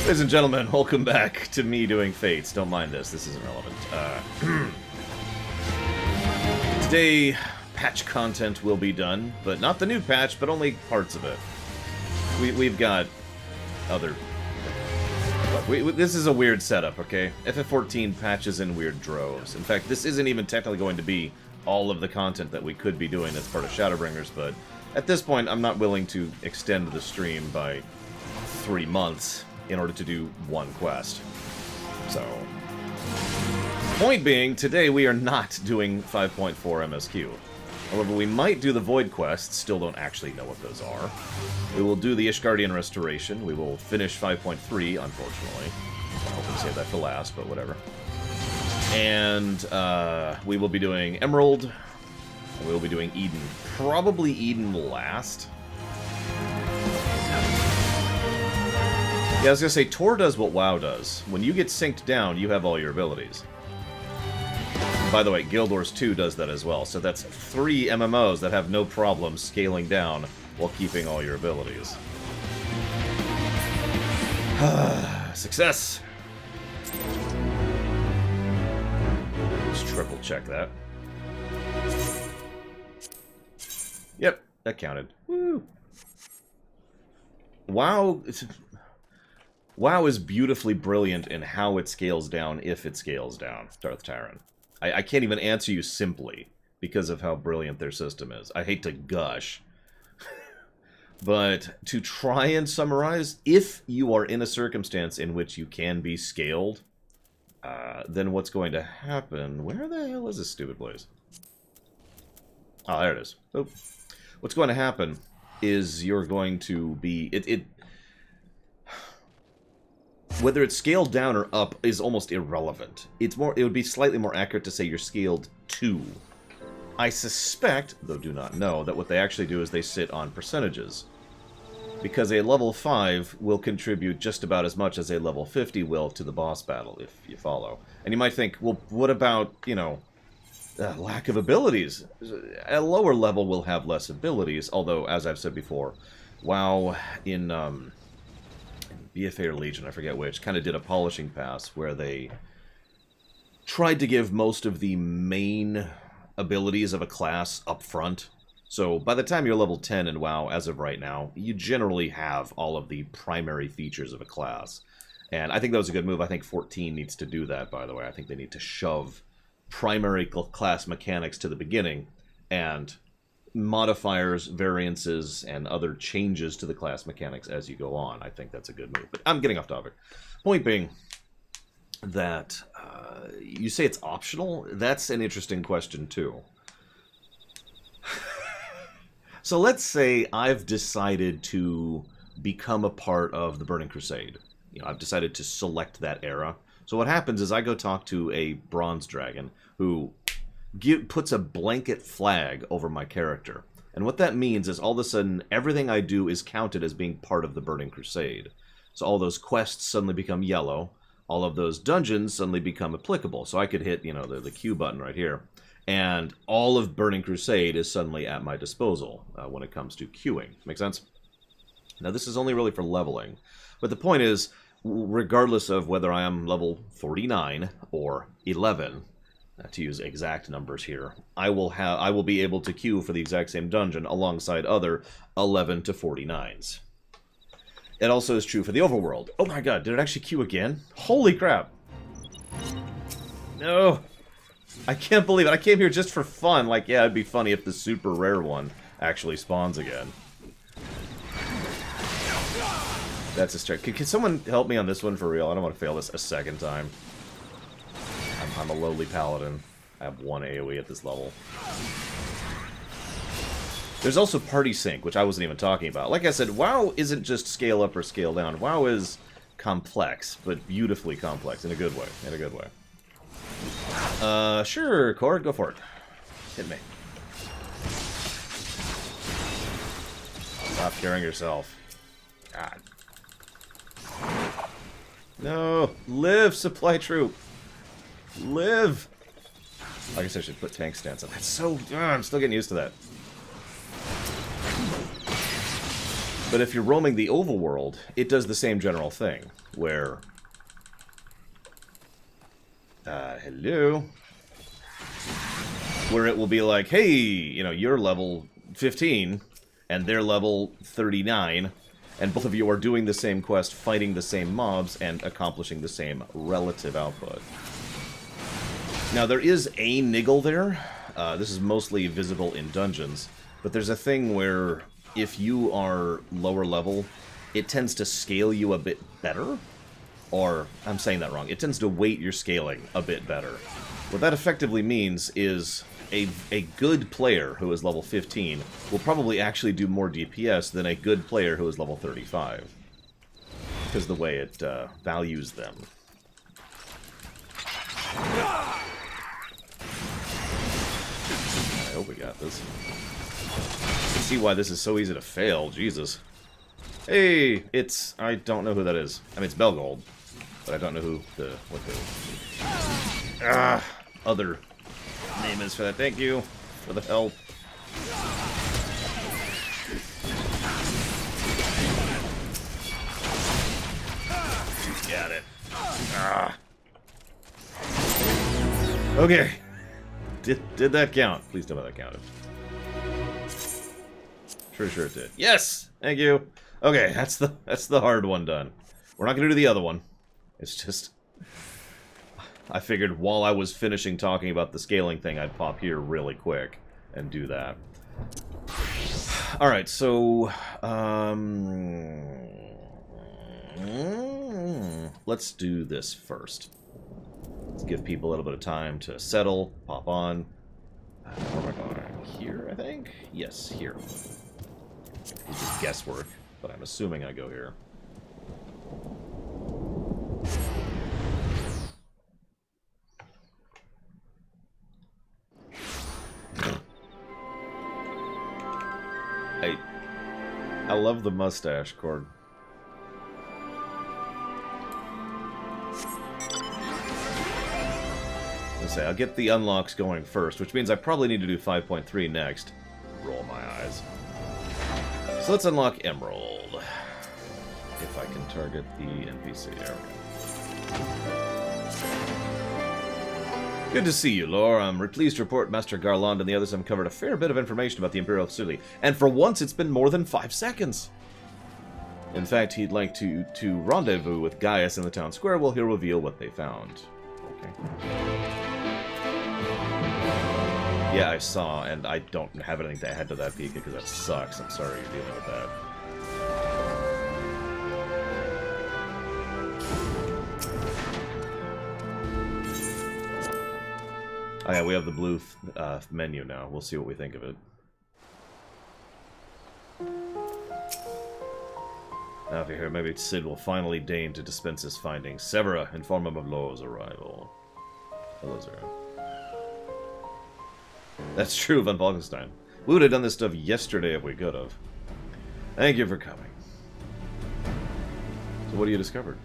Ladies and gentlemen, welcome back to me doing Fates. Don't mind this, this isn't relevant. Today, patch content will be done, but not the new patch, but only parts of it. We've got other... Look, this is a weird setup, okay? FF14 patches in weird droves. In fact, this isn't even technically going to be all of the content that we could be doing that's part of Shadowbringers, but at this point, I'm not willing to extend the stream by 3 months in order to do one quest. So, point being, today we are not doing 5.4 MSQ. However, we might do the Void quests, still don't actually know what those are. We will do the Ishgardian Restoration, we will finish 5.3, unfortunately. I hope we save that for last, but whatever. And we will be doing Emerald, and we will be doing Eden. Probably Eden last. Yeah, I was gonna say, Tor does what WoW does. When you get synced down, you have all your abilities. By the way, Guild Wars 2 does that as well, so that's 3 MMOs that have no problem scaling down while keeping all your abilities. Success! Let's triple check that. Yep, that counted. Woo! WoW is beautifully brilliant in how it scales down, if it scales down, Darth Tyron. I can't even answer you simply because of how brilliant their system is. I hate to gush. But to try and summarize, if you are in a circumstance in which you can be scaled, then what's going to happen... Where the hell is this stupid place? Oh, there it is. Oh. What's going to happen is you're going to be... Whether it's scaled down or up is almost irrelevant. It would be slightly more accurate to say you're scaled to. I suspect, though do not know, that what they actually do is they sit on percentages. Because a level 5 will contribute just about as much as a level 50 will to the boss battle, if you follow. And you might think, well, what about, you know, lack of abilities? A lower level will have less abilities, although, as I've said before, WoW in BFA or Legion, I forget which, kind of did a polishing pass where they tried to give most of the main abilities of a class up front. So by the time you're level 10 in WoW, as of right now, you generally have all of the primary features of a class. And I think that was a good move. I think 14 needs to do that, by the way. I think they need to shove primary class mechanics to the beginning, and modifiers, variances, and other changes to the class mechanics as you go on. I think that's a good move. But I'm getting off topic. Point being that you say it's optional. That's an interesting question, too. So let's say I've decided to become a part of the Burning Crusade. You know, I've decided to select that era. So what happens is I go talk to a Bronze Dragon who puts a blanket flag over my character. And what that means is all of a sudden everything I do is counted as being part of the Burning Crusade. So all those quests suddenly become yellow. All of those dungeons suddenly become applicable. So I could hit, you know, the Q button right here. And all of Burning Crusade is suddenly at my disposal when it comes to queuing. Make sense? Now this is only really for leveling. But the point is, regardless of whether I am level 49 or 11... to use exact numbers here, I will be able to queue for the exact same dungeon alongside other 11 to 49s. It also is true for the overworld. Oh my god, did it actually queue again? Holy crap! No! I can't believe it. I came here just for fun. Like, yeah, it'd be funny if the super rare one actually spawns again. That's a start. Can someone help me on this one for real? I don't want to fail this a second time. I'm a lowly paladin. I have 1 AoE at this level. There's also party sync, which I wasn't even talking about. Like I said, WoW isn't just scale up or scale down. WoW is complex, but beautifully complex in a good way. In a good way. Sure, Cord, go for it. Hit me. Stop carrying yourself. God. No! Live, supply troop! Live! I guess I should put tank stance on. That's so... I'm still getting used to that. But if you're roaming the overworld, it does the same general thing, where... hello? Where it will be like, hey, you know, you're level 15, and they're level 39, and both of you are doing the same quest, fighting the same mobs, and accomplishing the same relative output. Now, there is a niggle there. This is mostly visible in dungeons, but there's a thing where if you are lower level, it tends to scale you a bit better. Or, I'm saying that wrong, it tends to weight your scaling a bit better. What that effectively means is a good player who is level 15 will probably actually do more DPS than a good player who is level 35. Because the way it values them. I hope we got this. You see why this is so easy to fail, Jesus. Hey, it's... I don't know who that is. I mean, it's Belgold, but I don't know who the... what the... other name is for that. Thank you for the help. Got it. Okay. Did that count? Please tell me that counted. Sure it did. Yes! Thank you. Okay, that's the hard one done. We're not gonna do the other one. It's just... I figured while I was finishing talking about the scaling thing, I'd pop here really quick and do that. Alright, so... let's do this first. Let's give people a little bit of time to settle, pop on. Where am I going? Here, I think? Yes, here. It's just guesswork, but I'm assuming I go here. I love the mustache, Cord. I'll get the unlocks going first, which means I probably need to do 5.3 next. Roll my eyes. So let's unlock Emerald. If I can target the NPC. There we go. Good to see you, Lore. I'm pleased to report Master Garland and the others have uncovered a fair bit of information about the Imperial facility. And for once, it's been more than 5 seconds. In fact, he'd like to rendezvous with Gaius in the town square while he'll reveal what they found. Okay. Yeah, I saw, and I don't have anything to add to that, Pika, because that sucks. I'm sorry you're dealing with that. Oh yeah, we have the blue menu now. We'll see what we think of it. Now if you hear, maybe Cid will finally deign to dispense his findings. Severa, inform him of Lo's arrival. Hello, Zera. That's true, Von Falkenstein. We would have done this stuff yesterday if we could have. Thank you for coming. So what have you discovered?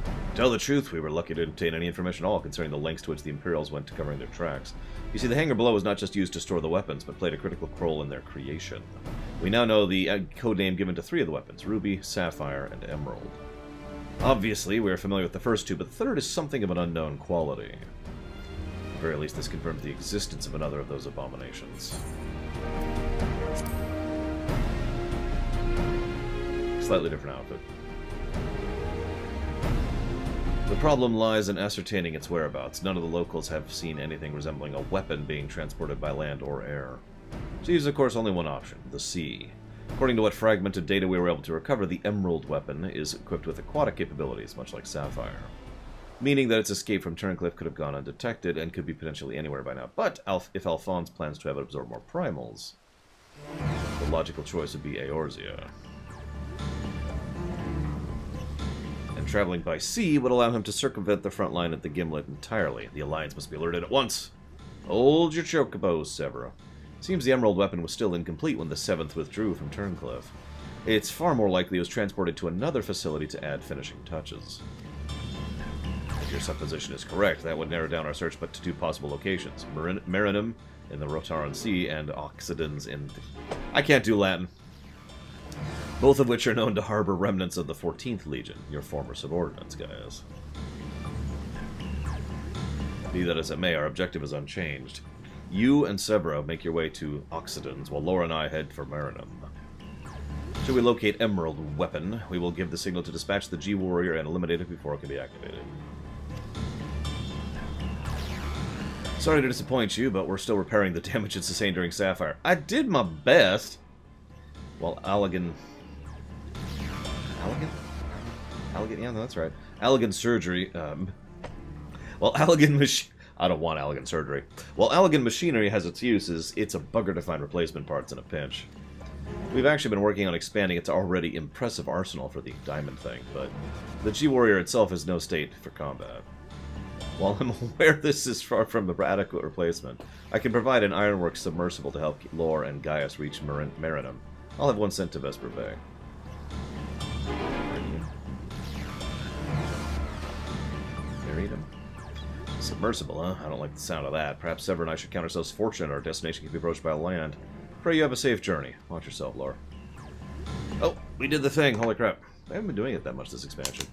To tell the truth, we were lucky to obtain any information at all concerning the lengths to which the Imperials went to covering their tracks. You see, the hangar below was not just used to store the weapons, but played a critical role in their creation. We now know the codename given to 3 of the weapons, Ruby, Sapphire, and Emerald. Obviously, we are familiar with the first 2, but the third is something of an unknown quality. At the very least, this confirms the existence of another of those abominations. Slightly different outfit. The problem lies in ascertaining its whereabouts. None of the locals have seen anything resembling a weapon being transported by land or air. So there's, of course, only one option, the sea. According to what fragmented data we were able to recover, the Emerald weapon is equipped with aquatic capabilities, much like Sapphire. Meaning that its escape from Turncliffe could have gone undetected and could be potentially anywhere by now. But if Alphonse plans to have it absorb more primals, the logical choice would be Eorzea. And traveling by sea would allow him to circumvent the front line at the Gimlet entirely. The Alliance must be alerted at once. Hold your chocobos, Severa. Seems the Emerald weapon was still incomplete when the 7th withdrew from Turncliffe. It's far more likely it was transported to another facility to add finishing touches. If your supposition is correct, that would narrow down our search but to 2 possible locations. Marinum in the Rotaran Sea and Oxidans in... I can't do Latin. both of which are known to harbor remnants of the 14th Legion, your former subordinates, guys. Be that as it may, our objective is unchanged. You and Sebra make your way to Oxidans, while Laura and I head for Marinum. Should we locate Emerald Weapon, we will give the signal to dispatch the G-Warrior and eliminate it before it can be activated. Sorry to disappoint you, but we're still repairing the damage it sustained during Sapphire. I did my best! Well, Allagan... Allagan? Allagan? Yeah, no, that's right. Allagan Surgery, well, Allagan I don't want Allagan Surgery. Well, Allagan Machinery has its uses, it's a bugger to find replacement parts in a pinch. We've actually been working on expanding its already impressive arsenal for the Diamond thing, but the G-Warrior itself is no state for combat. While I'm aware this is far from an adequate replacement, I can provide an Ironworks submersible to help Lore and Gaius reach Marinum. I'll have one sent to Vesper Bay. Marinum. Submersible, huh? I don't like the sound of that. Perhaps Sever and I should count ourselves fortunate our destination can be approached by land. Pray you have a safe journey. Watch yourself, Lore. Oh, we did the thing. Holy crap. I haven't been doing it that much this expansion.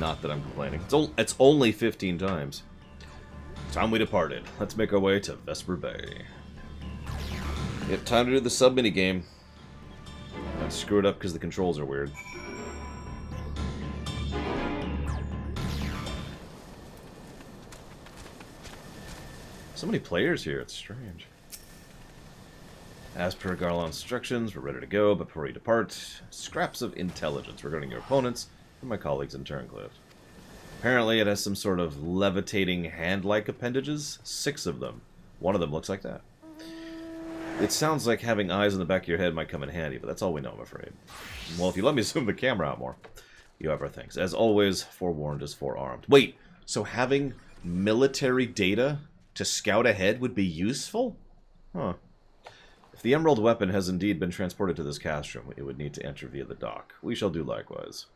Not that I'm complaining. It's only 15 times. Time we departed. Let's make our way to Vesper Bay. Yep, time to do the sub-mini game. I screwed up because the controls are weird. So many players here, it's strange. As per Garlon's instructions, we're ready to go, but before we depart, scraps of intelligence regarding your opponents from my colleagues in Turncliff. Apparently it has some sort of levitating hand-like appendages. 6 of them. One of them looks like that. It sounds like having eyes in the back of your head might come in handy, but that's all we know, I'm afraid. Well, if you let me zoom the camera out more, you have our things. As always, forewarned is forearmed. Wait, so having military data to scout ahead would be useful? Huh. If the Emerald Weapon has indeed been transported to this castrum, it would need to enter via the dock. We shall do likewise.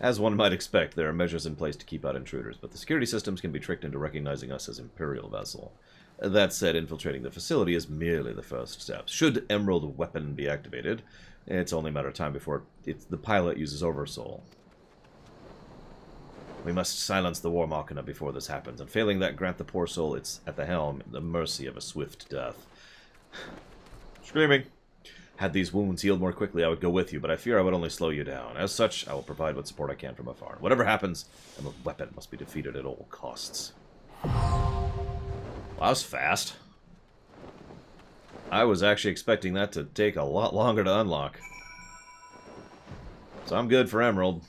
As one might expect, there are measures in place to keep out intruders, but the security systems can be tricked into recognizing us as Imperial vessel. That said, infiltrating the facility is merely the first step. Should Emerald Weapon be activated, it's only a matter of time before the pilot uses Oversoul. We must silence the War Machina before this happens, and failing that, grant the poor soul it's at the helm the mercy of a swift death. Screaming. Had these wounds healed more quickly, I would go with you, but I fear I would only slow you down. As such, I will provide what support I can from afar. Whatever happens, Emerald Weapon must be defeated at all costs. Well, that was fast. I was actually expecting that to take a lot longer to unlock. So I'm good for Emerald.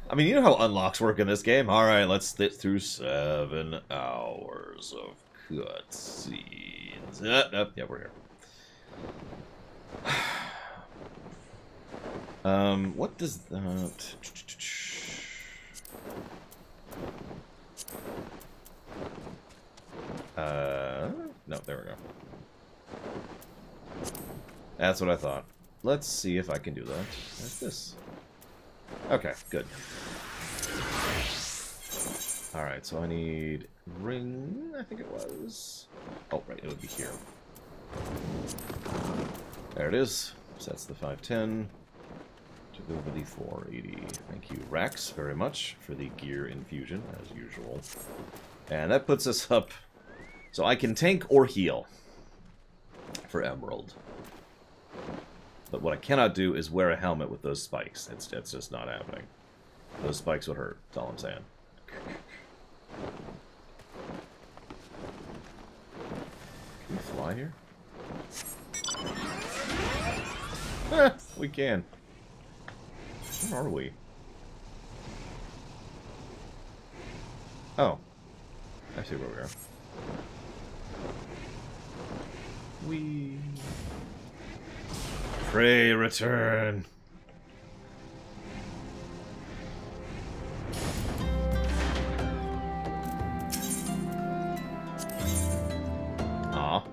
I mean, you know how unlocks work in this game. Alright, let's sit through 7 hours of cutscenes. Yeah, we're here. What does that... no, there we go. That's what I thought. Let's see if I can do that. That's this. Okay, good. Alright, so I need ring, I think it was. Oh, right, it would be here. There it is. So that's the 510. To go over the 480. Thank you, Rax, very much for the gear infusion, as usual. And that puts us up. So I can tank or heal for Emerald. But what I cannot do is wear a helmet with those spikes. It's just not happening. Those spikes would hurt, that's all I'm saying. Can we fly here? We can. Where are we? Oh. I see where we are. We... Pray return. Aw.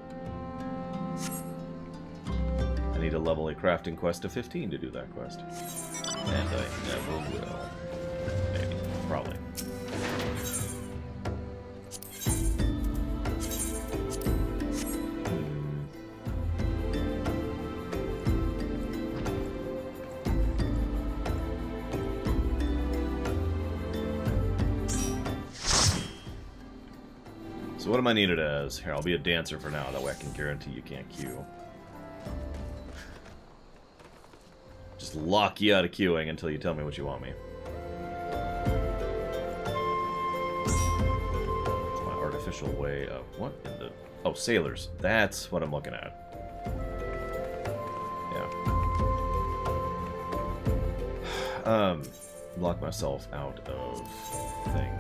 I need to level a crafting quest to 15 to do that quest. And I never will. Maybe. Probably. So what am I needed as? Here, I'll be a dancer for now. That way I can guarantee you can't queue. Just lock you out of queuing until you tell me what you want me. It's my artificial way of... What in the... Oh, sailors. That's what I'm looking at. Yeah. Lock myself out of thing.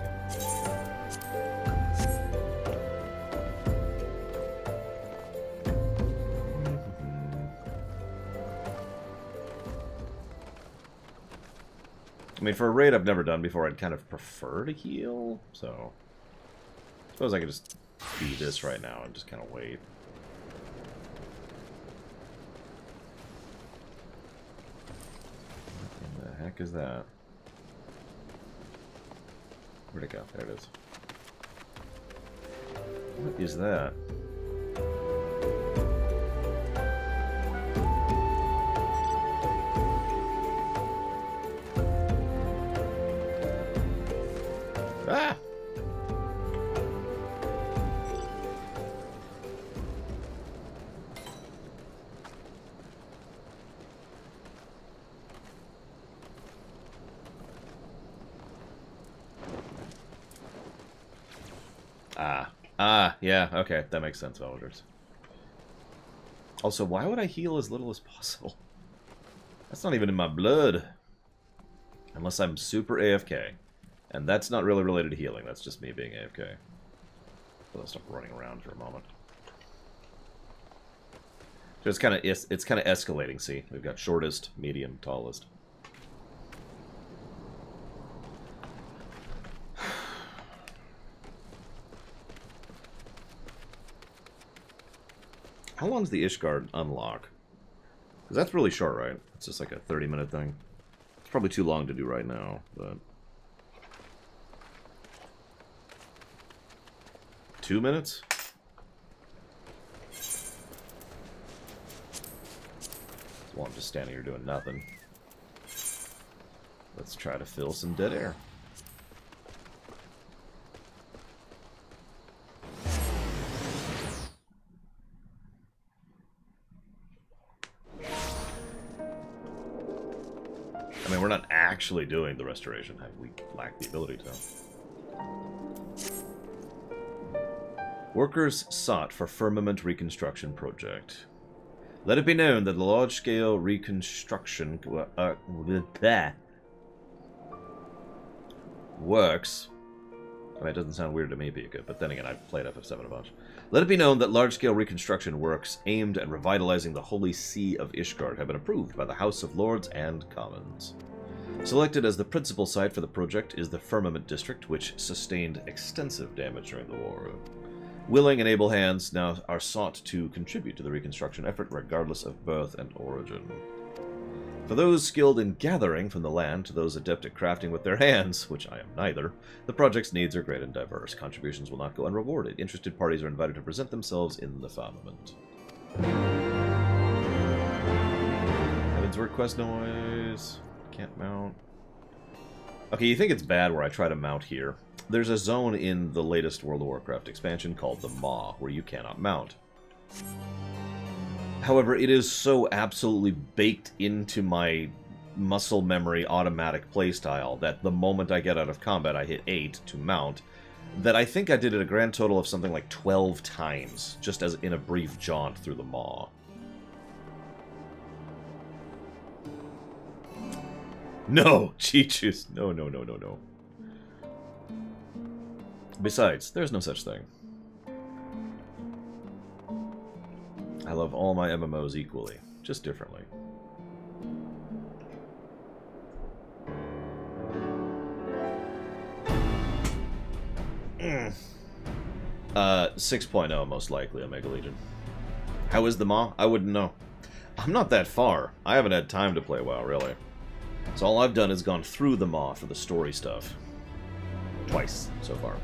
I mean, for a raid I've never done before, I'd kind of prefer to heal, so... I suppose I could just do this right now and just kind of wait. What the heck is that? Where'd it go? There it is. What is that? Ah! Yeah, okay, that makes sense, villagers. Also, why would I heal as little as possible? That's not even in my blood. Unless I'm super AFK. And that's not really related to healing, that's just me being AFK. So I'll stop running around for a moment. So it's kind of escalating, see? We've got shortest, medium, tallest. How long does the Ishgard unlock? Because that's really short, right? It's just like a 30-minute thing. It's probably too long to do right now, but... 2 minutes? Well, I'm just standing here doing nothing. Let's try to fill some dead air. I mean, we're not actually doing the restoration. We lack the ability to. Workers sought for firmament reconstruction project. Let it be known that the large-scale reconstruction works. I mean, it doesn't sound weird to me, Pika, but then again, I've played FF7 a bunch. Let it be known that large-scale reconstruction works aimed at revitalizing the Holy See of Ishgard have been approved by the House of Lords and Commons. Selected as the principal site for the project is the Firmament District, which sustained extensive damage during the war. Willing and able hands now are sought to contribute to the reconstruction effort regardless of birth and origin. For those skilled in gathering from the land to those adept at crafting with their hands, which I am neither, the project's needs are great and diverse. Contributions will not go unrewarded. Interested parties are invited to present themselves in the firmament. Heavensward quest noise. Can't mount. Okay, you think it's bad where I try to mount here. There's a zone in the latest World of Warcraft expansion called the Maw, where you cannot mount. However, it is so absolutely baked into my muscle memory automatic playstyle that the moment I get out of combat, I hit 8 to mount, that I think I did it a grand total of something like 12 times, just as in a brief jaunt through the Maw. No, Cheeches. No, no, no, no, no. Besides, there's no such thing. I love all my MMOs equally, just differently. Mm. 6.0 most likely, Omega Legion. How is the Maw? I wouldn't know. I'm not that far. I haven't had time to play WoW, really. So all I've done is gone through the Maw for the story stuff. Twice, so far.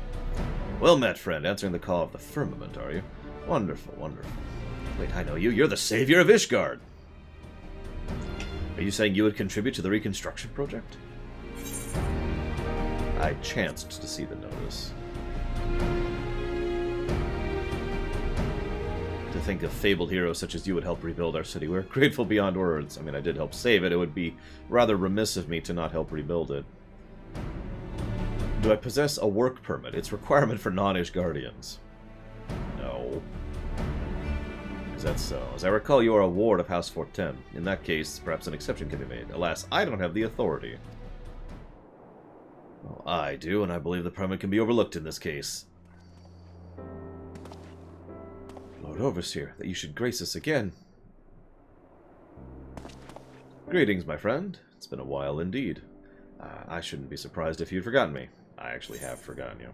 Well met, friend. Answering the call of the Firmament, are you? Wonderful, wonderful. Wait, I know you. You're the savior of Ishgard. Are you saying you would contribute to the reconstruction project? I chanced to see the notice. think of fabled heroes such as you would help rebuild our city. We're grateful beyond words. I mean, I did help save it. It would be rather remiss of me to not help rebuild it. Do I possess a work permit? It's a requirement for non-Ishgardians. No. Is that so? As I recall, you are a ward of House Fortem. In that case, perhaps an exception can be made. Alas, I don't have the authority. Well, I do, and I believe the permit can be overlooked in this case. Lord Overseer, that you should grace us again. Greetings, my friend. It's been a while indeed. I shouldn't be surprised if you'd forgotten me. I actually have forgotten you.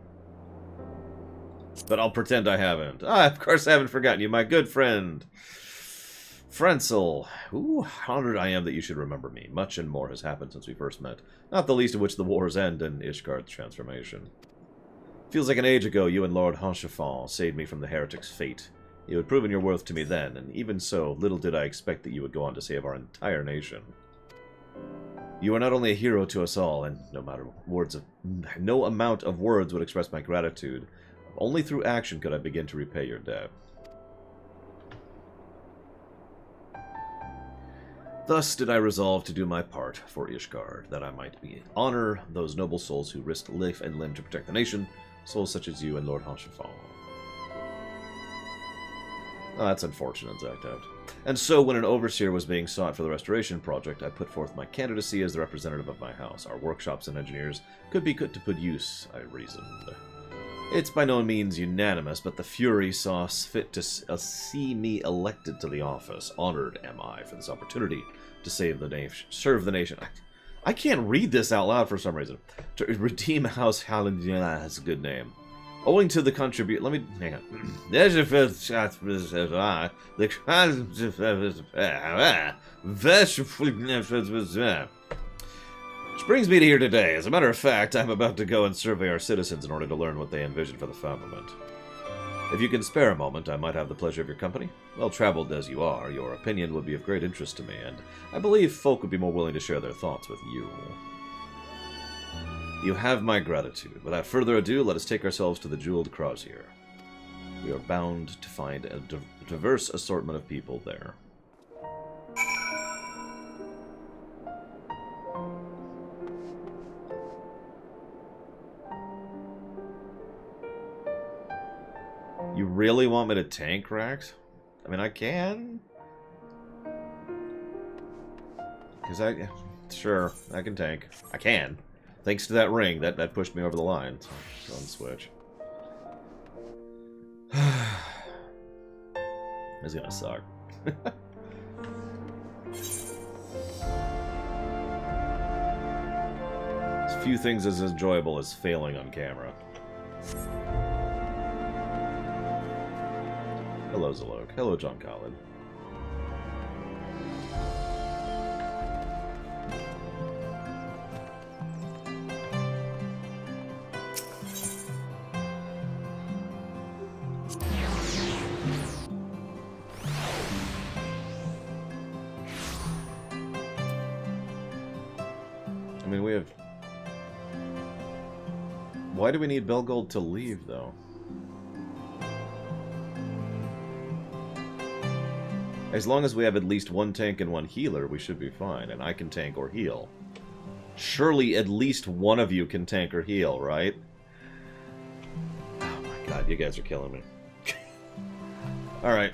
But I'll pretend I haven't. Of course I haven't forgotten you, my good friend. Frenzel. Ooh, honored I am that you should remember me. Much and more has happened since we first met. Not the least of which the war's end and Ishgard's transformation. Feels like an age ago you and Lord Honchefon saved me from the heretic's fate. You had proven your worth to me then, and even so, little did I expect that you would go on to save our entire nation. You are not only a hero to us all, and no amount of words would express my gratitude. Only through action could I begin to repay your debt. Thus did I resolve to do my part for Ishgard, that I might honor those noble souls who risked life and limb to protect the nation, souls such as you and Lord Honchefon. Oh, that's unfortunate, Zaktaft. And so, when an overseer was being sought for the restoration project, I put forth my candidacy as the representative of my house. Our workshops and engineers could be put to use, I reasoned. It's by no means unanimous, but the Fury saw fit to see me elected to the office. Honored am I for this opportunity to serve the nation. I can't read this out loud for some reason. To redeem House Hallandina, that's a good name. Owing to the contribute, let me hang on. Which brings me to here today. As a matter of fact, I'm about to go and survey our citizens in order to learn what they envision for the firmament. If you can spare a moment, I might have the pleasure of your company. Well-traveled as you are, your opinion would be of great interest to me, and I believe folk would be more willing to share their thoughts with you. You have my gratitude. Without further ado, let us take ourselves to the Jeweled Crozier. We are bound to find a diverse assortment of people there. You really want me to tank, Rax? I mean, I can. Because sure, I can tank. I can. Thanks to that ring, that pushed me over the line. So on switch. It's gonna suck. There's few things as enjoyable as failing on camera. Hello, Zalok. Hello, John Collin. I mean, we have... Why do we need Belgold to leave, though? As long as we have at least one tank and one healer, we should be fine, and I can tank or heal. Surely at least one of you can tank or heal, right? Oh my god, you guys are killing me. Alright.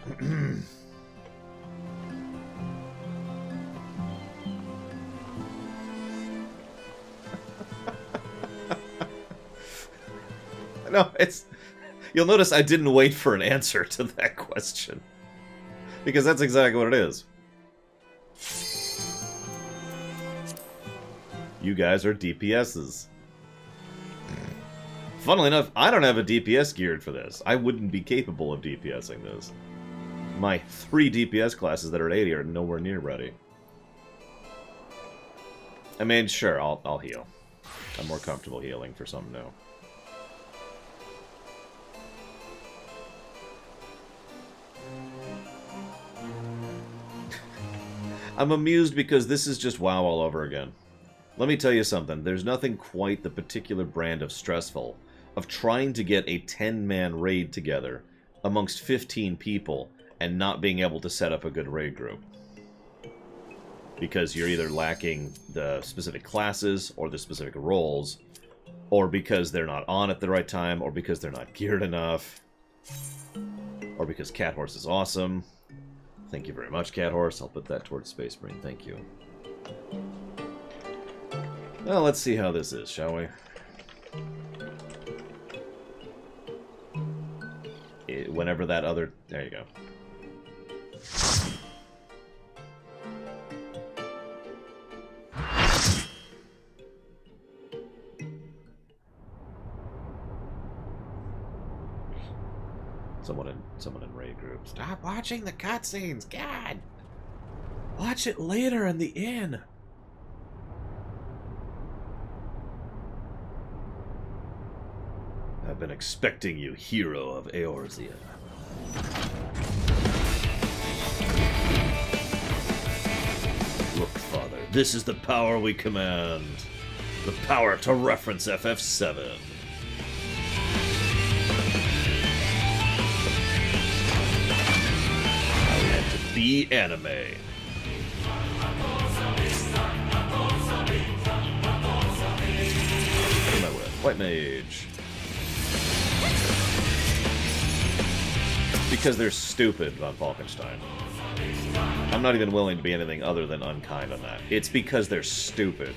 No, it's... You'll notice I didn't wait for an answer to that question. Because that's exactly what it is. You guys are DPSs. Funnily enough, I don't have a DPS geared for this. I wouldn't be capable of DPSing this. My 3 DPS classes that are at 80 are nowhere near ready. I mean, sure, I'll heal. I'm more comfortable healing for something new. I'm amused because this is just WoW all over again. Let me tell you something. There's nothing quite the particular brand of stressful of trying to get a 10-man raid together amongst 15 people and not being able to set up a good raid group. Because you're either lacking the specific classes or the specific roles, or because they're not on at the right time, or because they're not geared enough, or because Cat Horse is awesome. Thank you very much, Cat Horse. I'll put that towards Space Marine. Thank you. Well, let's see how this is, shall we? Whenever that other... There you go. Someone in raid group. Stop watching the cutscenes, God! Watch it later in the inn. I've been expecting you, hero of Eorzea. Look, Father, this is the power we command. The power to reference FF7. The anime. White Mage. Because they're stupid, Von Falkenstein. I'm not even willing to be anything other than unkind on that. It's because they're stupid.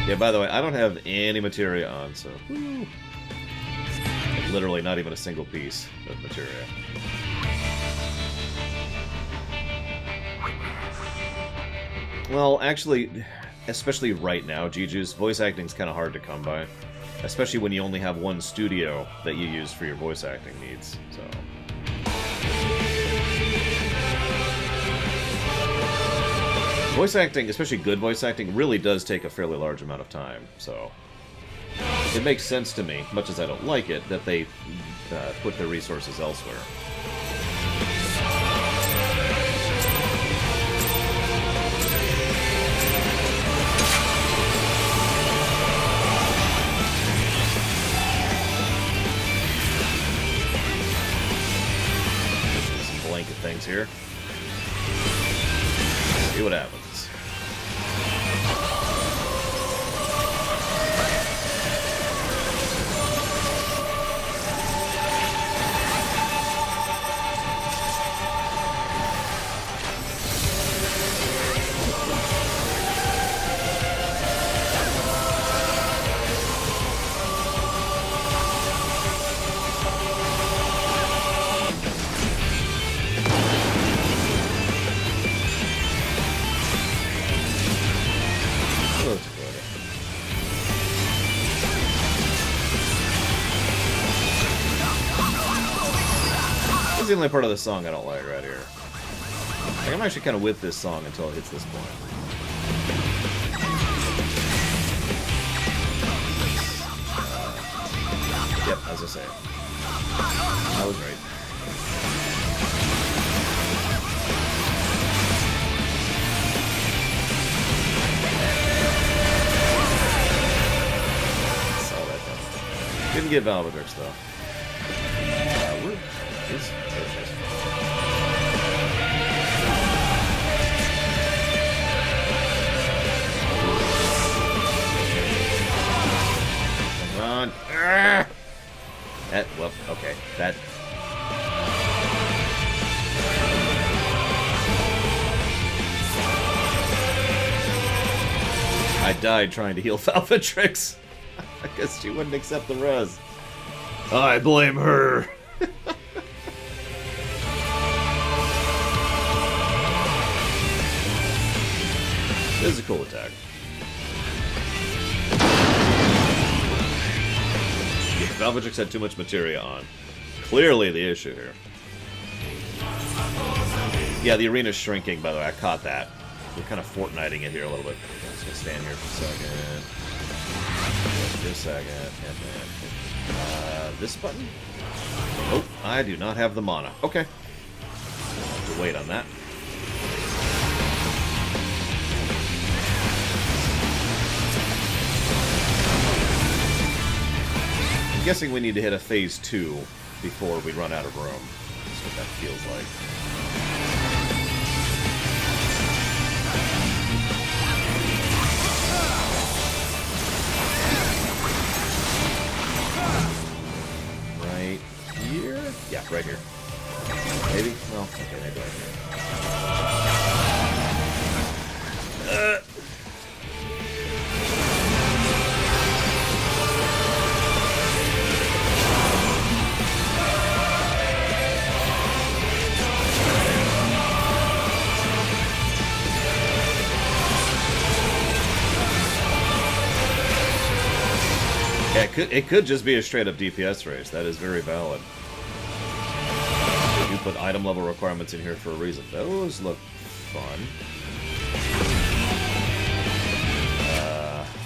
Yeah, by the way, I don't have any materia on, so... Woo. Literally not even a single piece of materia. Well, actually, especially right now, Juju's, voice acting's kind of hard to come by. Especially when you only have one studio that you use for your voice acting needs, so... Voice acting, especially good voice acting, really does take a fairly large amount of time, so... It makes sense to me, much as I don't like it, that they put their resources elsewhere. Some blanket things here. See what happens. This is the only part of the song I don't like right here. Like, I'm actually kind of with this song until it hits this point. Yep, as I say. I was right. Saw that though. Didn't get Valvedrix though. Come on. That, well, okay. That. I died trying to heal Valvedrix. I guess she wouldn't accept the res. I blame her. Physical attack. Valvedrix had too much materia on. Clearly the issue here. Yeah, the arena's shrinking, by the way. I caught that. We're kind of Fortniting it here a little bit. I'm just going to stand here for a second. Just a second. And then... this button? Oh, I do not have the mana. Okay. I'll have to wait on that. guessing we need to hit a phase 2 before we run out of room. That's what that feels like. Right here? Yeah, right here. Maybe? Well, okay, maybe right here. Yeah, it could just be a straight-up DPS race. That is very valid. You put item level requirements in here for a reason. Those look fun.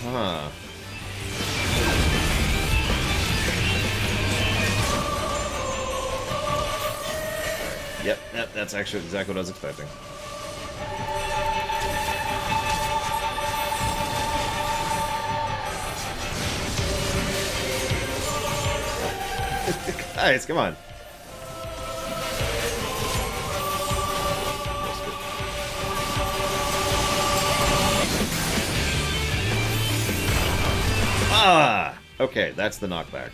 Huh. Yep, that's actually exactly what I was expecting. Guys, come on. Ah! Okay, that's the knockback.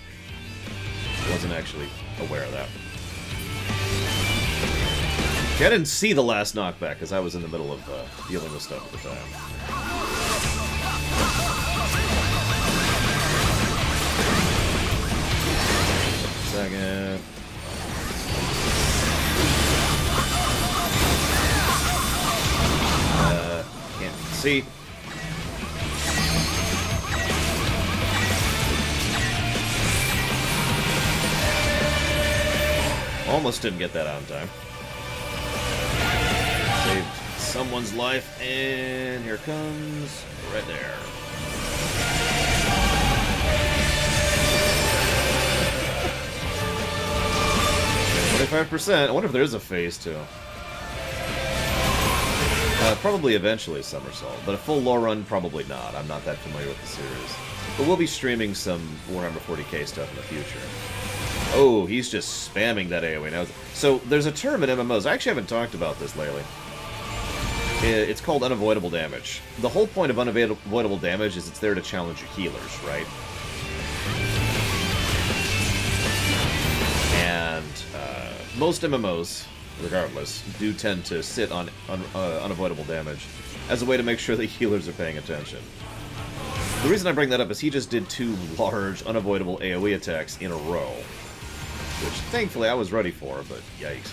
Wasn't actually aware of that. See, I didn't see the last knockback because I was in the middle of dealing with stuff at the time. Second. Can't see. Almost didn't get that out in time. Saved someone's life, and here comes right there. 25%. I wonder if there is a phase 2. Probably eventually Somersault, but a full lore run, probably not. I'm not that familiar with the series. But we'll be streaming some Warhammer 40k stuff in the future. Oh, he's just spamming that AoE now. So, there's a term in MMOs. I actually haven't talked about this lately. It's called unavoidable damage. The whole point of unavoidable damage is it's there to challenge your healers, right? And most MMOs, regardless, do tend to sit on unavoidable damage as a way to make sure the healers are paying attention. The reason I bring that up is he just did 2 large unavoidable AoE attacks in a row. Which, thankfully, I was ready for, but yikes.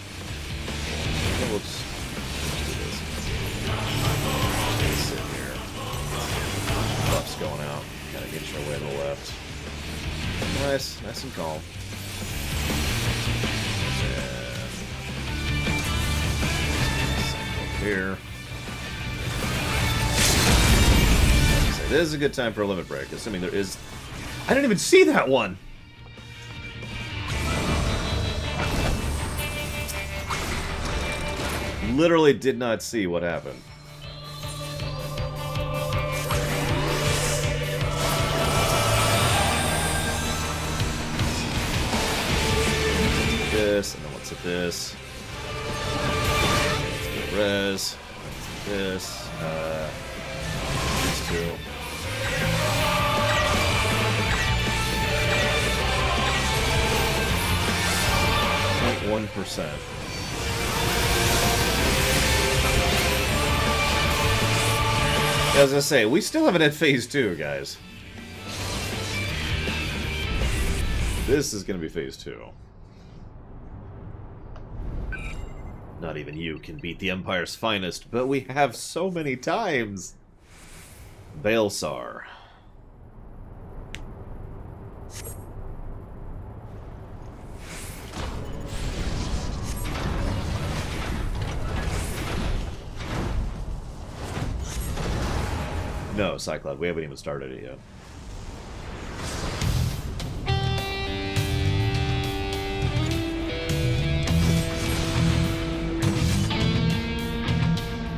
Okay, we'll just do this. Sit here. Buff's going out. Gotta get your way to the left. Nice. Nice and calm. And here. So this is a good time for a limit break, assuming there is... I didn't even see that one! Literally did not see what happened. This, and then let's hit this. Let's get res. Let's hit this. These 2. 0.1%. As I say, we still haven't had phase 2, guys. This is going to be phase 2. Not even you can beat the Empire's finest, but we have so many times. Baelsar. No, Cyclops, we haven't even started it yet.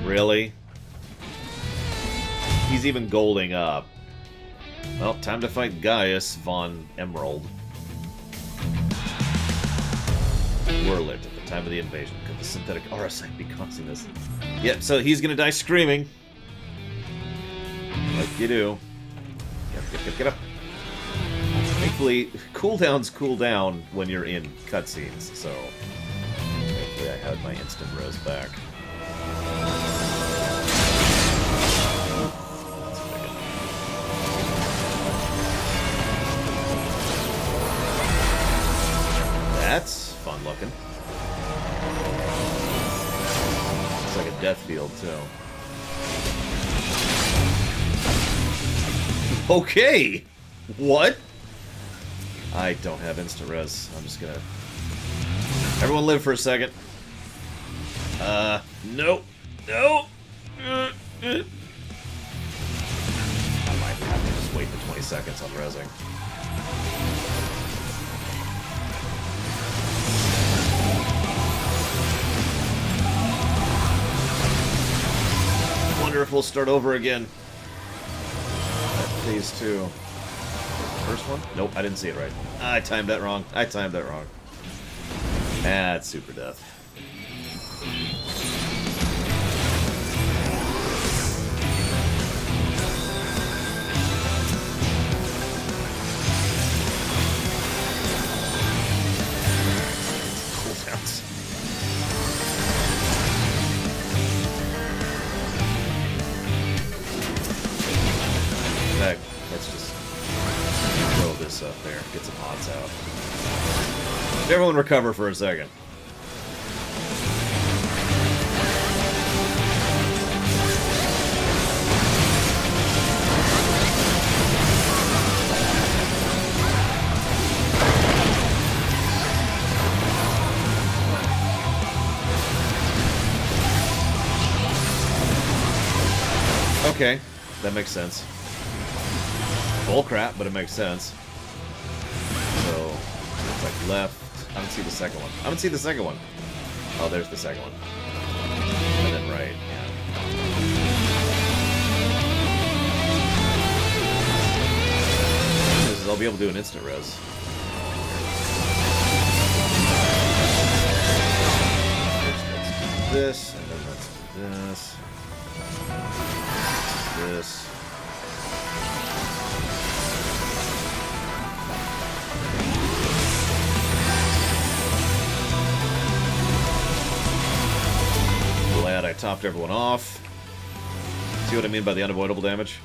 Really? He's even golding up. Well, time to fight Gaius von Emerald. were lit at the time of the invasion. Could the synthetic aura site be causing this? Yep, so he's gonna die screaming. Like you do. Get up. Thankfully, cooldowns cool down when you're in cutscenes, so thankfully I had my instant res back. That's fun looking. It's like a death field, too. Okay! What? I don't have insta-res. I'm just gonna... Everyone live for a second. No. No! I might have to just wait the 20 seconds on resing. Wonder if we'll start over again. Phase 2. First one? Nope, I didn't see it right. I timed that wrong. That's super death. Cooldowns. Let's just throw this up there, get some odds out. Everyone recover for a second. Okay, that makes sense. Bull crap, but it makes sense. So, looks like left. I don't see the second one. Oh, there's the second one. And then right, yeah. I'll be able to do an instant res. First, let's do this, and then let's do this. This. Glad I topped everyone off. See what I mean by the unavoidable damage?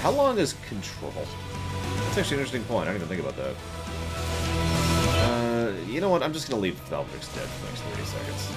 How long is control? That's actually an interesting point. I didn't even think about that. You know what? I'm just gonna leave Valvrix dead for the next 30 seconds.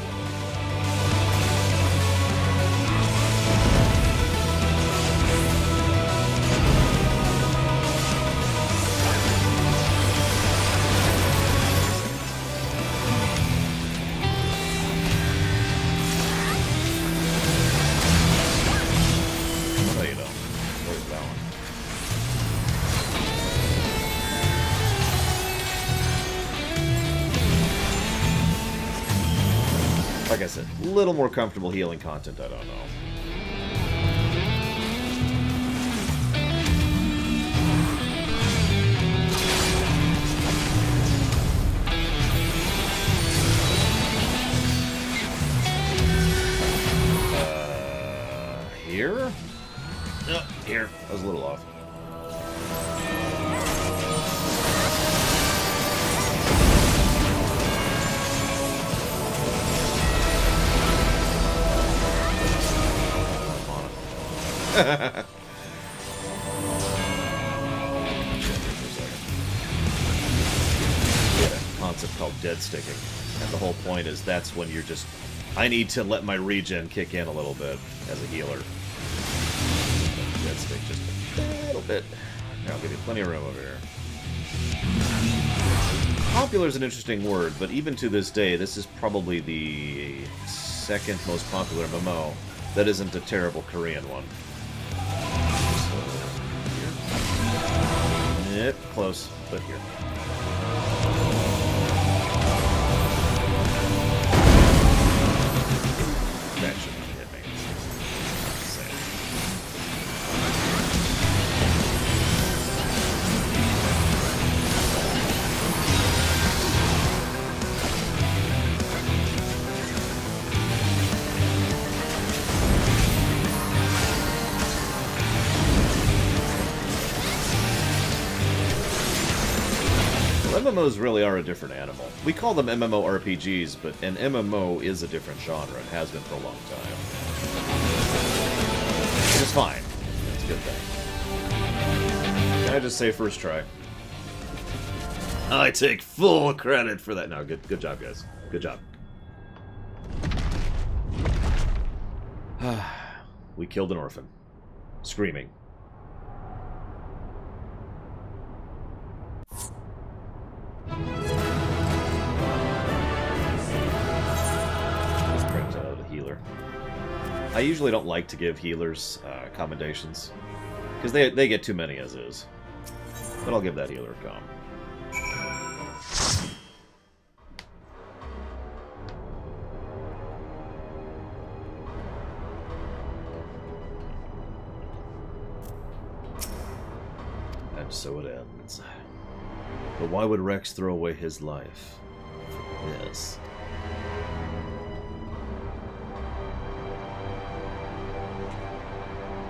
Like I said, a little more comfortable healing content, I don't know. Here? No, here. I was a little off. Yeah, concept called dead sticking. And the whole point is that's when you're just... I need to let my regen kick in a little bit as a healer. Dead stick just a little bit. Here, I'll give you plenty of room over here. Popular is an interesting word, but even to this day, this is probably the second most popular MMO that isn't a terrible Korean one. Yep, close, but here. That shouldn't hit me. MMOs really are a different animal. We call them MMORPGs, but an MMO is a different genre and has been for a long time. Which is fine. It's a good thing. Can I just say first try? I take full credit for that. No, good job, guys. Good job. We killed an orphan. Screaming. I usually don't like to give healers commendations, because they get too many as is. But I'll give that healer a com. And so it ends. But why would Rex throw away his life for this?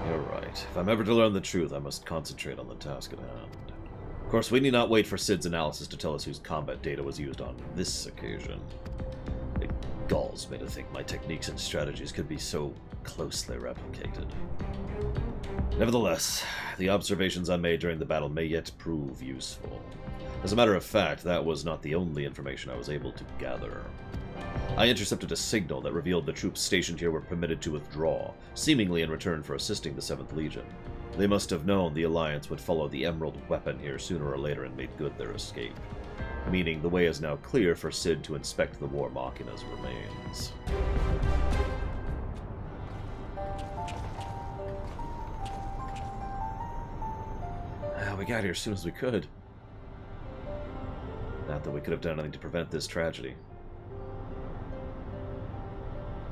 You're right. If I'm ever to learn the truth, I must concentrate on the task at hand. Of course, we need not wait for Cid's analysis to tell us whose combat data was used on this occasion. It galls me to think my techniques and strategies could be so closely replicated. Nevertheless, the observations I made during the battle may yet prove useful. As a matter of fact, that was not the only information I was able to gather. I intercepted a signal that revealed the troops stationed here were permitted to withdraw, seemingly in return for assisting the 7th Legion. They must have known the Alliance would follow the Emerald weapon here sooner or later and made good their escape. Meaning the way is now clear for Cid to inspect the War Machina's remains. We got here as soon as we could. Not that we could have done anything to prevent this tragedy.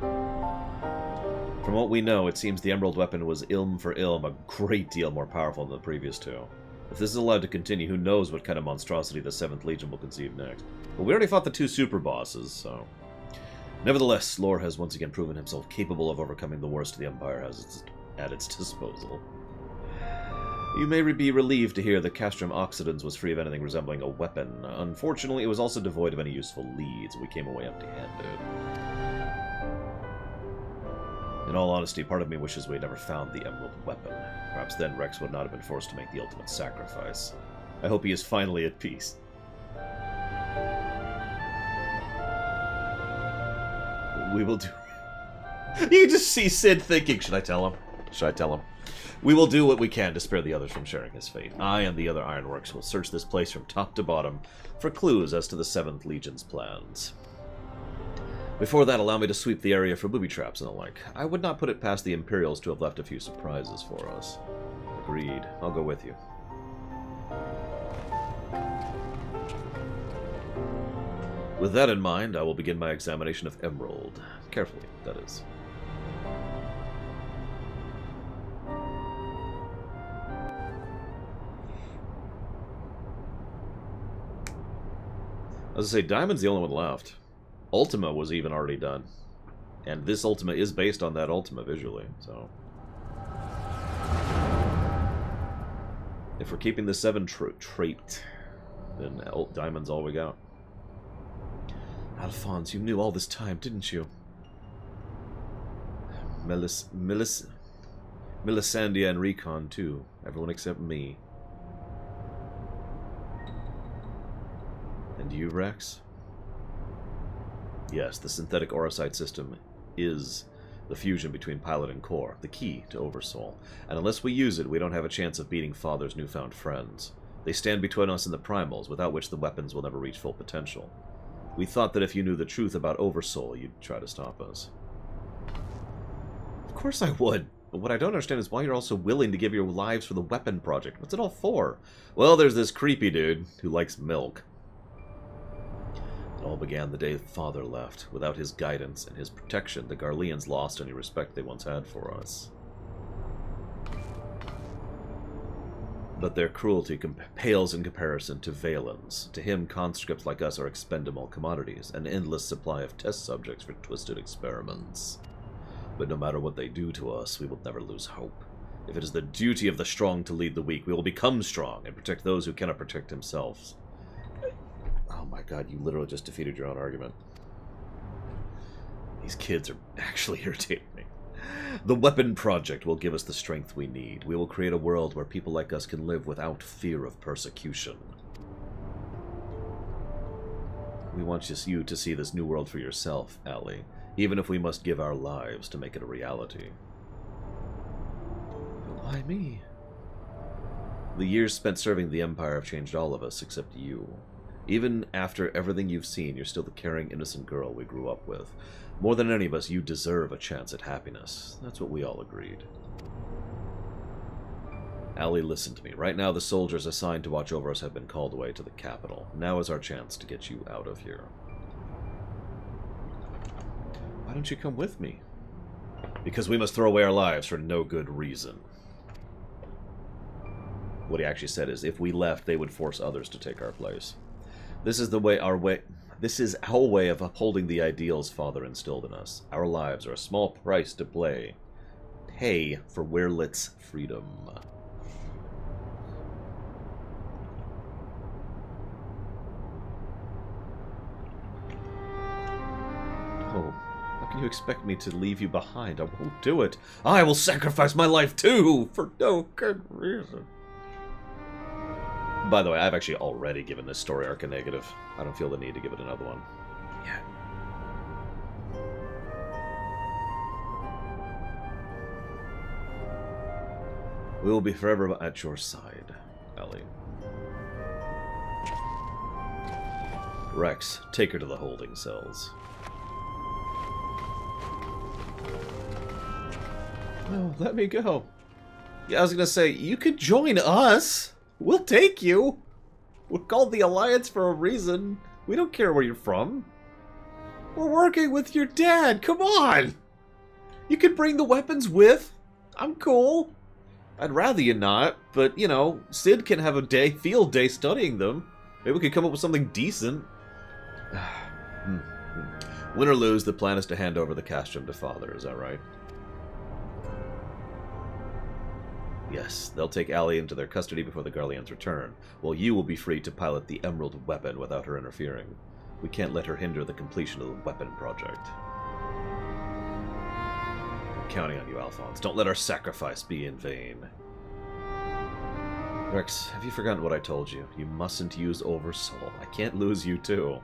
From what we know, it seems the Emerald weapon was ilm for ilm, a great deal more powerful than the previous two. If this is allowed to continue, who knows what kind of monstrosity the 7th Legion will conceive next. But we already fought the 2 super bosses, so... Nevertheless, Lore has once again proven himself capable of overcoming the worst the Empire has at its disposal. You may be relieved to hear that Castrum Oxidans was free of anything resembling a weapon. Unfortunately, it was also devoid of any useful leads. We came away empty-handed. In all honesty, part of me wishes we had never found the Emerald weapon. Perhaps then Rex would not have been forced to make the ultimate sacrifice. I hope he is finally at peace. We will do... You can just see Cid thinking, should I tell him? Should I tell him? We will do what we can to spare the others from sharing his fate. I and the other Ironworks will search this place from top to bottom for clues as to the 7th Legion's plans. Before that, allow me to sweep the area for booby traps and the like. I would not put it past the Imperials to have left a few surprises for us. Agreed. I'll go with you. With that in mind, I will begin my examination of Emerald. Carefully, that is. I was gonna say, Diamond's the only one left. Ultima was even already done. And this Ultima is based on that Ultima visually, so... If we're keeping the 7 trait, then Diamond's all we got. Alphonse, you knew all this time, didn't you? Melissandia and Recon, too. Everyone except me. And you, Rex? Yes, the synthetic Aurosite system is the fusion between Pilot and Core, the key to Oversoul. And unless we use it, we don't have a chance of beating Father's newfound friends. They stand between us and the Primals, without which the weapons will never reach full potential. We thought that if you knew the truth about Oversoul, you'd try to stop us. Of course I would. But what I don't understand is why you're also willing to give your lives for the weapon project. What's it all for? Well, there's this creepy dude who likes milk. It all began the day Father left. Without his guidance and his protection, the Garleans lost any respect they once had for us. But their cruelty pales in comparison to Valen's. To him, conscripts like us are expendable commodities, an endless supply of test subjects for twisted experiments. But no matter what they do to us, we will never lose hope. If it is the duty of the strong to lead the weak, we will become strong and protect those who cannot protect themselves. Oh my god, you literally just defeated your own argument. These kids are actually irritating me. The weapon project will give us the strength we need. We will create a world where people like us can live without fear of persecution. We want you to see this new world for yourself, Allie, even if we must give our lives to make it a reality. Why me? The years spent serving the Empire have changed all of us, except you. Even after everything you've seen, you're still the caring, innocent girl we grew up with. More than any of us, you deserve a chance at happiness. That's what we all agreed. Allie, listen to me. Right now, the soldiers assigned to watch over us have been called away to the capital. Now is our chance to get you out of here. Why don't you come with me? Because we must throw away our lives for no good reason. What he actually said is, if we left, they would force others to take our place. This is This is our way of upholding the ideals Father instilled in us. Our lives are a small price to pay for Werelit's freedom. Oh, how can you expect me to leave you behind? I won't do it. I will sacrifice my life too, for no good reason. By the way, I've actually already given this story arc a negative. I don't feel the need to give it another one. Yeah. We will be forever at your side, Ellie. Rex, take her to the holding cells. No, let me go. Yeah, I was gonna say, you could join us. We'll take you. We're called the Alliance for a reason. We don't care where you're from. We're working with your dad. Come on. You can bring the weapons with. I'm cool. I'd rather you not, but, you know, Sid can have a field day studying them. Maybe we could come up with something decent. Win or lose, the plan is to hand over the Castrum to Father, is that right? Yes, they'll take Allie into their custody before the Garleans return, while you will be free to pilot the Emerald weapon without her interfering. We can't let her hinder the completion of the weapon project. I'm counting on you, Alphonse. Don't let our sacrifice be in vain. Rex, have you forgotten what I told you? You mustn't use Oversoul. I can't lose you, too.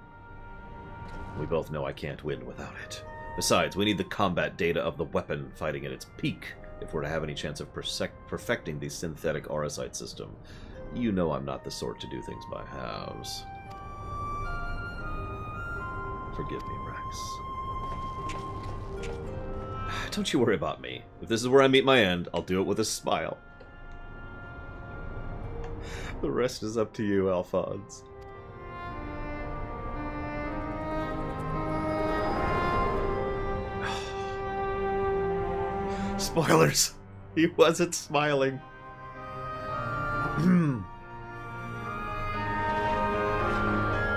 We both know I can't win without it. Besides, we need the combat data of the weapon fighting at its peak if we're to have any chance of perfecting the synthetic Auracite system. You know I'm not the sort to do things by halves. Forgive me, Rex. Don't you worry about me. If this is where I meet my end, I'll do it with a smile. The rest is up to you, Alphonse. Spoilers! He wasn't smiling. I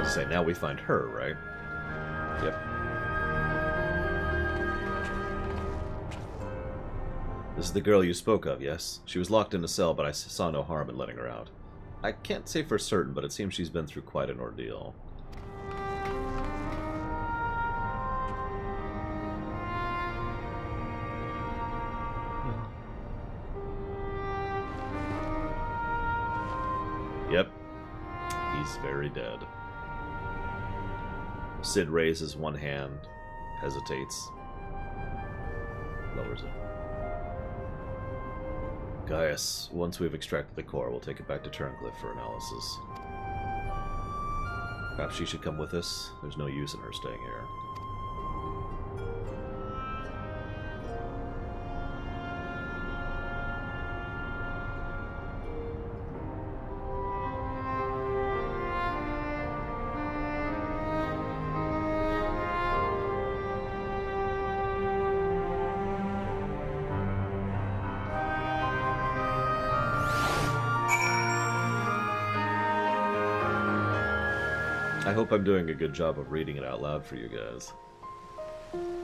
was say, now we find her, right? Yep. This is the girl you spoke of, yes? She was locked in a cell, but I saw no harm in letting her out. I can't say for certain, but it seems she's been through quite an ordeal. Yep. He's very dead. Sid raises one hand, hesitates, lowers it. Gaius, once we've extracted the core, we'll take it back to Turncliffe for analysis. Perhaps she should come with us. There's no use in her staying here. I hope I'm doing a good job of reading it out loud for you guys.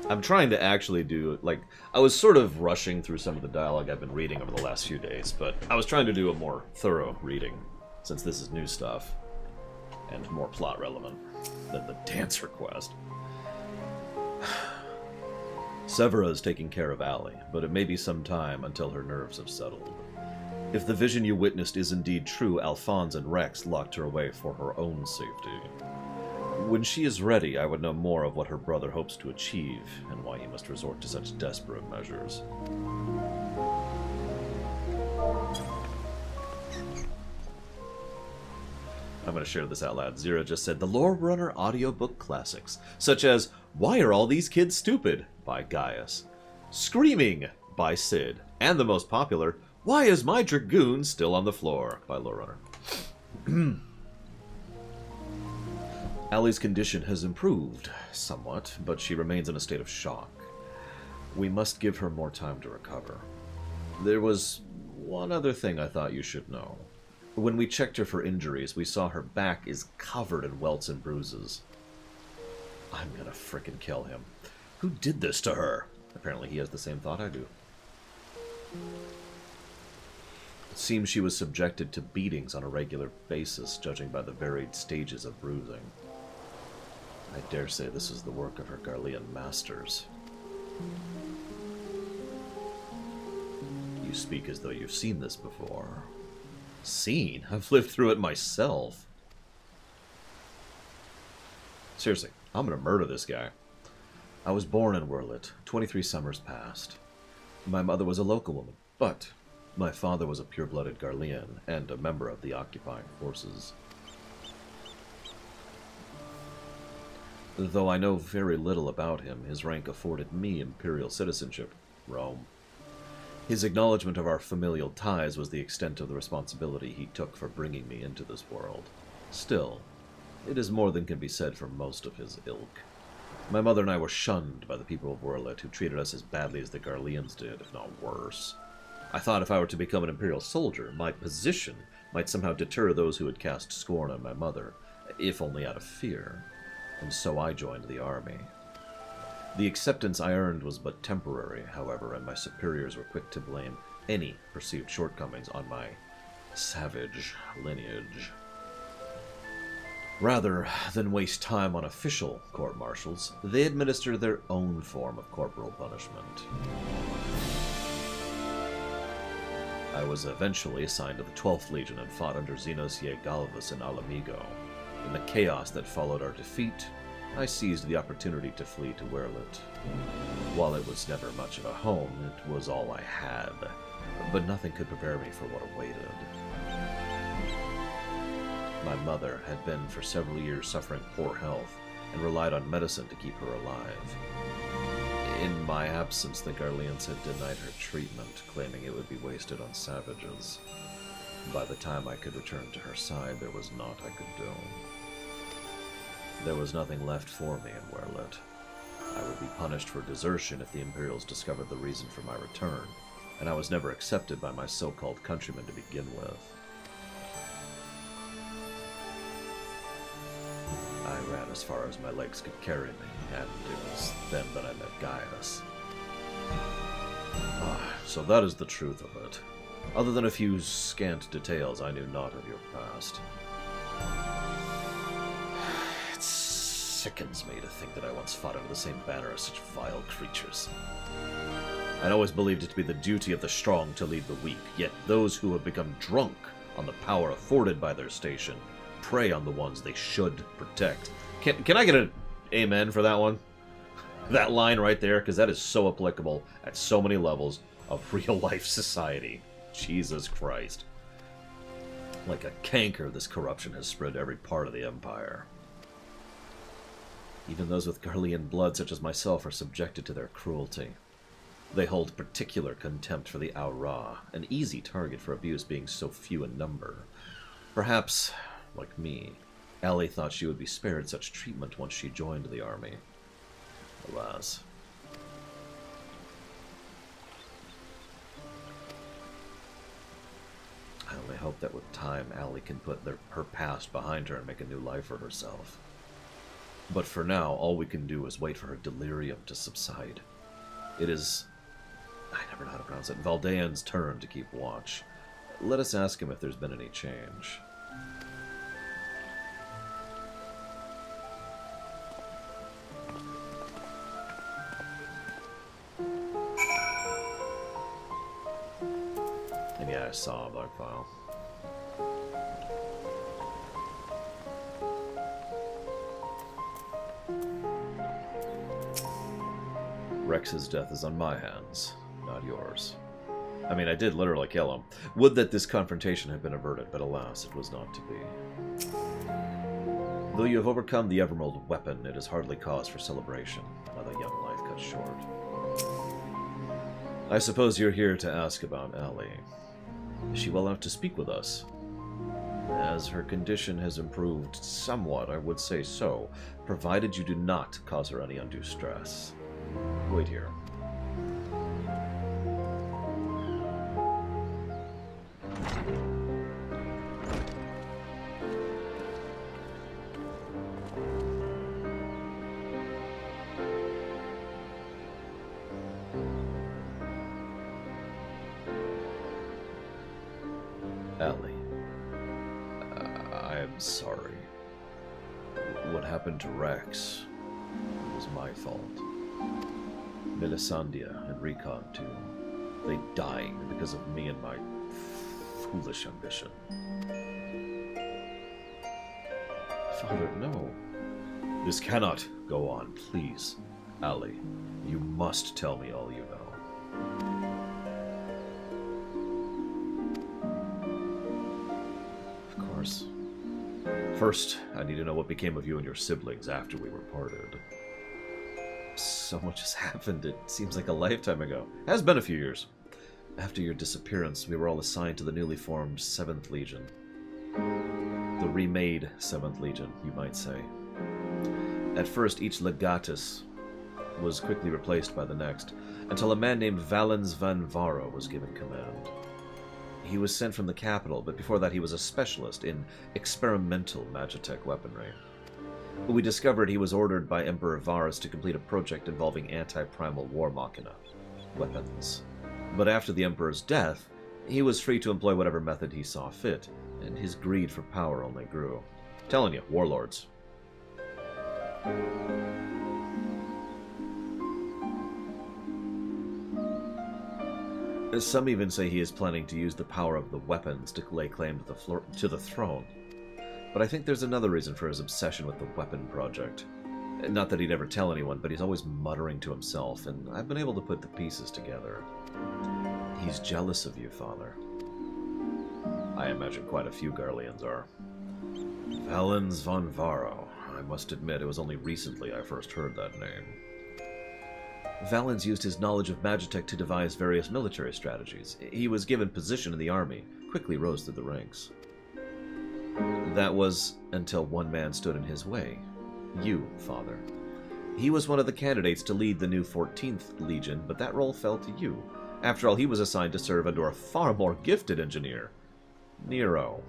I'm trying to actually do, like, I was sort of rushing through some of the dialogue I've been reading over the last few days, but I was trying to do a more thorough reading, since this is new stuff. and more plot relevant than the dance request. Severa is taking care of Allie, but it may be some time until her nerves have settled. If the vision you witnessed is indeed true, Alphonse and Rex locked her away for her own safety. When she is ready, I would know more of what her brother hopes to achieve, and why he must resort to such desperate measures. I'm going to share this out loud. Zira just said, the Lore Runner audiobook classics, such as Why Are All These Kids Stupid? By Gaius, Screaming by Sid, and the most popular, Why Is My Dragoon Still on the Floor? By Lore Runner. Allie's condition has improved somewhat, but she remains in a state of shock. We must give her more time to recover. There was one other thing I thought you should know. When we checked her for injuries, we saw her back is covered in welts and bruises. I'm gonna frickin' kill him. Who did this to her? Apparently he has the same thought I do. It seems she was subjected to beatings on a regular basis, judging by the varied stages of bruising. I dare say this is the work of her Garlean masters. You speak as though you've seen this before. Seen? I've lived through it myself. Seriously, I'm gonna murder this guy. I was born in Werlet, 23 summers past. My mother was a local woman, but my father was a pure-blooded Garlean and a member of the occupying forces. Though I know very little about him, his rank afforded me imperial citizenship, Rome. His acknowledgement of our familial ties was the extent of the responsibility he took for bringing me into this world. Still, it is more than can be said for most of his ilk. My mother and I were shunned by the people of Werlet, who treated us as badly as the Garleans did, if not worse. I thought if I were to become an imperial soldier, my position might somehow deter those who had cast scorn on my mother, if only out of fear. And so I joined the army. The acceptance I earned was but temporary, however, and my superiors were quick to blame any perceived shortcomings on my savage lineage. Rather than waste time on official court-martials, they administer their own form of corporal punishment. I was eventually assigned to the 12th Legion and fought under Xenos Galvus in Alamigo. In the chaos that followed our defeat, I seized the opportunity to flee to Werlet. While it was never much of a home, it was all I had, but nothing could prepare me for what awaited. My mother had been for several years suffering poor health, and relied on medicine to keep her alive. In my absence, the Garleans had denied her treatment, claiming it would be wasted on savages. By the time I could return to her side, there was naught I could do. There was nothing left for me in Werlet. I would be punished for desertion if the Imperials discovered the reason for my return, and I was never accepted by my so-called countrymen to begin with. I ran as far as my legs could carry me, and it was then that I met Gaius. So that is the truth of it. Other than a few scant details, I knew naught of your past. It sickens me to think that I once fought under the same banner as such vile creatures. I'd always believed it to be the duty of the strong to lead the weak, yet those who have become drunk on the power afforded by their station prey on the ones they should protect. Can I get an amen for that one? That line right there, because that is so applicable at so many levels of real-life society. Jesus Christ. Like a canker, this corruption has spread to every part of the Empire. Even those with Garlean blood, such as myself, are subjected to their cruelty. They hold particular contempt for the Aura, an easy target for abuse being so few in number. Perhaps, like me, Allie thought she would be spared such treatment once she joined the army. Alas. I only hope that with time, Allie can put her past behind her and make a new life for herself. But for now, all we can do is wait for her delirium to subside. It is... I never know how to pronounce it. Valdean's turn to keep watch. Let us ask him if there's been any change. And yeah, I saw a Black File. Rex's death is on my hands, not yours. I mean, I did literally kill him. Would that this confrontation had been averted, but alas, it was not to be. Though you have overcome the Evermold weapon, it is hardly cause for celebration. Another young life cut short. I suppose you're here to ask about Ellie. Is she well enough to speak with us? As her condition has improved somewhat, I would say so, provided you do not cause her any undue stress. Wait here. Ellie. I am sorry. What happened to Rex was my fault. Melisandre and Recon, too. They died because of me and my foolish ambition. Father, no. This cannot go on, please. Ellie, you must tell me all you know. Of course. First, I need to know what became of you and your siblings after we were parted. So much has happened, it seems like a lifetime ago. It has been a few years. After your disappearance, we were all assigned to the newly formed 7th Legion. The remade 7th Legion, you might say. At first, each legatus was quickly replaced by the next, until a man named Valens van Varo was given command. He was sent from the capital, but before that he was a specialist in experimental Magitech weaponry. We discovered he was ordered by Emperor Varus to complete a project involving anti-primal war machina weapons. But after the Emperor's death, he was free to employ whatever method he saw fit, and his greed for power only grew. Telling you, warlords. Some even say he is planning to use the power of the weapons to lay claim to the throne. But I think there's another reason for his obsession with the weapon project. Not that he'd ever tell anyone, but he's always muttering to himself, and I've been able to put the pieces together. He's jealous of you, Father. I imagine quite a few Garleans are. Valens van Varo. I must admit, it was only recently I first heard that name. Valens used his knowledge of Magitech to devise various military strategies. He was given position in the army, quickly rose through the ranks. That was until one man stood in his way. You, Father. He was one of the candidates to lead the new 14th Legion, but that role fell to you. After all, he was assigned to serve under a far more gifted engineer, Nero,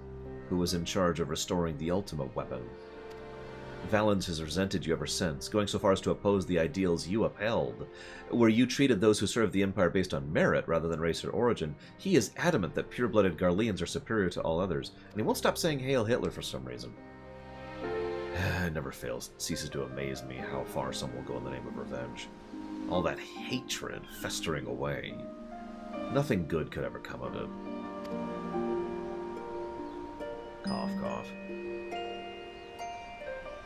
who was in charge of restoring the Ultima weapon. Valens has resented you ever since, going so far as to oppose the ideals you upheld. Where you treated those who served the Empire based on merit rather than race or origin, he is adamant that pure-blooded Garleans are superior to all others, and he won't stop saying Hail Hitler for some reason. It never ceases to amaze me how far some will go in the name of revenge. All that hatred festering away. Nothing good could ever come of it. Cough, cough.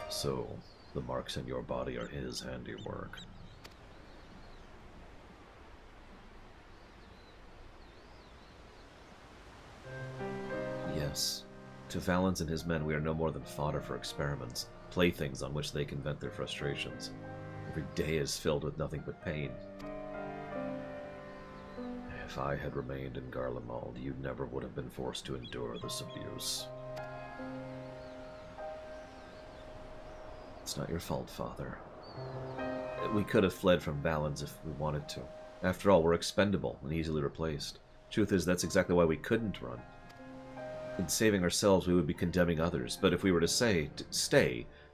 So, the marks in your body are his handiwork. Yes. To Valens and his men, we are no more than fodder for experiments, playthings on which they can vent their frustrations. Every day is filled with nothing but pain. If I had remained in Garlemald, you never would have been forced to endure this abuse. It's not your fault, Father. We could have fled from Valens if we wanted to. After all, we're expendable and easily replaced. Truth is, that's exactly why we couldn't run. In saving ourselves, we would be condemning others, but if we were to stay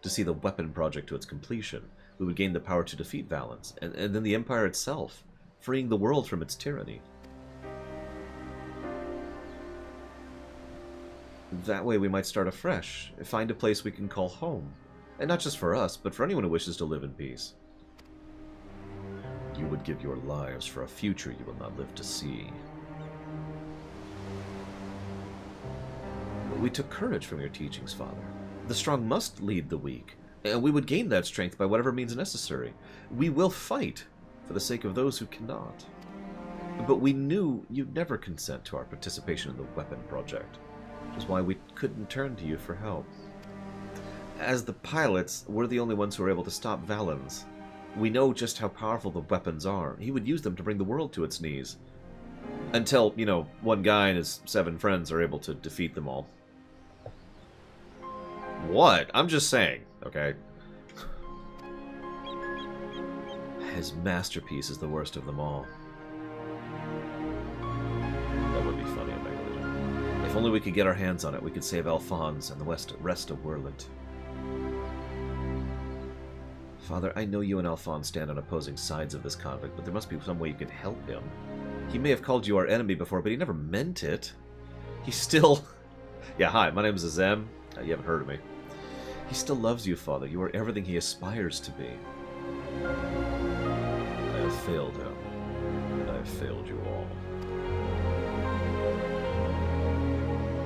to see the weapon project to its completion, we would gain the power to defeat Valens, and then the Empire itself, freeing the world from its tyranny. That way we might start afresh, find a place we can call home. And not just for us, but for anyone who wishes to live in peace. You would give your lives for a future you will not live to see. We took courage from your teachings, Father. The strong must lead the weak, and we would gain that strength by whatever means necessary. We will fight for the sake of those who cannot. But we knew you'd never consent to our participation in the weapon project, which is why we couldn't turn to you for help. As the pilots, we're the only ones who are able to stop Valens. We know just how powerful the weapons are. He would use them to bring the world to its knees. Until, you know, one guy and his 7 friends are able to defeat them all. What? I'm just saying, okay? His masterpiece is the worst of them all. That would be funny, Omega. If only we could get our hands on it, we could save Alphonse and the rest of Werlant. Father, I know you and Alphonse stand on opposing sides of this conflict, but there must be some way you can help him. He may have called you our enemy before, but he never meant it. He still... Yeah, hi, my name is Azem. You haven't heard of me. He still loves you, Father. You are everything he aspires to be. I have failed him, and I have failed you all.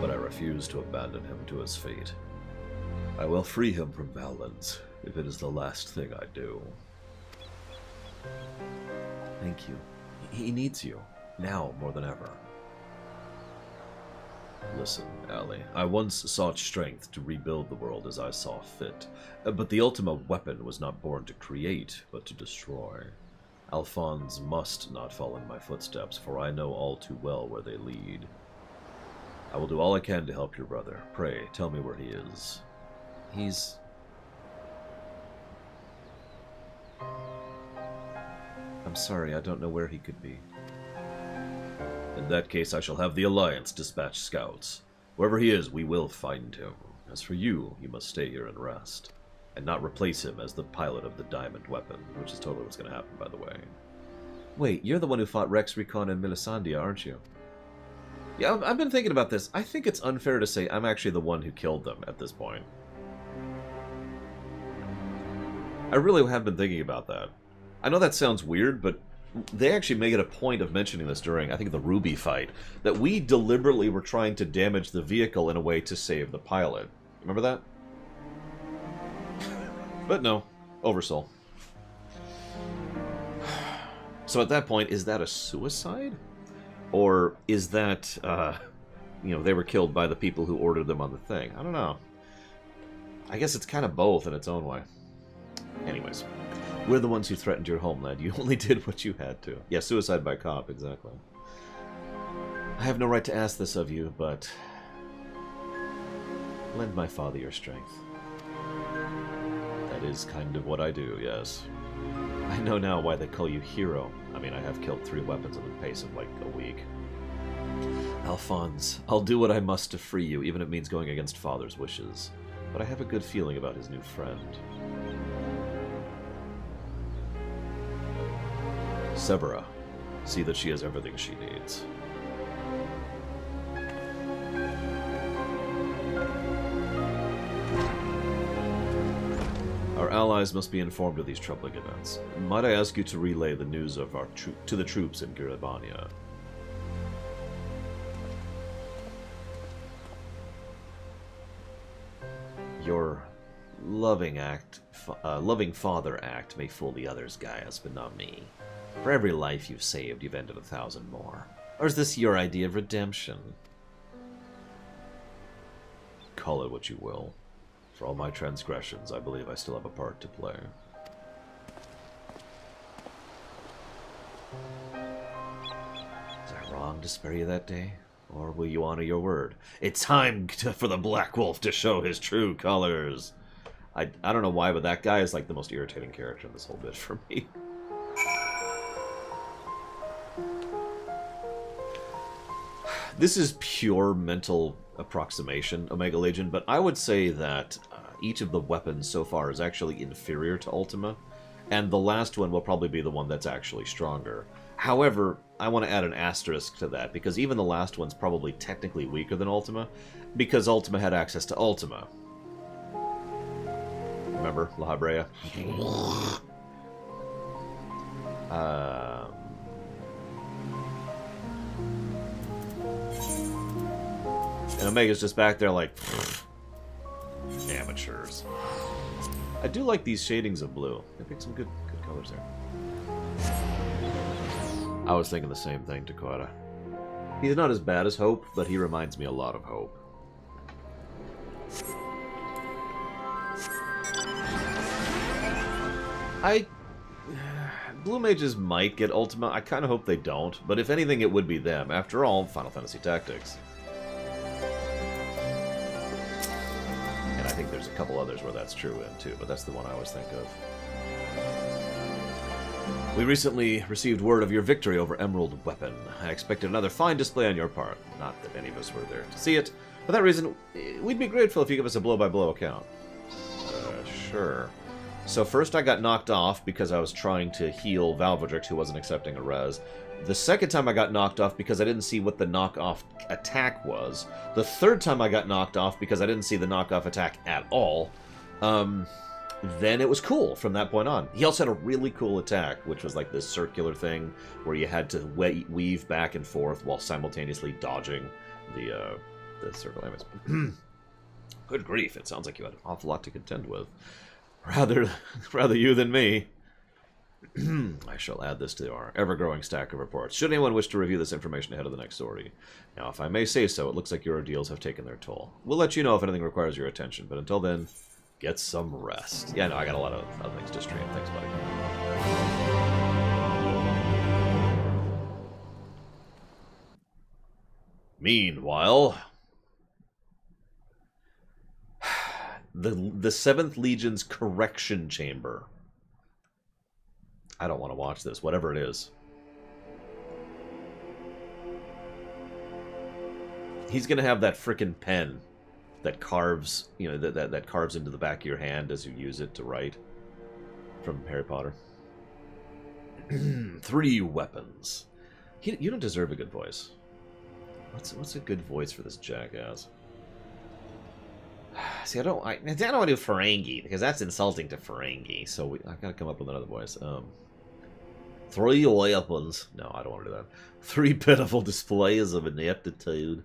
But I refuse to abandon him to his fate. I will free him from Valens, if it is the last thing I do. Thank you. He needs you, now more than ever. Listen, Allie, I once sought strength to rebuild the world as I saw fit, but the Ultima weapon was not born to create, but to destroy. Alphonse must not fall in my footsteps, for I know all too well where they lead. I will do all I can to help your brother. Pray, tell me where he is. He's... I'm sorry, I don't know where he could be. In that case, I shall have the Alliance dispatch scouts. Wherever he is, we will find him. As for you, you must stay here and rest. And not replace him as the pilot of the diamond weapon, which is totally what's going to happen, by the way. Wait, you're the one who fought Rex Recon and Melisandre, aren't you? Yeah, I've been thinking about this. I think it's unfair to say I'm actually the one who killed them at this point. I really have been thinking about that. I know that sounds weird, but they actually make it a point of mentioning this during, I think, the Ruby fight, that we deliberately were trying to damage the vehicle in a way to save the pilot. Remember that? But no, Oversoul. So at that point, is that a suicide? Or is that, you know, they were killed by the people who ordered them on the thing? I don't know. I guess it's kind of both in its own way. Anyways. We're the ones who threatened your homeland. You only did what you had to. Yeah, suicide by cop, exactly. I have no right to ask this of you, but... lend my father your strength. That is kind of what I do, yes. I know now why they call you Hero. I mean, I have killed 3 weapons in the pace of, like, a week. Alphonse, I'll do what I must to free you, even if it means going against Father's wishes. But I have a good feeling about his new friend. Severa. See that she has everything she needs. Our allies must be informed of these troubling events. Might I ask you to relay the news of our to the troops in Garibania? Your loving father act may fool the others, Gaius, but not me. For every life you've saved, you've ended 1,000 more. Or is this your idea of redemption? Call it what you will. For all my transgressions, I believe I still have a part to play. Was I wrong to spare you that day? Or will you honor your word? It's time for the Black Wolf to show his true colors! I don't know why, but that guy is like the most irritating character in this whole bit for me. This is pure mental approximation, Omega Legion, but I would say that each of the weapons so far is actually inferior to Ultima, and the last one will probably be the one that's actually stronger. However, I want to add an asterisk to that, because even the last one's probably technically weaker than Ultima, because Ultima had access to Ultima. Remember, La Habrea? And Omega's just back there like, amateurs. I do like these shadings of blue. They pick some good colors there. I was thinking the same thing, Dakota. He's not as bad as Hope, but he reminds me a lot of Hope. Blue Mages might get Ultima. I kind of hope they don't, but if anything, it would be them. After all, Final Fantasy Tactics. And I think there's a couple others where that's true in, too, but that's the one I always think of. We recently received word of your victory over Emerald Weapon. I expected another fine display on your part. Not that any of us were there to see it. For that reason, we'd be grateful if you give us a blow-by-blow account. Sure. So first I got knocked off because I was trying to heal Valvedrix, who wasn't accepting a res. The second time I got knocked off because I didn't see what the knockoff attack was. The third time I got knocked off because I didn't see the knockoff attack at all. Then it was cool from that point on. He also had a really cool attack, which was like this circular thing where you had to weave back and forth while simultaneously dodging the circle damage. Good grief, it sounds like you had an awful lot to contend with. Rather you than me. I shall add this to our ever-growing stack of reports. Should anyone wish to review this information ahead of the next sortie. Now, if I may say so, it looks like your ordeals have taken their toll. We'll let you know if anything requires your attention, but until then, get some rest. Yeah, no, I got a lot of other things to stream. Thanks, buddy. Meanwhile, the 7th Legion's correction chamber. I don't want to watch this, whatever it is. He's gonna have that frickin' pen that carves, you know, that carves into the back of your hand as you use it to write. From Harry Potter. 3 weapons. You don't deserve a good voice. What's a good voice for this jackass? See, I don't want to do Ferengi, because that's insulting to Ferengi, so I've got to come up with another voice. 3 weapons. No, I don't want to do that. 3 pitiful displays of ineptitude.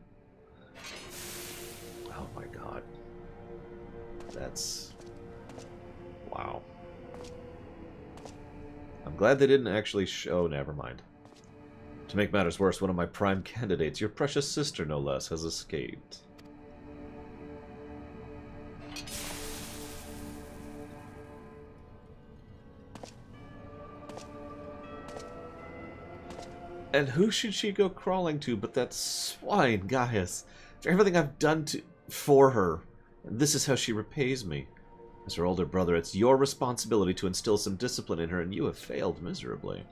Oh my god. That's... wow. I'm glad they didn't actually show... never mind. To make matters worse, one of my prime candidates, your precious sister no less, has escaped. And who should she go crawling to but that swine, Gaius? For everything I've done for her, and this is how she repays me. As her older brother, it's your responsibility to instill some discipline in her, and you have failed miserably.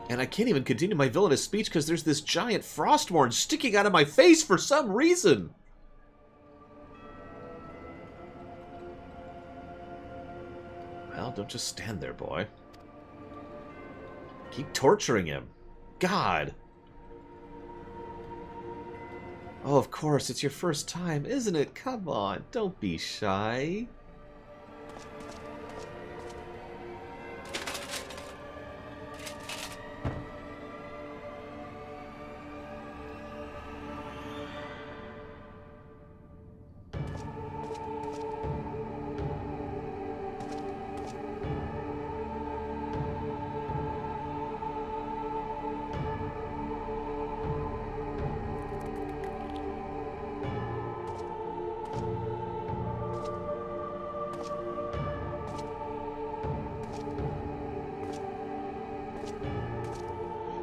And I can't even continue my villainous speech because there's this giant Frostmourne sticking out of my face for some reason! Well, don't just stand there, boy. Keep torturing him. God! Oh, of course, it's your first time, isn't it? Come on, don't be shy.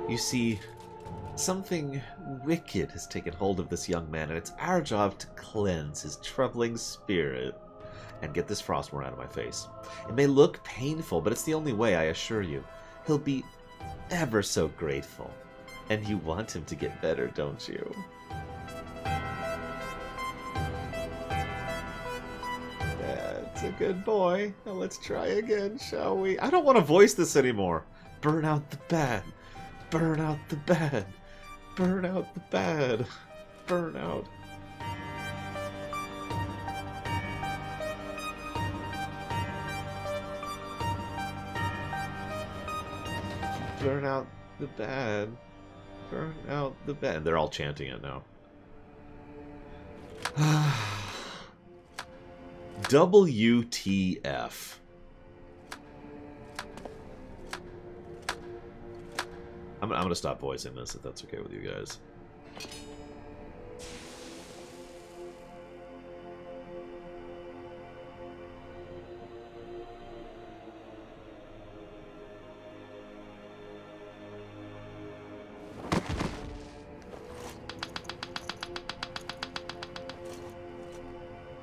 You see, something wicked has taken hold of this young man, and it's our job to cleanse his troubling spirit. And get this Frostmourne out of my face. It may look painful, but it's the only way, I assure you. He'll be ever so grateful. And you want him to get better, don't you? That's a good boy. Now let's try again, shall we? I don't want to voice this anymore. Burn out the bad. Burn out the bad. Burn out the bad. Burn out. Burn out the bad. burn out the bed. They're all chanting it now. WTF. I'm going to stop voicing this if that's okay with you guys.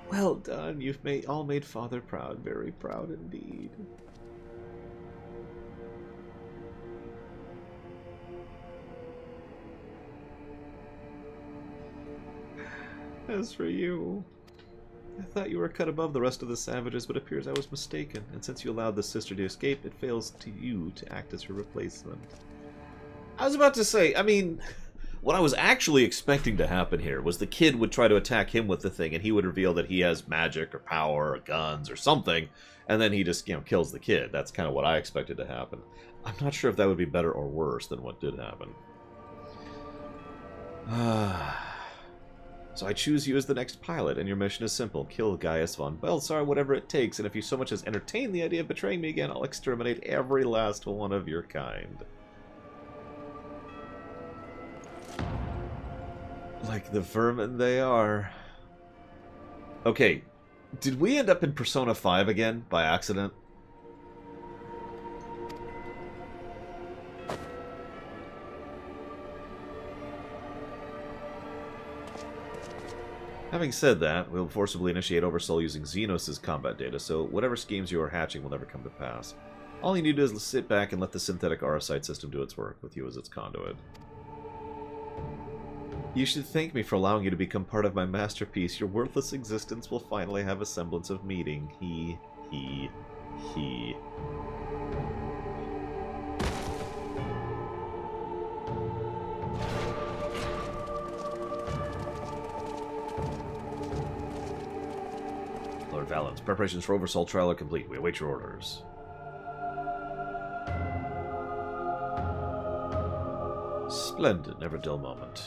Well done. You've all made Father proud. Very proud indeed. As for you, I thought you were cut above the rest of the savages, but it appears I was mistaken. And since you allowed the sister to escape, it fails to you to act as her replacement. I was about to say, I mean, what I was actually expecting to happen here was the kid would try to attack him with the thing, and he would reveal that he has magic or power or guns or something, and then he just, you know, kills the kid. That's kind of what I expected to happen. I'm not sure if that would be better or worse than what did happen. So I choose you as the next pilot, and your mission is simple. Kill Gaius von Belsar, whatever it takes, and if you so much as entertain the idea of betraying me again, I'll exterminate every last one of your kind. Like the vermin they are. Okay, did we end up in Persona 5 again, by accident? Having said that, we'll forcibly initiate Oversoul using Xenos' combat data, so whatever schemes you are hatching will never come to pass. All you need to do is sit back and let the synthetic Aurosite system do its work, with you as its conduit. You should thank me for allowing you to become part of my masterpiece. Your worthless existence will finally have a semblance of meaning. He. Lord Valens, preparations for Oversoul trial are complete. We await your orders. Splendid, never dull moment.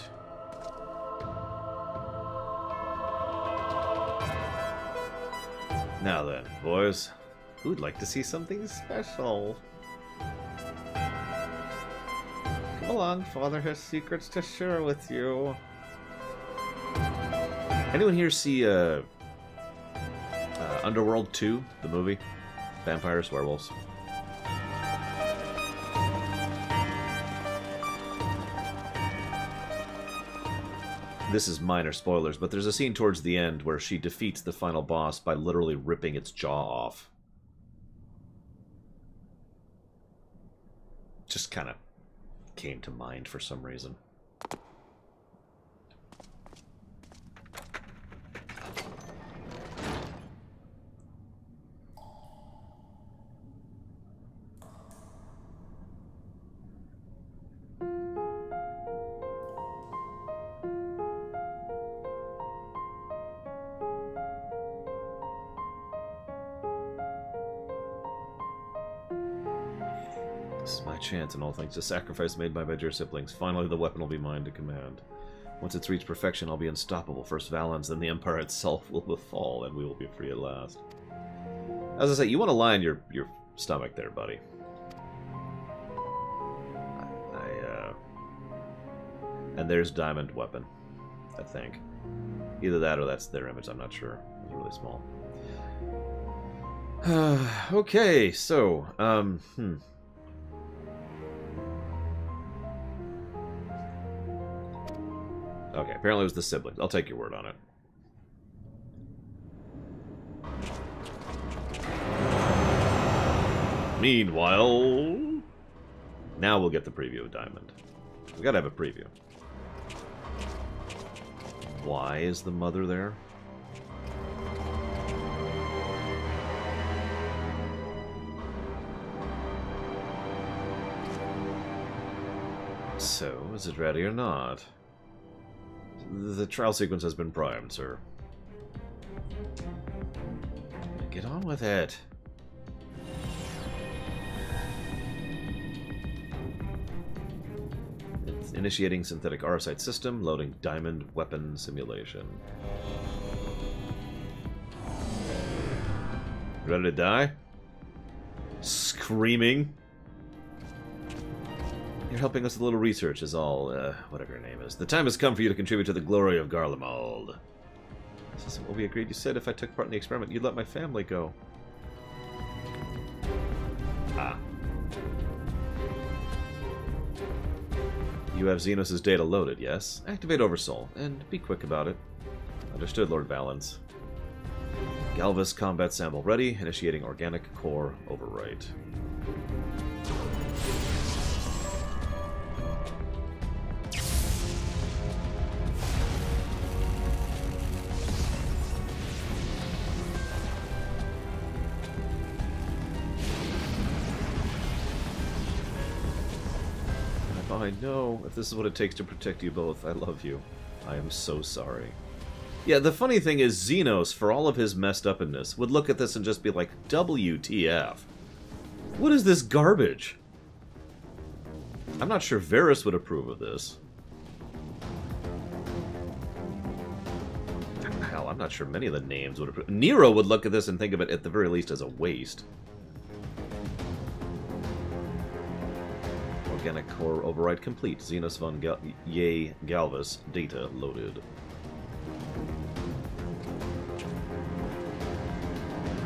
Now then, boys, who'd like to see something special? Come along, Father has secrets to share with you. Anyone here see Underworld 2, the movie? Vampires, werewolves. This is minor spoilers, but there's a scene towards the end where she defeats the final boss by literally ripping its jaw off. Just kind of came to mind for some reason. Chance and all thanks to sacrifice made by my dear siblings. Finally, the weapon will be mine to command. Once it's reached perfection, I'll be unstoppable. First Valens, then the Empire itself will befall, and we will be free at last. As I say, you want to lie on your stomach there, buddy. And there's Diamond Weapon, I think. Either that or that's their image, I'm not sure. It's really small. Okay, so, Okay, apparently it was the siblings. I'll take your word on it. Meanwhile, now we'll get the preview of Diamond. We gotta have a preview. Why is the mother there? So, is it ready or not? The trial sequence has been primed, sir. Get on with it. Initiating synthetic aurosite system, loading diamond weapon simulation. Ready to die? Screaming. You're helping us with a little research is all, whatever your name is. The time has come for you to contribute to the glory of Garlemald. This isn't what we agreed. You said if I took part in the experiment, you'd let my family go. Ah. You have Xenos' data loaded, yes? Activate Oversoul, and be quick about it. Understood, Lord Valens. Galvus combat sample ready, initiating organic core overwrite. I know. If this is what it takes to protect you both, I love you. I am so sorry. Yeah, the funny thing is, Xenos, for all of his messed upness, would look at this and just be like, WTF. What is this garbage? I'm not sure Varys would approve of this. Hell, I'm not sure many of the names would approve. Nero would look at this and think of it at the very least as a waste. Organic core override complete. Xenos von Galvus data loaded.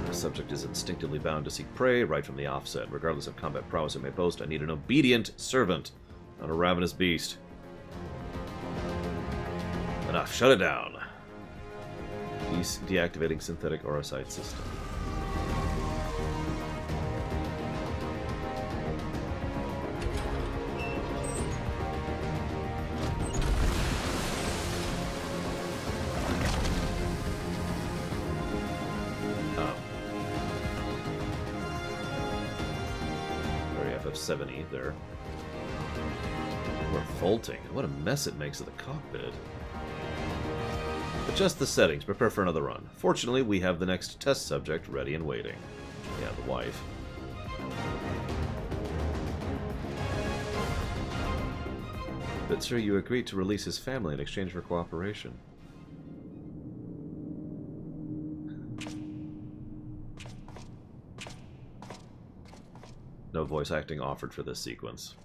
The subject is instinctively bound to seek prey right from the offset. Regardless of combat prowess it may boast, I need an obedient servant, not a ravenous beast. Enough. Shut it down. Deactivating synthetic aurosite system. FF70 there. We're faulting. What a mess it makes of the cockpit. Adjust the settings. Prepare for another run. Fortunately, we have the next test subject ready and waiting. Yeah, the wife. But sir, you agreed to release his family in exchange for cooperation. No voice acting offered for this sequence.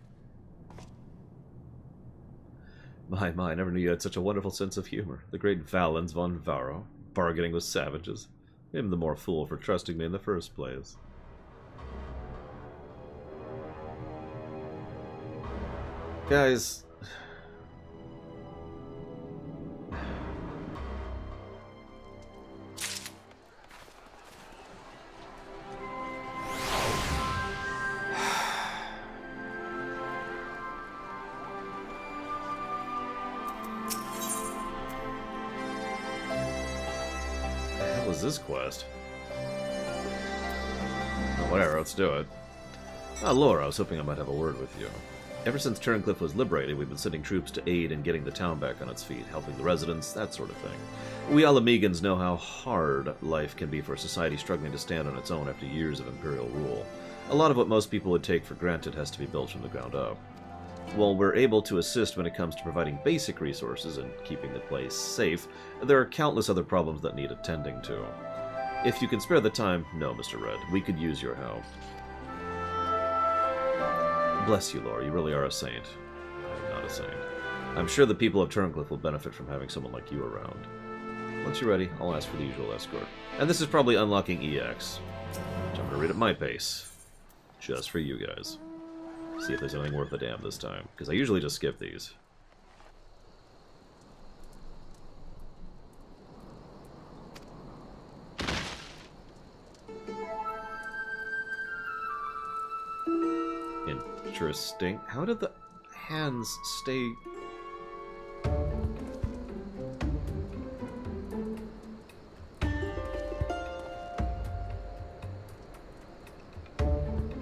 My, I never knew you had such a wonderful sense of humor. The great Valens von Varro, bargaining with savages. Him the more fool for trusting me in the first place. Guys... This quest. Oh, whatever, let's do it. Ah, Laura, I was hoping I might have a word with you. Ever since Turncliffe was liberated, we've been sending troops to aid in getting the town back on its feet, helping the residents, that sort of thing. We Alamegans know how hard life can be for a society struggling to stand on its own after years of imperial rule. A lot of what most people would take for granted has to be built from the ground up. While we're able to assist when it comes to providing basic resources and keeping the place safe, there are countless other problems that need attending to. If you can spare the time, no, Mr. Red, we could use your help. Bless you, Laura, you really are a saint. I'm not a saint. I'm sure the people of Turncliffe will benefit from having someone like you around. Once you're ready, I'll ask for the usual escort. And this is probably unlocking EX, which I'm going to read at my pace. Just for you guys. See if there's anything worth a damn this time, because I usually just skip these. Interesting. How did the hands stay...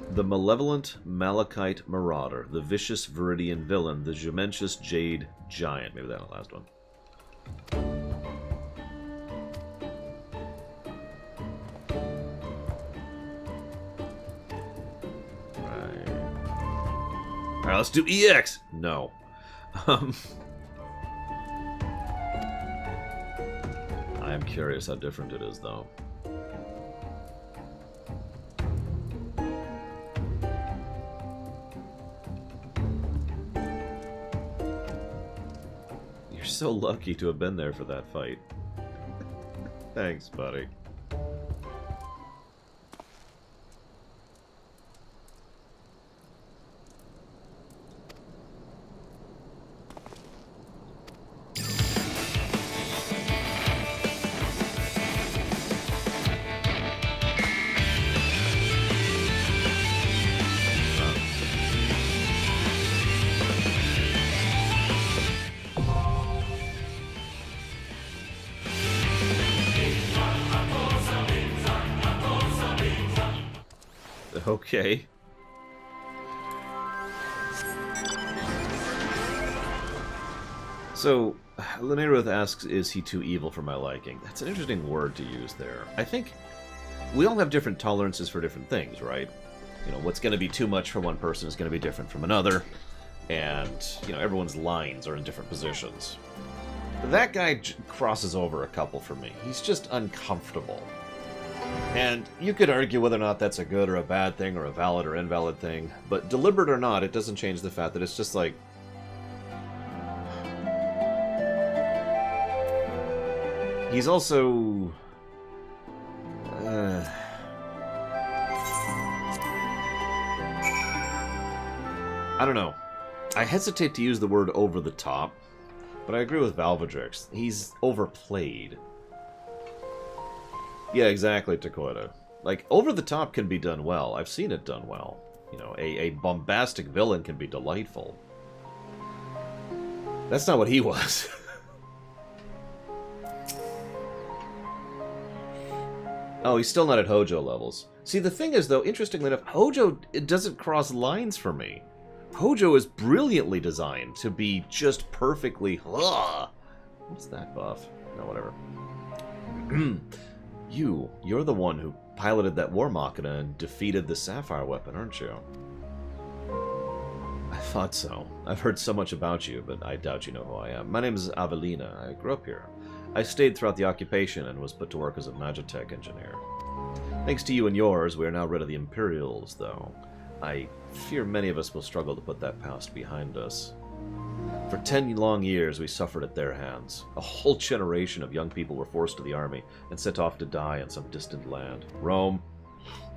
The Malevolent Malachite Marauder, the Vicious Viridian Villain, the Gementious Jade Giant. Maybe that's the last one. Alright, let's do EX! No. Um, I am curious how different it is, though. You're so lucky to have been there for that fight. Thanks, buddy. Okay. So, Lunaruth asks, is he too evil for my liking? That's an interesting word to use there. I think we all have different tolerances for different things, right? You know, what's going to be too much for one person is going to be different from another. And, you know, everyone's lines are in different positions. That guy crosses over a couple for me. He's just uncomfortable. And you could argue whether or not that's a good or a bad thing or a valid or invalid thing, but deliberate or not, it doesn't change the fact that it's just like... He's also... I don't know. I hesitate to use the word over the top, but I agree with Valvedrix. He's overplayed. Yeah, exactly, Takoida. Like, over the top can be done well. I've seen it done well. You know, a bombastic villain can be delightful. That's not what he was. Oh, he's still not at Hojo levels. See, the thing is, though, interestingly enough, Hojo, it doesn't cross lines for me. Hojo is brilliantly designed to be just perfectly... Ugh. What's that buff? No, whatever. You're the one who piloted that War Machina and defeated the Sapphire weapon, aren't you? I thought so. I've heard so much about you, but I doubt you know who I am. My name is Avelina. I grew up here. I stayed throughout the occupation and was put to work as a Magitech engineer. Thanks to you and yours, we are now rid of the Imperials, though. I fear many of us will struggle to put that past behind us. For 10 long years, we suffered at their hands. A whole generation of young people were forced to the army and sent off to die in some distant land. Rome.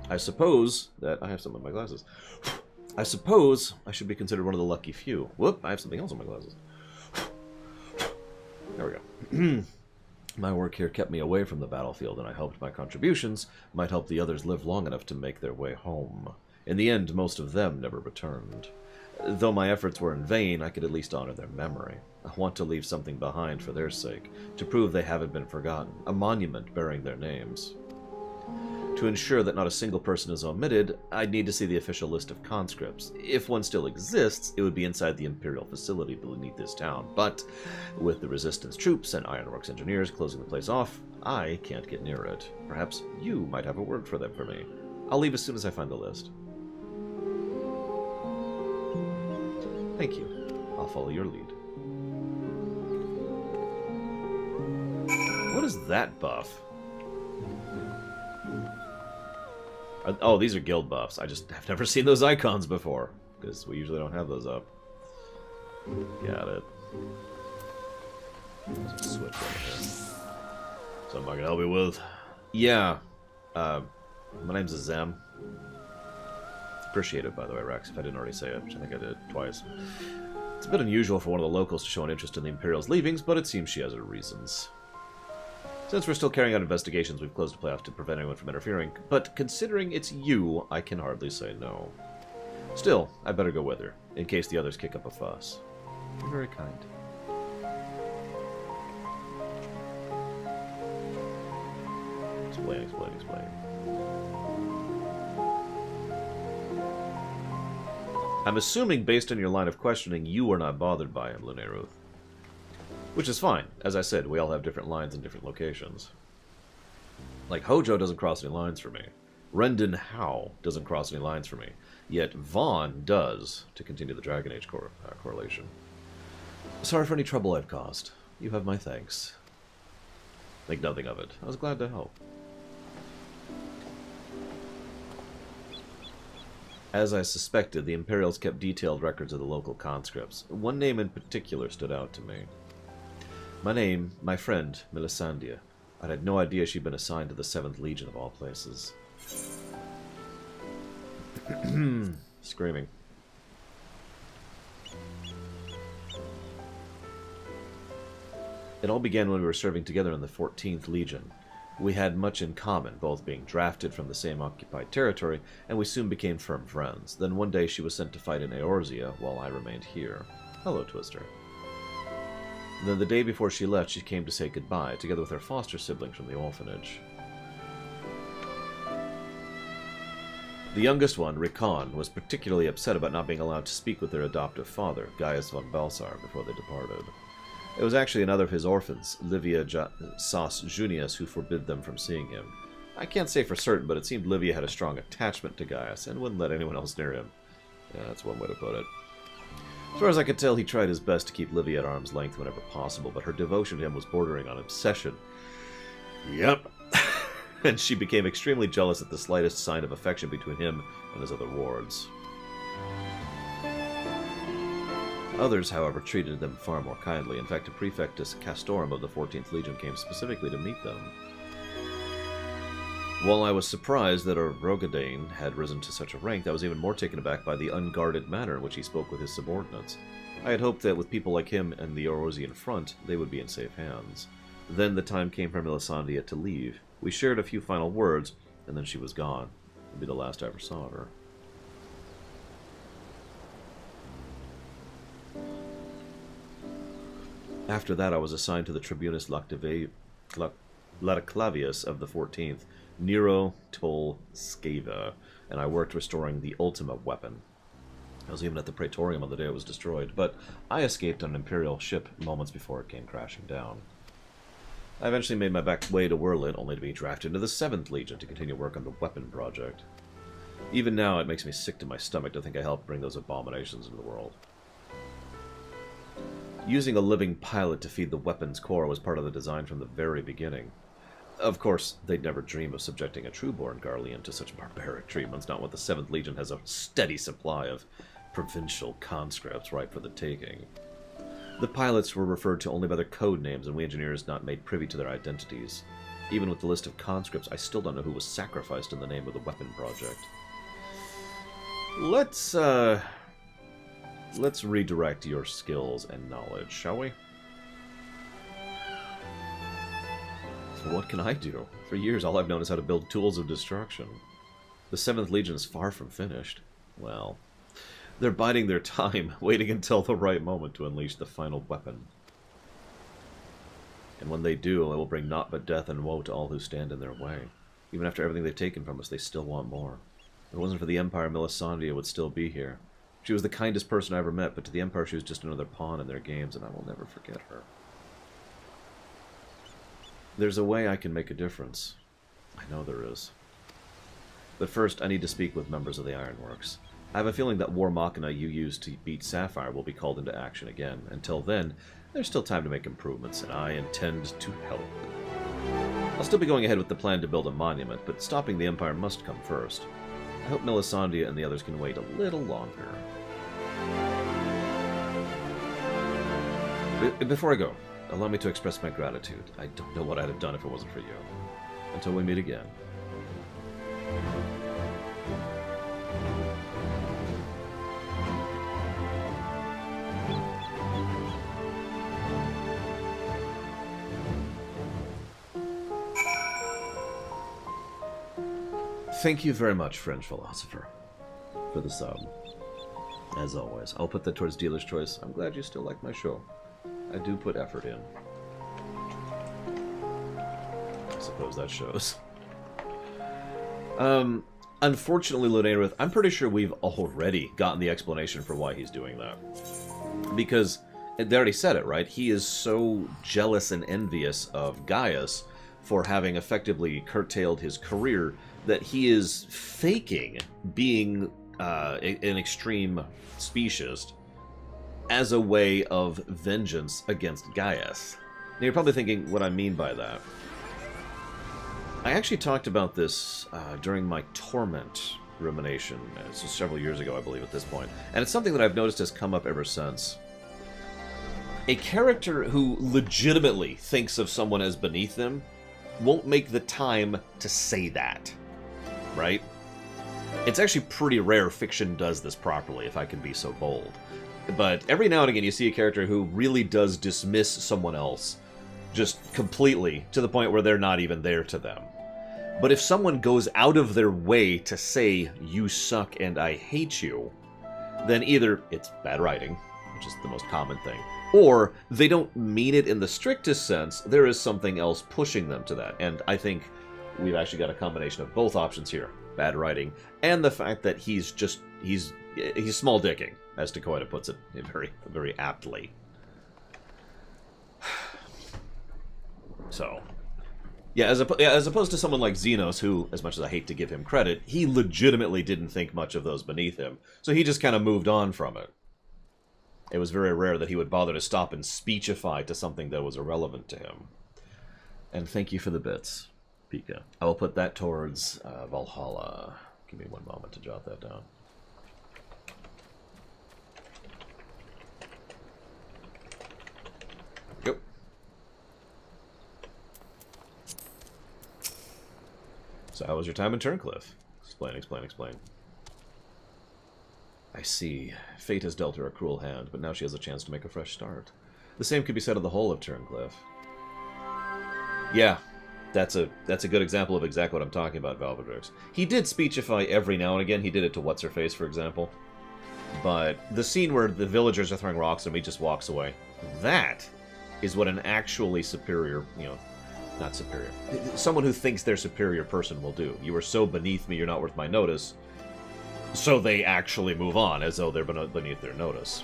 I suppose that... I have some in my glasses. I suppose I should be considered one of the lucky few. Whoop, I have something else in my glasses. There we go. My work here kept me away from the battlefield, and I hoped my contributions might help the others live long enough to make their way home. In the end, most of them never returned. Though my efforts were in vain, I could at least honor their memory. I want to leave something behind for their sake, to prove they haven't been forgotten, a monument bearing their names. To ensure that not a single person is omitted, I'd need to see the official list of conscripts. If one still exists, it would be inside the Imperial facility beneath this town, but with the Resistance troops and Ironworks engineers closing the place off, I can't get near it. Perhaps you might have a word for them for me. I'll leave as soon as I find the list. Thank you. I'll follow your lead. What is that buff? Oh, these are guild buffs. I've never seen those icons before, because we usually don't have those up. Got it. Let's switch over here. Something I can help you with? Yeah. My name's Azem. Appreciate it, by the way, Rex, if I didn't already say it, which I think I did twice. It's a bit unusual for one of the locals to show an interest in the Imperial's leavings, but it seems she has her reasons. Since we're still carrying out investigations, we've closed the playoff to prevent anyone from interfering, but considering it's you, I can hardly say no. Still, I better go with her, in case the others kick up a fuss. You're very kind. Explain. I'm assuming, based on your line of questioning, you are not bothered by him, Lunaruth. Which is fine. As I said, we all have different lines in different locations. Like, Hojo doesn't cross any lines for me. Rendon Howe doesn't cross any lines for me. Yet Vaughn does, to continue the Dragon Age correlation. Sorry for any trouble I've caused. You have my thanks. Think nothing of it. I was glad to help. As I suspected, the Imperials kept detailed records of the local conscripts. One name in particular stood out to me. My friend, Melisandre. I had no idea she'd been assigned to the 7th Legion of all places. Screaming. It all began when we were serving together in the 14th Legion. We had much in common, both being drafted from the same occupied territory, and we soon became firm friends. Then one day she was sent to fight in Eorzea, while I remained here. Hello, Twister. Then the day before she left, she came to say goodbye, together with her foster siblings from the orphanage. The youngest one, Rickon, was particularly upset about not being allowed to speak with their adoptive father, Gaius von Belsar, before they departed. It was actually another of his orphans, Livia Sas Junius, who forbid them from seeing him. I can't say for certain, but it seemed Livia had a strong attachment to Gaius, and wouldn't let anyone else near him. Yeah, that's one way to put it. As far as I could tell, he tried his best to keep Livia at arm's length whenever possible, but her devotion to him was bordering on obsession. Yep. And she became extremely jealous at the slightest sign of affection between him and his other wards. Others, however, treated them far more kindly. In fact, a Prefectus Castorum of the 14th Legion came specifically to meet them. While I was surprised that a Rogadane had risen to such a rank, I was even more taken aback by the unguarded manner in which he spoke with his subordinates. I had hoped that with people like him and the Eorzean front, they would be in safe hands. Then the time came for Melisandre to leave. We shared a few final words, and then she was gone. It would be the last I ever saw of her. After that, I was assigned to the Tribunus Lataclavius of the 14th, Nero Tol Sceva, and I worked restoring the Ultima weapon. I was even at the Praetorium on the day it was destroyed, but I escaped on an Imperial ship moments before it came crashing down. I eventually made my back way to Werlin, only to be drafted into the 7th Legion to continue work on the weapon project. Even now, it makes me sick to my stomach to think I helped bring those abominations into the world. Using a living pilot to feed the weapons core was part of the design from the very beginning. Of course, they'd never dream of subjecting a true-born Garlean to such barbaric treatments, not when the 7th Legion has a steady supply of provincial conscripts ripe for the taking. The pilots were referred to only by their code names, and we engineers not made privy to their identities. Even with the list of conscripts, I still don't know who was sacrificed in the name of the weapon project. Let's redirect your skills and knowledge, shall we? So what can I do? For years, all I've known is how to build tools of destruction. The 7th Legion is far from finished. Well, they're biding their time, waiting until the right moment to unleash the final weapon. And when they do, it will bring naught but death and woe to all who stand in their way. Even after everything they've taken from us, they still want more. If it wasn't for the Empire, Melisandre would still be here. She was the kindest person I ever met, but to the Empire she was just another pawn in their games, and I will never forget her. There's a way I can make a difference. I know there is. But first, I need to speak with members of the Ironworks. I have a feeling that War Machina you used to beat Sapphire will be called into action again. Until then, there's still time to make improvements, and I intend to help. I'll still be going ahead with the plan to build a monument, but stopping the Empire must come first. I hope Melisandre and the others can wait a little longer. Before I go, allow me to express my gratitude. I don't know what I'd have done if it wasn't for you. Until we meet again. Thank you very much, French philosopher, for the sub. As always, I'll put that towards Dealer's Choice. I'm glad you still like my show. I do put effort in. I suppose that shows. Unfortunately, Lunairith, I'm pretty sure we've already gotten the explanation for why he's doing that. Because they already said it, right? He is so jealous and envious of Gaius for having effectively curtailed his career that he is faking being an extreme speciesist as a way of vengeance against Gaius. Now you're probably thinking what I mean by that. I actually talked about this during my Torment rumination, this was several years ago, I believe, at this point. And it's something that I've noticed has come up ever since. A character who legitimately thinks of someone as beneath them won't make the time to say that, right? It's actually pretty rare fiction does this properly, if I can be so bold. But every now and again you see a character who really does dismiss someone else just completely, to the point where they're not even there to them. But if someone goes out of their way to say, "You suck and I hate you," then either it's bad writing, which is the most common thing, or they don't mean it in the strictest sense, there is something else pushing them to that. And I think we've actually got a combination of both options here. Bad writing, and the fact that he's small dicking, as Takoida puts it very aptly. So, yeah, as opposed to someone like Xenos, who, as much as I hate to give him credit, he legitimately didn't think much of those beneath him, so he just kind of moved on from it. It was very rare that he would bother to stop and speechify to something that was irrelevant to him. And thank you for the bits, Pika. I will put that towards Valhalla. Give me one moment to jot that down. Yep. So how was your time in Turncliffe? Explain, explain, explain. I see. Fate has dealt her a cruel hand, but now she has a chance to make a fresh start. The same could be said of the whole of Turncliffe. Yeah, that's a good example of exactly what I'm talking about, Valvadrix. He did speechify every now and again. He did it to What's-Her-Face, for example. But the scene where the villagers are throwing rocks and he just walks away, that is what an actually superior, not superior, someone who thinks they're superior person will do. You are so beneath me, you're not worth my notice. So they actually move on, as though they're beneath their notice.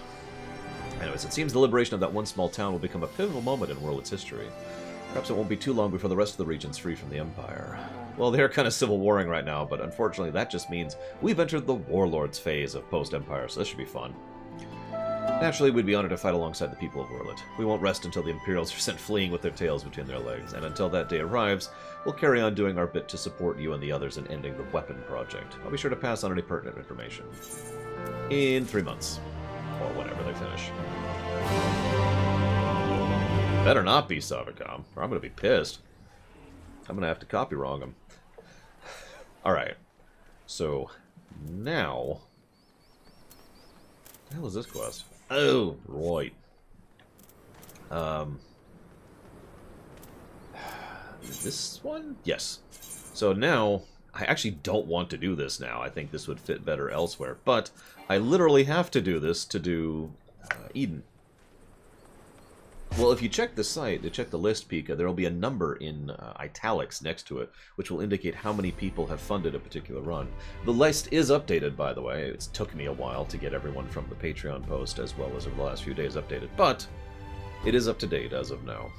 Anyways, it seems the liberation of that one small town will become a pivotal moment in World's history. Perhaps it won't be too long before the rest of the region's free from the Empire. Well, they're kind of civil warring right now, but unfortunately that just means we've entered the Warlords phase of post-Empire, so this should be fun. Naturally, we'd be honored to fight alongside the people of Werlyt. We won't rest until the Imperials are sent fleeing with their tails between their legs, and until that day arrives, we'll carry on doing our bit to support you and the others in ending the weapon project. I'll be sure to pass on any pertinent information. In 3 months. Or whenever they finish. Better not be Savicom, or I'm gonna be pissed. I'm gonna have to copy wrong them. Alright. So, now... What the hell is this quest? Oh, right. This one? Yes. So now, I actually don't want to do this now. I think this would fit better elsewhere. But I literally have to do this to do Eden. Well, if you check the site, to check the list, Pika, there will be a number in italics next to it, which will indicate how many people have funded a particular run. The list is updated, by the way. It took me a while to get everyone from the Patreon post, as well as over the last few days updated, but it is up to date as of now.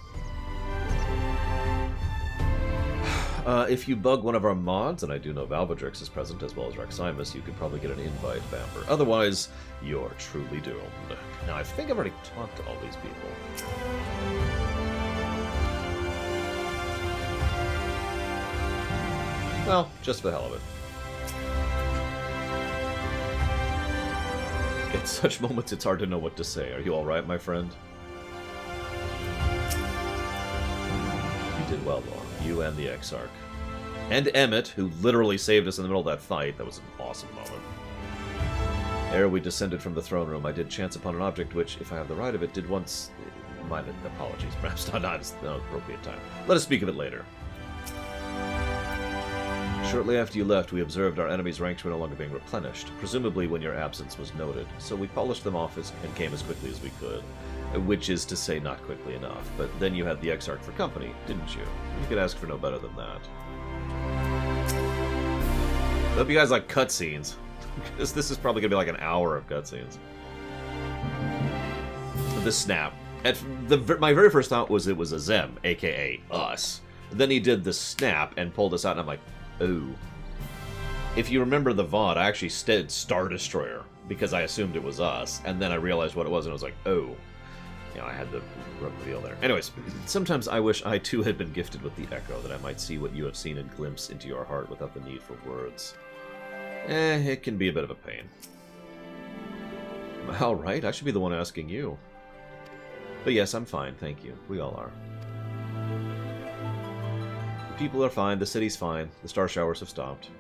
If you bug one of our mods, and I do know Valvadrix is present as well as Reximus, you could probably get an invite, Vamper. Otherwise, you're truly doomed. Now, I think I've already talked to all these people. Well, just for the hell of it. In such moments, it's hard to know what to say. Are you alright, my friend? You did well, Lorne. You and the Exarch. And Emmett, who literally saved us in the middle of that fight. That was an awesome moment. Ere we descended from the throne room, I did chance upon an object which, if I have the right of it, did once... My apologies, perhaps not an appropriate time. Let us speak of it later. Shortly after you left, we observed our enemies' ranks were no longer being replenished, presumably when your absence was noted, so we polished them off and came as quickly as we could. Which is to say, not quickly enough. But then you had the Exarch for company, didn't you? You could ask for no better than that. I hope you guys like cutscenes. Because this is probably going to be like an hour of cutscenes. The snap. My very first thought was it was a Zem, a.k.a. us. Then he did the snap and pulled us out, and I'm like, ooh. If you remember the VOD, I actually said Star Destroyer because I assumed it was us, and then I realized what it was, and I was like, oh. You know, I had the reveal there. Anyways, sometimes I wish I too had been gifted with the Echo, that I might see what you have seen and glimpse into your heart without the need for words. It can be a bit of a pain. Alright, I should be the one asking you. But yes, I'm fine, thank you. We all are. The people are fine, the city's fine, the star showers have stopped.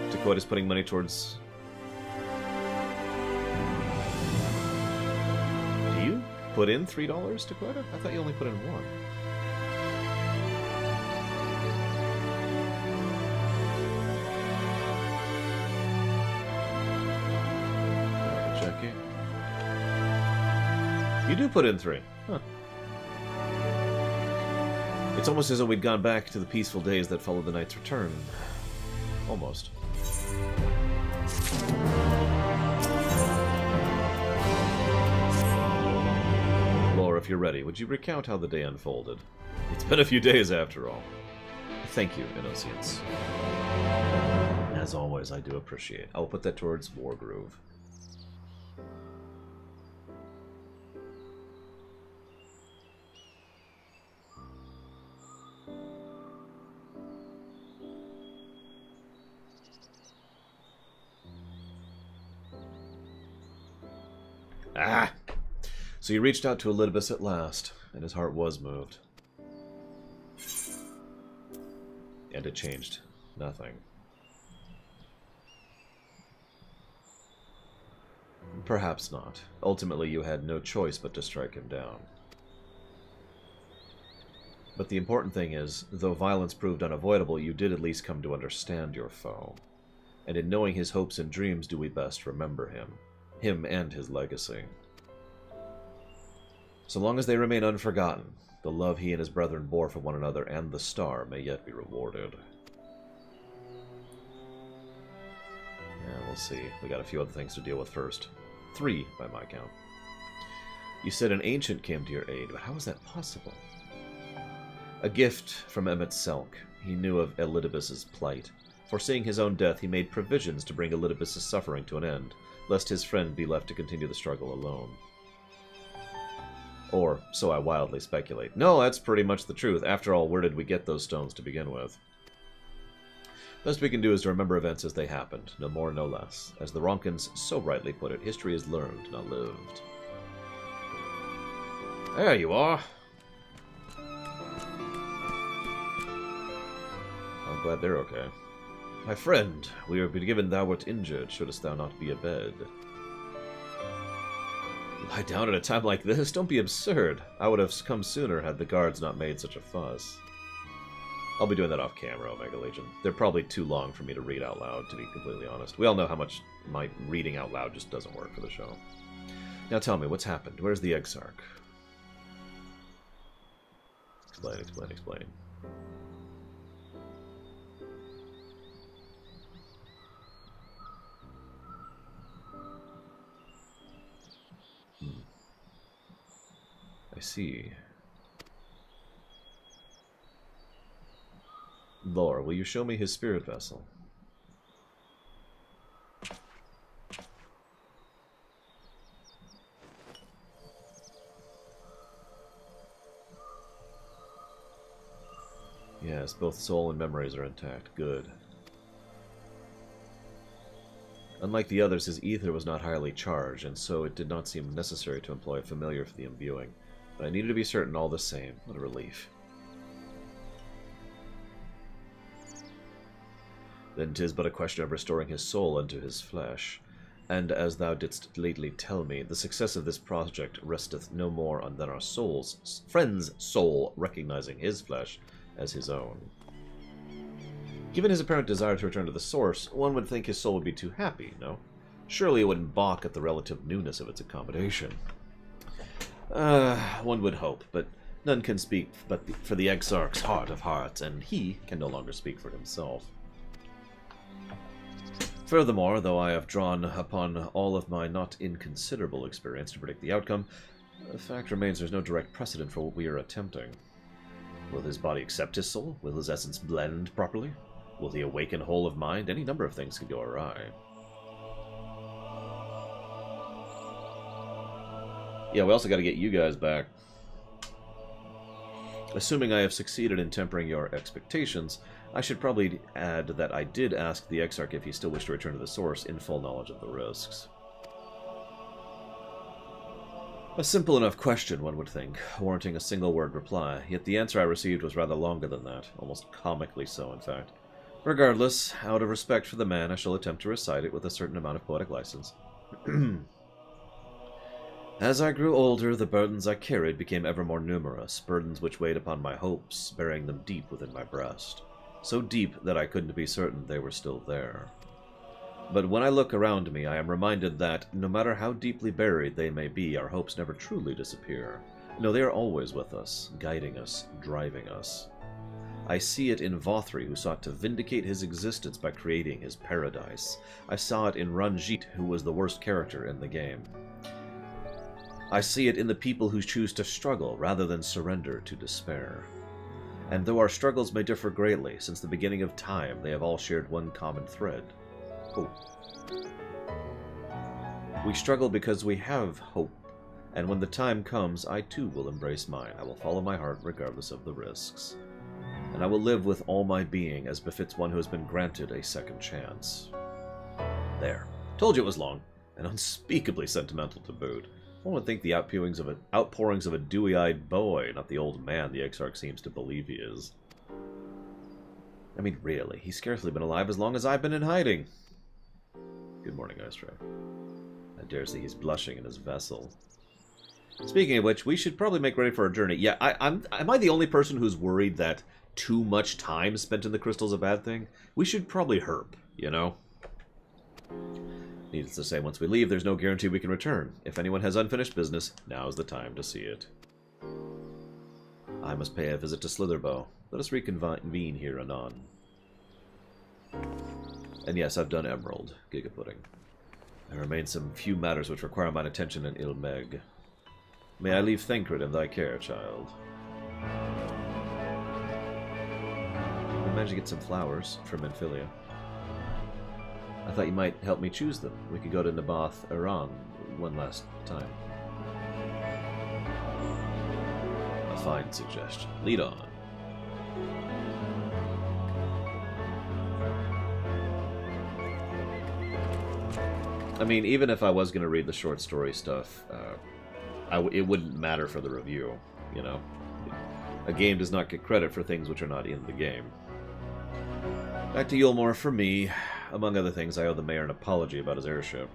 Dakota is putting money towards... Do you put in $3, Dakota? I thought you only put in $1. Checking. You do put in 3. Huh. It's almost as though we'd gone back to the peaceful days that followed the knight's return. Almost. Lore, if you're ready, would you recount how the day unfolded? It's been a few days after all. Thank you, Innocence. As always, I do appreciate. I'll put that towards Wargroove. Ah! So you reached out to Elidibus at last, and his heart was moved. And it changed. Nothing. Perhaps not. Ultimately, you had no choice but to strike him down. But the important thing is, though violence proved unavoidable, you did at least come to understand your foe. And in knowing his hopes and dreams do we best remember him. Him and his legacy. So long as they remain unforgotten, the love he and his brethren bore for one another and the star may yet be rewarded. Yeah, we'll see. We got a few other things to deal with first. 3, by my count. You said an ancient came to your aid, but how is that possible? A gift from Emmett Selk. He knew of Elidibus's plight. Foreseeing his own death, he made provisions to bring Elidibus's suffering to an end, lest his friend be left to continue the struggle alone. Or, so I wildly speculate. No, that's pretty much the truth. After all, where did we get those stones to begin with? Best we can do is to remember events as they happened, no more, no less. As the Ronkins so rightly put it, history is learned, not lived. There you are. I'm glad they're okay. My friend, we have been given thou wert injured, shouldst thou not be abed. Lie down at a time like this? Don't be absurd. I would have come sooner had the guards not made such a fuss. I'll be doing that off camera, Omega Legion. They're probably too long for me to read out loud, to be completely honest. We all know how much my reading out loud just doesn't work for the show. Now tell me, what's happened? Where's the Exarch? Explain, explain, explain. I see. Lore, will you show me his spirit vessel? Yes, both soul and memories are intact. Good. Unlike the others, his ether was not highly charged, and so it did not seem necessary to employ a familiar for the imbuing. But I needed to be certain all the same. What a relief. Then 'tis but a question of restoring his soul unto his flesh. And as thou didst lately tell me, the success of this project resteth no more on than our friend's soul recognizing his flesh as his own. Given his apparent desire to return to the source, one would think his soul would be too happy, no? Surely it wouldn't balk at the relative newness of its accommodation. One would hope, but none can speak but for the Exarch's heart of hearts, and he can no longer speak for himself. Furthermore, though I have drawn upon all of my not inconsiderable experience to predict the outcome, the fact remains there's no direct precedent for what we are attempting. Will his body accept his soul? Will his essence blend properly? Will he awaken whole of mind? Any number of things could go awry. Yeah, we also got to get you guys back. Assuming I have succeeded in tempering your expectations, I should probably add that I did ask the Exarch if he still wished to return to the Source in full knowledge of the risks. A simple enough question, one would think, warranting a single-word reply, yet the answer I received was rather longer than that, almost comically so, in fact. Regardless, out of respect for the man, I shall attempt to recite it with a certain amount of poetic license. As I grew older, the burdens I carried became ever more numerous, burdens which weighed upon my hopes, burying them deep within my breast. So deep that I couldn't be certain they were still there. But when I look around me, I am reminded that, no matter how deeply buried they may be, our hopes never truly disappear. No, they are always with us, guiding us, driving us. I see it in Vothri, who sought to vindicate his existence by creating his paradise. I saw it in Ranjit, who was the worst character in the game. I see it in the people who choose to struggle rather than surrender to despair. And though our struggles may differ greatly, since the beginning of time, they have all shared one common thread. Hope. We struggle because we have hope, and when the time comes, I too will embrace mine. I will follow my heart regardless of the risks. And I will live with all my being as befits one who has been granted a second chance. There. Told you it was long, and unspeakably sentimental to boot. One would think the outpourings of a dewy-eyed boy, not the old man the Exarch seems to believe he is. I mean, really, he's scarcely been alive as long as I've been in hiding. Good morning, Icebreaker. I dare say he's blushing in his vessel. Speaking of which, we should probably make ready for our journey. Yeah, am I the only person who's worried that too much time spent in the crystal is a bad thing? We should probably herp, you know? Needless to say, once we leave, there's no guarantee we can return. If anyone has unfinished business, now's the time to see it. I must pay a visit to Slitherbow. Let us reconvene here anon. And yes, I've done Emerald, Gigapudding. There remain some few matters which require mine attention in Ilmeg. May I leave Thancred in thy care, child? I managed to get some flowers from Menphilia. I thought you might help me choose them. We could go to Naboth Iran one last time. A fine suggestion. Lead on. I mean, even if I was going to read the short story stuff, it wouldn't matter for the review, you know? A game does not get credit for things which are not in the game. Back to Yulmore for me. Among other things, I owe the mayor an apology about his airship.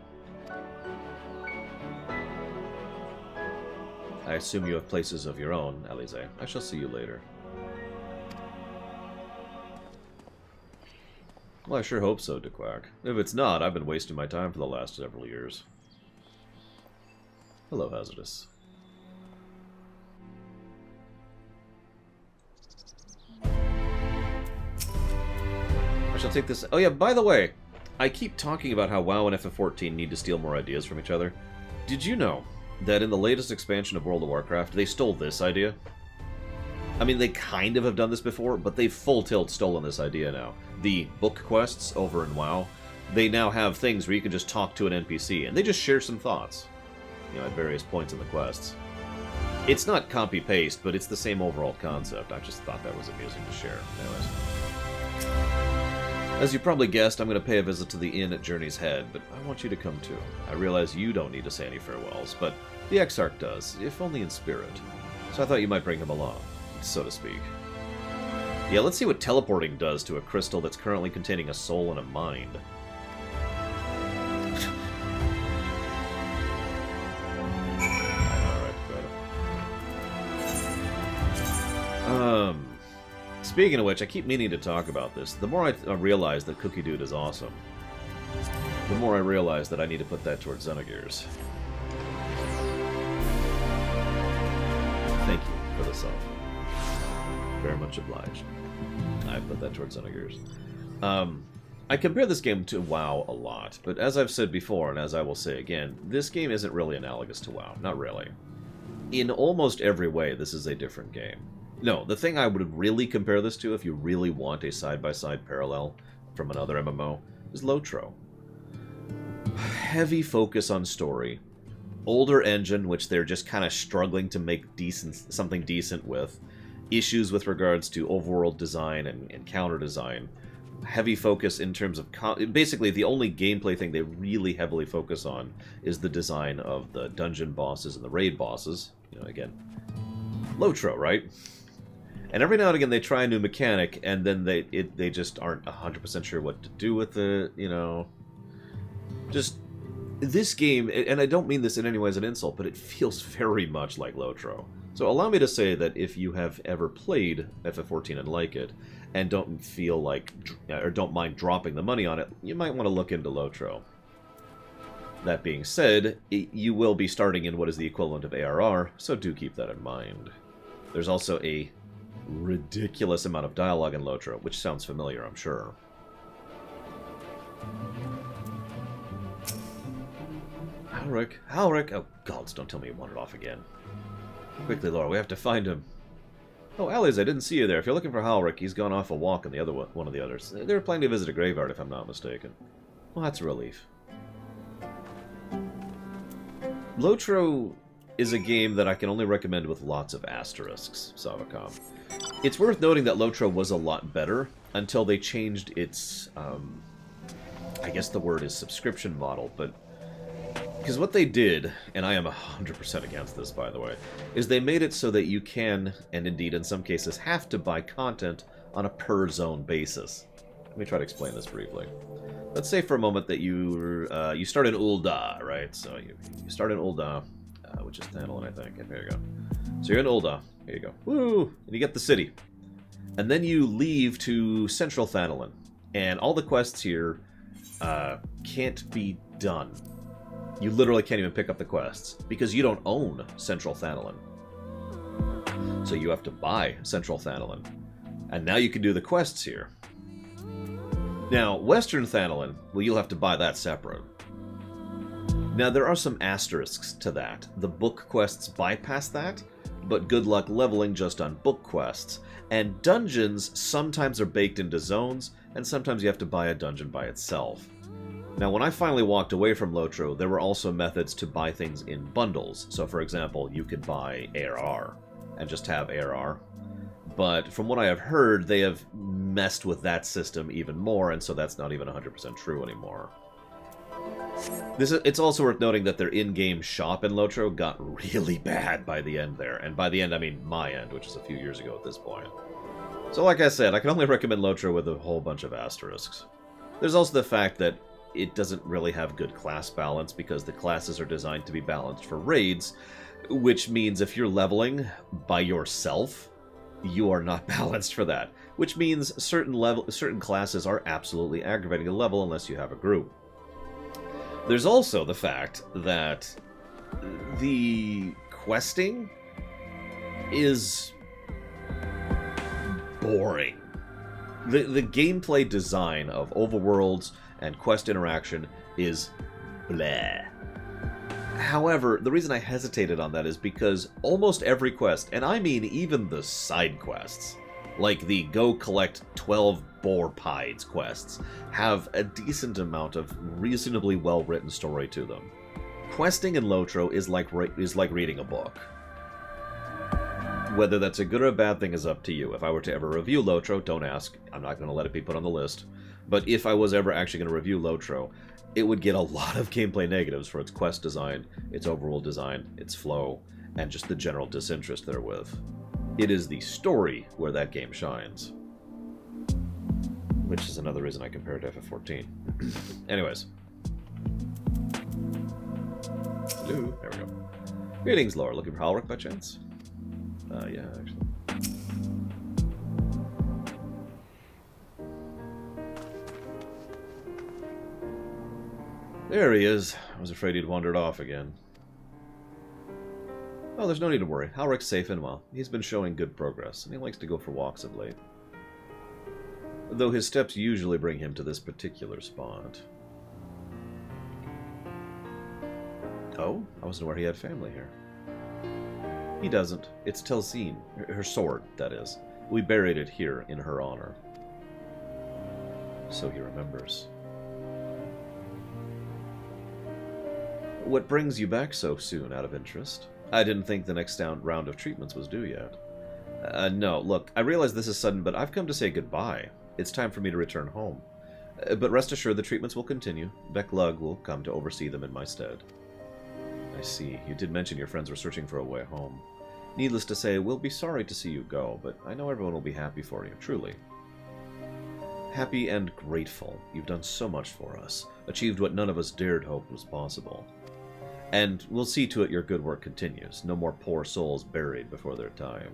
I assume you have places of your own, Alize. I shall see you later. Well, I sure hope so, DeQuack. If it's not, I've been wasting my time for the last several years. Hello, Hazardous. I shall take this... Oh yeah, by the way, I keep talking about how WoW and FF14 need to steal more ideas from each other. Did you know that in the latest expansion of World of Warcraft, they stole this idea? I mean, they kind of have done this before, but they've full tilt stolen this idea now. The book quests over in WoW, they now have things where you can just talk to an NPC, and they just share some thoughts, you know, at various points in the quests. It's not copy-paste, but it's the same overall concept. I just thought that was amusing to share. Anyways. As you probably guessed, I'm going to pay a visit to the inn at Journey's Head, but I want you to come too. I realize you don't need to say any farewells, but the Exarch does, if only in spirit. So I thought you might bring him along, so to speak. Yeah, let's see what teleporting does to a crystal that's currently containing a soul and a mind. Speaking of which, I keep meaning to talk about this. The more I realize that Cookie Dude is awesome, the more I realize that I need to put that towards Xenogears. Thank you for the song. Very much obliged. I put that towards Xenogears. I compare this game to WoW a lot, but as I've said before, and as I will say again, this game isn't really analogous to WoW. Not really. In almost every way, this is a different game. No, the thing I would really compare this to, if you really want a side-by-side parallel from another MMO, is Lotro. Heavy focus on story, older engine, which they're just kind of struggling to make something decent with, issues with regards to overworld design and counter design, heavy focus in terms of... basically, the only gameplay thing they really heavily focus on is the design of the dungeon bosses and the raid bosses. You know, again, Lotro, right? And every now and again they try a new mechanic, and then they just aren't 100% sure what to do with it, you know. Just... this game, and I don't mean this in any way as an insult, but it feels very much like Lotro. So allow me to say that if you have ever played FF14 and like it, and don't feel like, or don't mind dropping the money on it, you might want to look into Lotro. That being said, you will be starting in what is the equivalent of ARR, so do keep that in mind. There's also a ridiculous amount of dialogue in Lotro, which sounds familiar, I'm sure. Halric! Halric! Oh, gods, don't tell me you wandered off again. Quickly, Laura, we have to find him. Oh, Alice, I didn't see you there. If you're looking for Halric, he's gone off a walk in the other one of the others. They were planning to visit a graveyard, if I'm not mistaken. Well, that's a relief. Lotro is a game that I can only recommend with lots of asterisks, Savacom. It's worth noting that Lotro was a lot better until they changed its, I guess the word is subscription model, but... because what they did, and I am 100% against this, by the way, is they made it so that you can, and indeed in some cases have to buy content on a per-zone basis. Let me try to explain this briefly. Let's say for a moment that you start in Ul'dah, right? So you start in Ul'dah, which is Thanalan, I think. And there you go. So you're in Ul'dah. Here you go. Woo! And you get the city. And then you leave to Central Thanalan. And all the quests here can't be done. You literally can't even pick up the quests, because you don't own Central Thanalan. So you have to buy Central Thanalan. And now you can do the quests here. Now, Western Thanalan, well, you'll have to buy that separate. Now, there are some asterisks to that. The book quests bypass that, but good luck leveling just on book quests. And dungeons sometimes are baked into zones, and sometimes you have to buy a dungeon by itself. Now, when I finally walked away from Lotro, there were also methods to buy things in bundles. So, for example, you could buy ARR and just have ARR. But from what I have heard, they have messed with that system even more, and so that's not even 100% true anymore. It's also worth noting that their in-game shop in Lotro got really bad by the end there. And by the end, I mean my end, which is a few years ago at this point. So like I said, I can only recommend Lotro with a whole bunch of asterisks. There's also the fact that it doesn't really have good class balance because the classes are designed to be balanced for raids, which means if you're leveling by yourself, you are not balanced for that, which means certain classes are absolutely aggravating to level unless you have a group. There's also the fact that the questing is boring. The gameplay design of overworlds and quest interaction is bleh. However, the reason I hesitated on that is because almost every quest, and I mean even the side quests, like the go collect 12 boar pies quests, have a decent amount of reasonably well-written story to them. Questing in Lotro is like reading a book. Whether that's a good or a bad thing is up to you. If I were to ever review Lotro, don't ask. I'm not going to let it be put on the list. But if I was ever actually going to review Lotro, it would get a lot of gameplay negatives for its quest design, its overworld design, its flow, and just the general disinterest therewith. It is the story where that game shines. Which is another reason I compare it to FF14. Anyways. Hello. There we go. Greetings, Laura. Looking for Halric by chance? Yeah, actually. There he is. I was afraid he'd wandered off again. Oh, there's no need to worry. Halric's safe and well. He's been showing good progress, and he likes to go for walks of late. Though his steps usually bring him to this particular spot. Oh? I wasn't aware he had family here. He doesn't. It's Telsine. Her sword, that is. We buried it here in her honor. So he remembers. What brings you back so soon, out of interest? I didn't think the next round of treatments was due yet. No, look, I realize this is sudden, but I've come to say goodbye. It's time for me to return home. But rest assured the treatments will continue. Beck Lug will come to oversee them in my stead. I see. You did mention your friends were searching for a way home. Needless to say, we'll be sorry to see you go, but I know everyone will be happy for you, truly. Happy and grateful. You've done so much for us, achieved what none of us dared hope was possible. And we'll see to it your good work continues. No more poor souls buried before their time.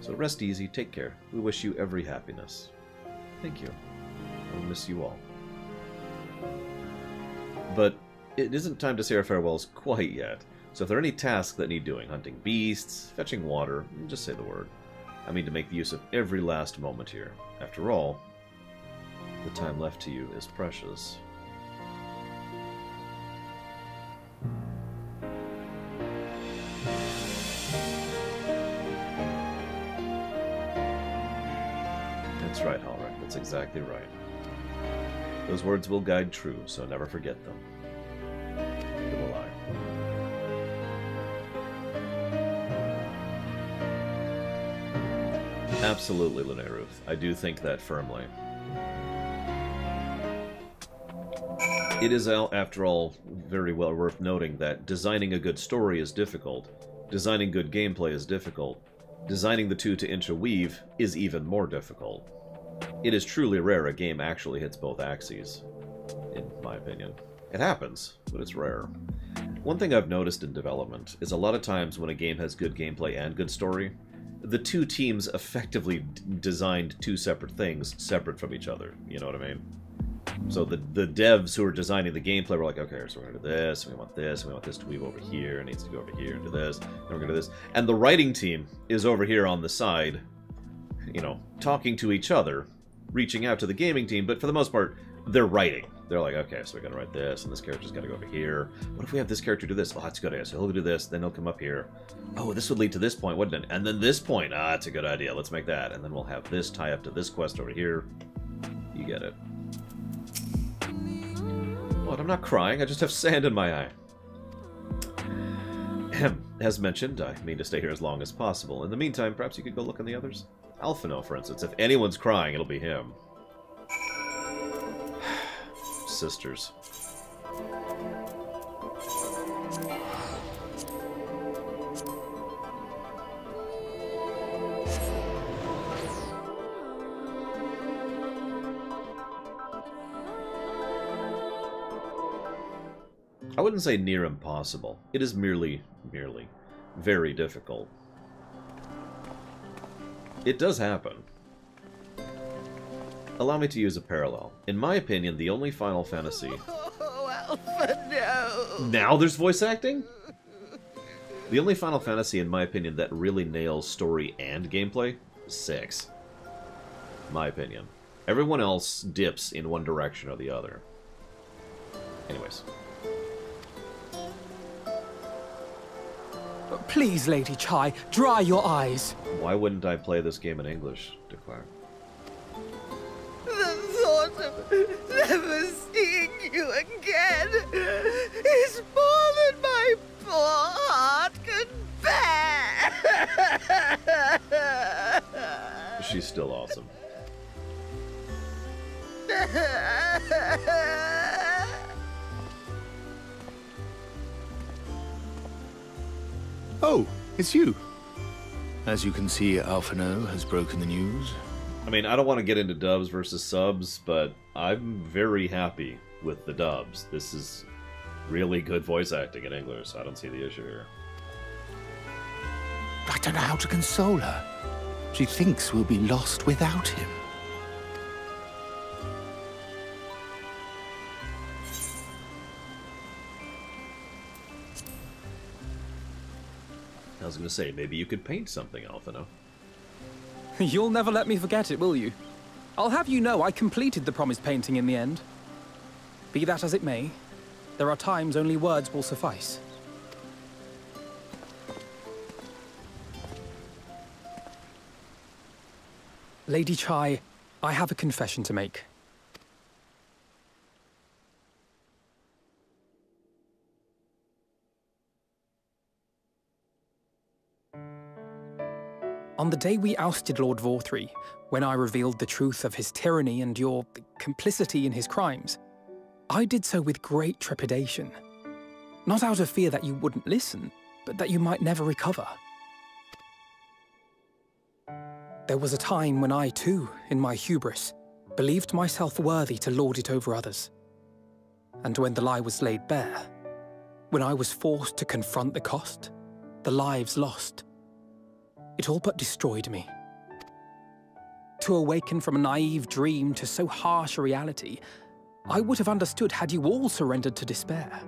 So rest easy, take care. We wish you every happiness. Thank you. I'll miss you all. But it isn't time to say our farewells quite yet. So if there are any tasks that need doing, hunting beasts, fetching water, just say the word. I mean to make use of every last moment here. After all, the time left to you is precious. That's right, Halrek. That's exactly right. Those words will guide true, so never forget them. Neither will I. Absolutely, Luneruth. I do think that firmly. It is, after all, very well worth noting that designing a good story is difficult, designing good gameplay is difficult, designing the two to interweave is even more difficult. It is truly rare a game actually hits both axes, in my opinion. It happens, but it's rare. One thing I've noticed in development is a lot of times when a game has good gameplay and good story, the two teams effectively designed two separate things separate from each other, you know what I mean? So the devs who are designing the gameplay were like, okay, so we're going to do this, and we want this, and we want this to weave over here, it needs to go over here and do this, and we're going to do this. And the writing team is over here on the side, you know, talking to each other, reaching out to the gaming team, but for the most part, they're writing. They're like, okay, so we got to write this, and this character's got to go over here. What if we have this character do this? Oh, that's a good idea. So he'll do this, then he'll come up here. Oh, this would lead to this point, wouldn't it? And then this point. Ah, that's a good idea. Let's make that. And then we'll have this tie up to this quest over here. You get it. What? I'm not crying. I just have sand in my eye. As mentioned, I mean to stay here as long as possible. In the meantime, perhaps you could go look on the others? Alphinaud, for instance. If anyone's crying, it'll be him. Sisters. I wouldn't say near impossible. It is merely very difficult. It does happen. Allow me to use a parallel. In my opinion, the only Final Fantasy... Oh, Alpha, no! Now there's voice acting? The only Final Fantasy, in my opinion, that really nails story and gameplay is 6. My opinion. Everyone else dips in one direction or the other. Anyways. Please, Lady Chai, dry your eyes. Why wouldn't I play this game in English, Declare? The thought of never seeing you again is more than my poor heart can bear. She's still awesome. Oh, it's you. As you can see, Alphinaud has broken the news. I mean, I don't want to get into dubs versus subs, but I'm very happy with the dubs. This is really good voice acting in English, so I don't see the issue here. I don't know how to console her. She thinks we'll be lost without him. I was going to say, maybe you could paint something, Alphinaud. You'll never let me forget it, will you? I'll have you know I completed the promised painting in the end. Be that as it may, there are times only words will suffice. Lady Chai, I have a confession to make. On the day we ousted Lord Vorthree, when I revealed the truth of his tyranny and your complicity in his crimes, I did so with great trepidation. Not out of fear that you wouldn't listen, but that you might never recover. There was a time when I too, in my hubris, believed myself worthy to lord it over others. And when the lie was laid bare, when I was forced to confront the cost, the lives lost, it all but destroyed me. To awaken from a naive dream to so harsh a reality, I would have understood had you all surrendered to despair.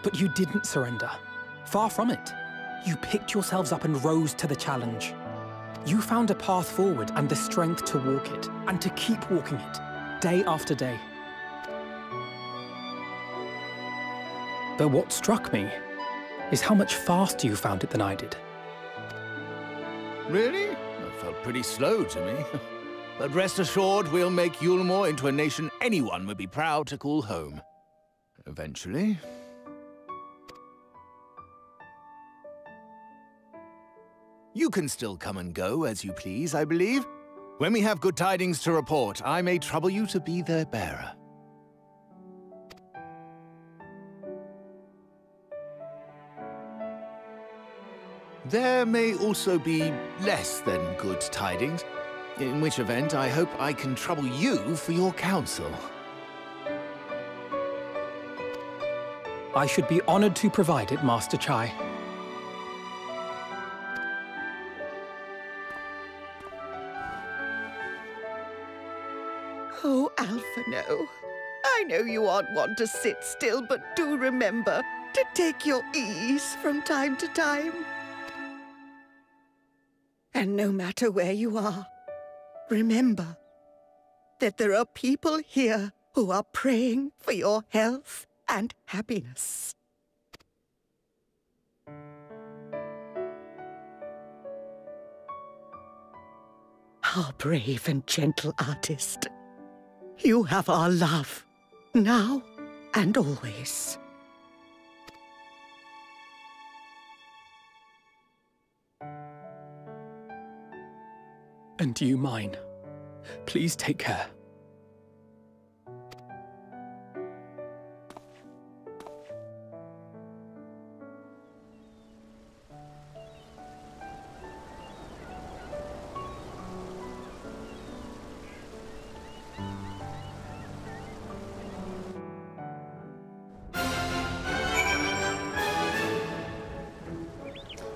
But you didn't surrender. Far from it. You picked yourselves up and rose to the challenge. You found a path forward and the strength to walk it, and to keep walking it, day after day. But what struck me is how much faster you found it than I did. Really? That felt pretty slow to me. But rest assured, we'll make Yulmore into a nation anyone would be proud to call home. Eventually. You can still come and go as you please, I believe. When we have good tidings to report, I may trouble you to be their bearer. There may also be less than good tidings, in which event I hope I can trouble you for your counsel. I should be honored to provide it, Master Chai. Oh, Alphino, I know you aren't one to sit still, but do remember to take your ease from time to time. And no matter where you are, remember that there are people here who are praying for your health and happiness. Our brave and gentle artist. You have our love, now and always. And you mine. Please take care.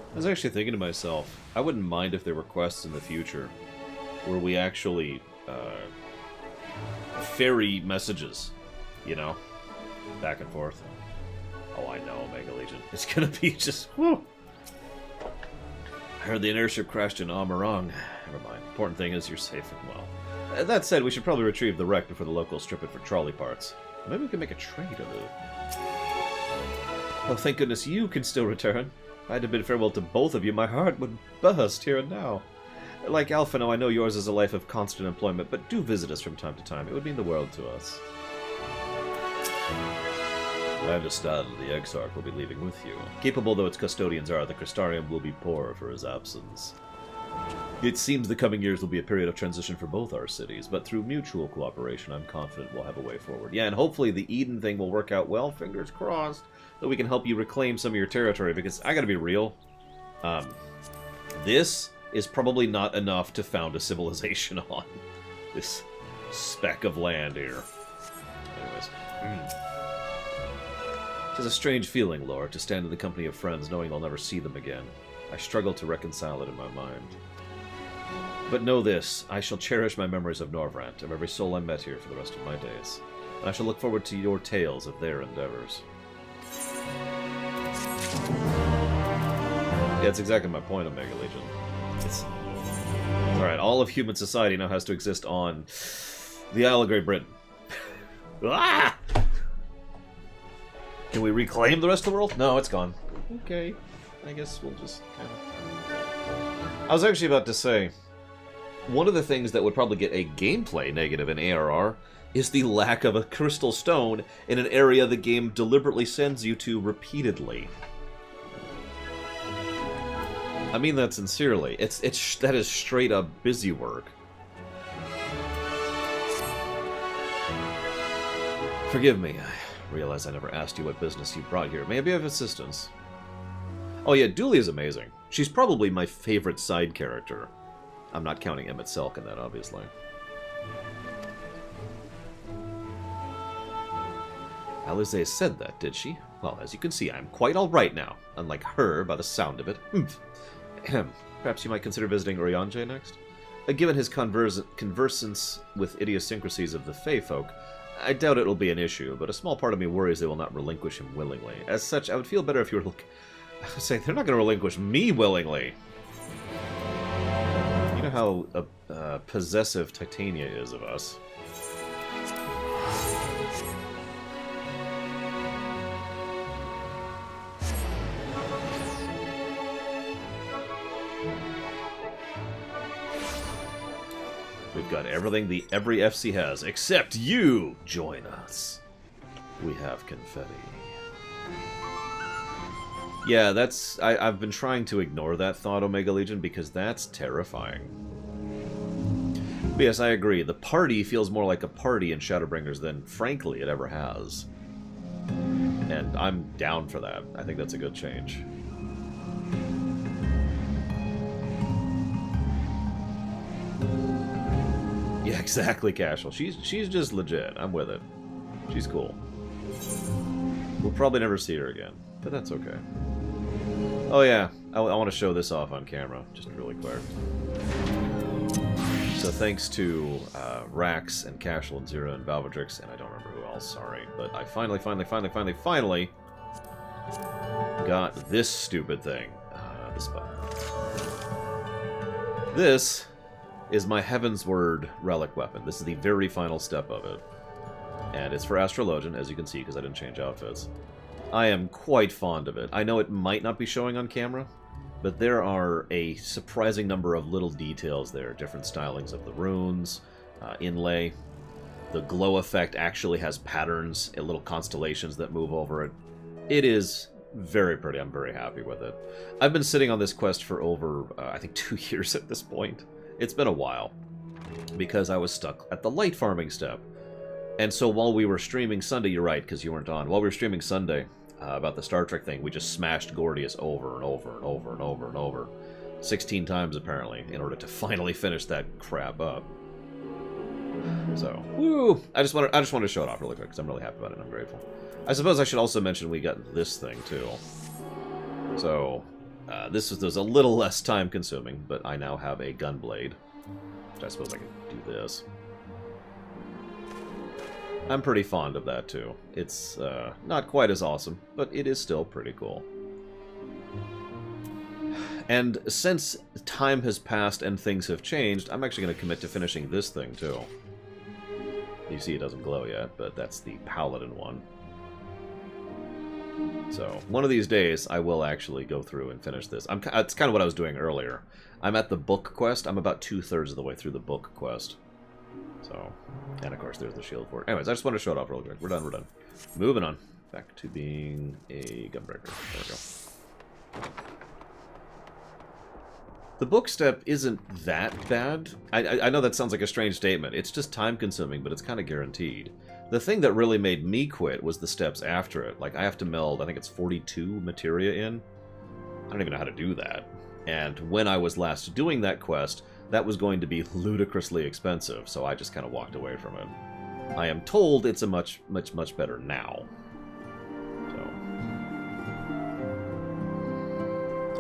I was actually thinking to myself, I wouldn't mind if there were quests in the future where we actually ferry messages, you know, back and forth. Oh, I know, Omega Legion. It's gonna be just, whew. I heard the airship crashed in Amarang. Never mind. Important thing is you're safe and well. That said, we should probably retrieve the wreck before the locals strip it for trolley parts. Maybe we can make a trade of it. Oh, thank goodness you can still return. If I had to bid farewell to both of you, my heart would burst here and now. Like Alphino, I know yours is a life of constant employment, but do visit us from time to time. It would mean the world to us. I understand the Exarch will be leaving with you. Capable though its custodians are, the Crystarium will be poorer for his absence. It seems the coming years will be a period of transition for both our cities, but through mutual cooperation, I'm confident we'll have a way forward. Yeah, and hopefully the Eden thing will work out well, fingers crossed, that we can help you reclaim some of your territory, because I gotta be real, this is probably not enough to found a civilization on. This speck of land here. Anyways. It is a strange feeling, Lord, to stand in the company of friends knowing I'll never see them again. I struggle to reconcile it in my mind. But know this, I shall cherish my memories of Norvrant, of every soul I met here for the rest of my days. And I shall look forward to your tales of their endeavors. Yeah, that's exactly my point, Omega Legion. It's... Alright, all of human society now has to exist on the Isle of Great Britain. Ah! Can we reclaim the rest of the world? No, it's gone. Okay. I guess we'll just kind of... I was actually about to say, one of the things that would probably get a gameplay negative in ARR is the lack of a crystal stone in an area the game deliberately sends you to repeatedly. I mean that sincerely. That is straight up busy work. Forgive me, I realize I never asked you what business you brought here. May I be of assistance? Oh yeah, Dooley is amazing. She's probably my favorite side character. I'm not counting Emmett Selk in that, obviously. Alisaie said that, did she? Well, as you can see, I'm quite alright now, unlike her by the sound of it. Perhaps you might consider visiting Urianger next? Given his conversance with idiosyncrasies of the Fey folk, I doubt it'll be an issue, but a small part of me worries they will not relinquish him willingly. As such, I would feel better if you were I would say, they're not going to relinquish me willingly. You know how possessive Titania is of us. We've got everything every FC has, except you! Join us. We have confetti. Yeah, that's... I've been trying to ignore that thought, Omega Legion, because that's terrifying. But yes, I agree. The party feels more like a party in Shadowbringers than, frankly, it ever has. And I'm down for that. I think that's a good change. Yeah, exactly, Cashel. She's just legit. I'm with it. She's cool. We'll probably never see her again, but that's okay. Oh yeah, I want to show this off on camera, just really quick. So thanks to Rax and Cashel and Zero and Valvedrix, and I don't remember who else, sorry, but I finally got this stupid thing. This button. This is my Heavensward relic weapon. This is the very final step of it. And it's for Astrologian, as you can see, because I didn't change outfits. I am quite fond of it. I know it might not be showing on camera, but there are a surprising number of little details there. Different stylings of the runes, inlay. The glow effect actually has patterns, little constellations that move over it. It is very pretty. I'm very happy with it. I've been sitting on this quest for over, I think, 2 years at this point. It's been a while, because I was stuck at the light farming step. And so while we were streaming Sunday, you're right, because you weren't on. While we were streaming Sunday about the Star Trek thing, we just smashed Gordius over and over and over and over and over. 16 times, apparently, in order to finally finish that crap up. So, woo! I just wanted to show it off really quick, because I'm really happy about it and I'm grateful. I suppose I should also mention we got this thing, too. So, this was a little less time-consuming, but I now have a gunblade. Which I suppose I can do this. I'm pretty fond of that, too. It's not quite as awesome, but it is still pretty cool. And since time has passed and things have changed, I'm actually going to commit to finishing this thing, too. You see it doesn't glow yet, but that's the Paladin one. So, one of these days, I will actually go through and finish this. It's kind of what I was doing earlier. I'm at the book quest. I'm about 2/3 of the way through the book quest. So, and of course there's the shield for it. Anyways, I just want to show it off real quick. We're done. Moving on. Back to being a gunbreaker. There we go. The book step isn't that bad. I know that sounds like a strange statement. It's just time-consuming, but it's kind of guaranteed. The thing that really made me quit was the steps after it. Like, I have to meld, I think it's 42 materia in. I don't even know how to do that. And when I was last doing that quest, that was going to be ludicrously expensive, so I just kind of walked away from it. I am told it's a much better now.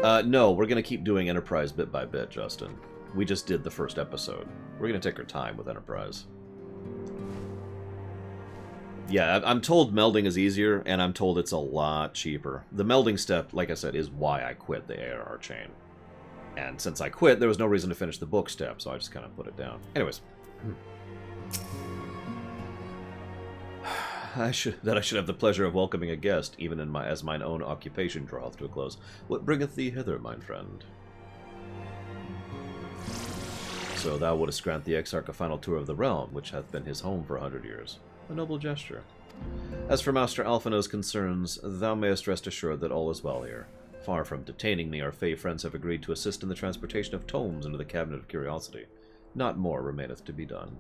So. No, we're going to keep doing Enterprise bit by bit, Justin. We just did the first episode. We're going to take our time with Enterprise. Yeah, I'm told melding is easier, and I'm told it's a lot cheaper. The melding step, like I said, is why I quit the ARR chain. And since I quit, there was no reason to finish the book step, so I just kind of put it down. Anyways. I should have the pleasure of welcoming a guest, even as mine own occupation draweth to a close. What bringeth thee hither, mine friend? So thou wouldst grant the Exarch a final tour of the realm, which hath been his home for 100 years. A noble gesture. As for Master Alphinaud's concerns, thou mayest rest assured that all is well here. Far from detaining me, our Fey friends have agreed to assist in the transportation of tomes into the Cabinet of Curiosity. Not more remaineth to be done.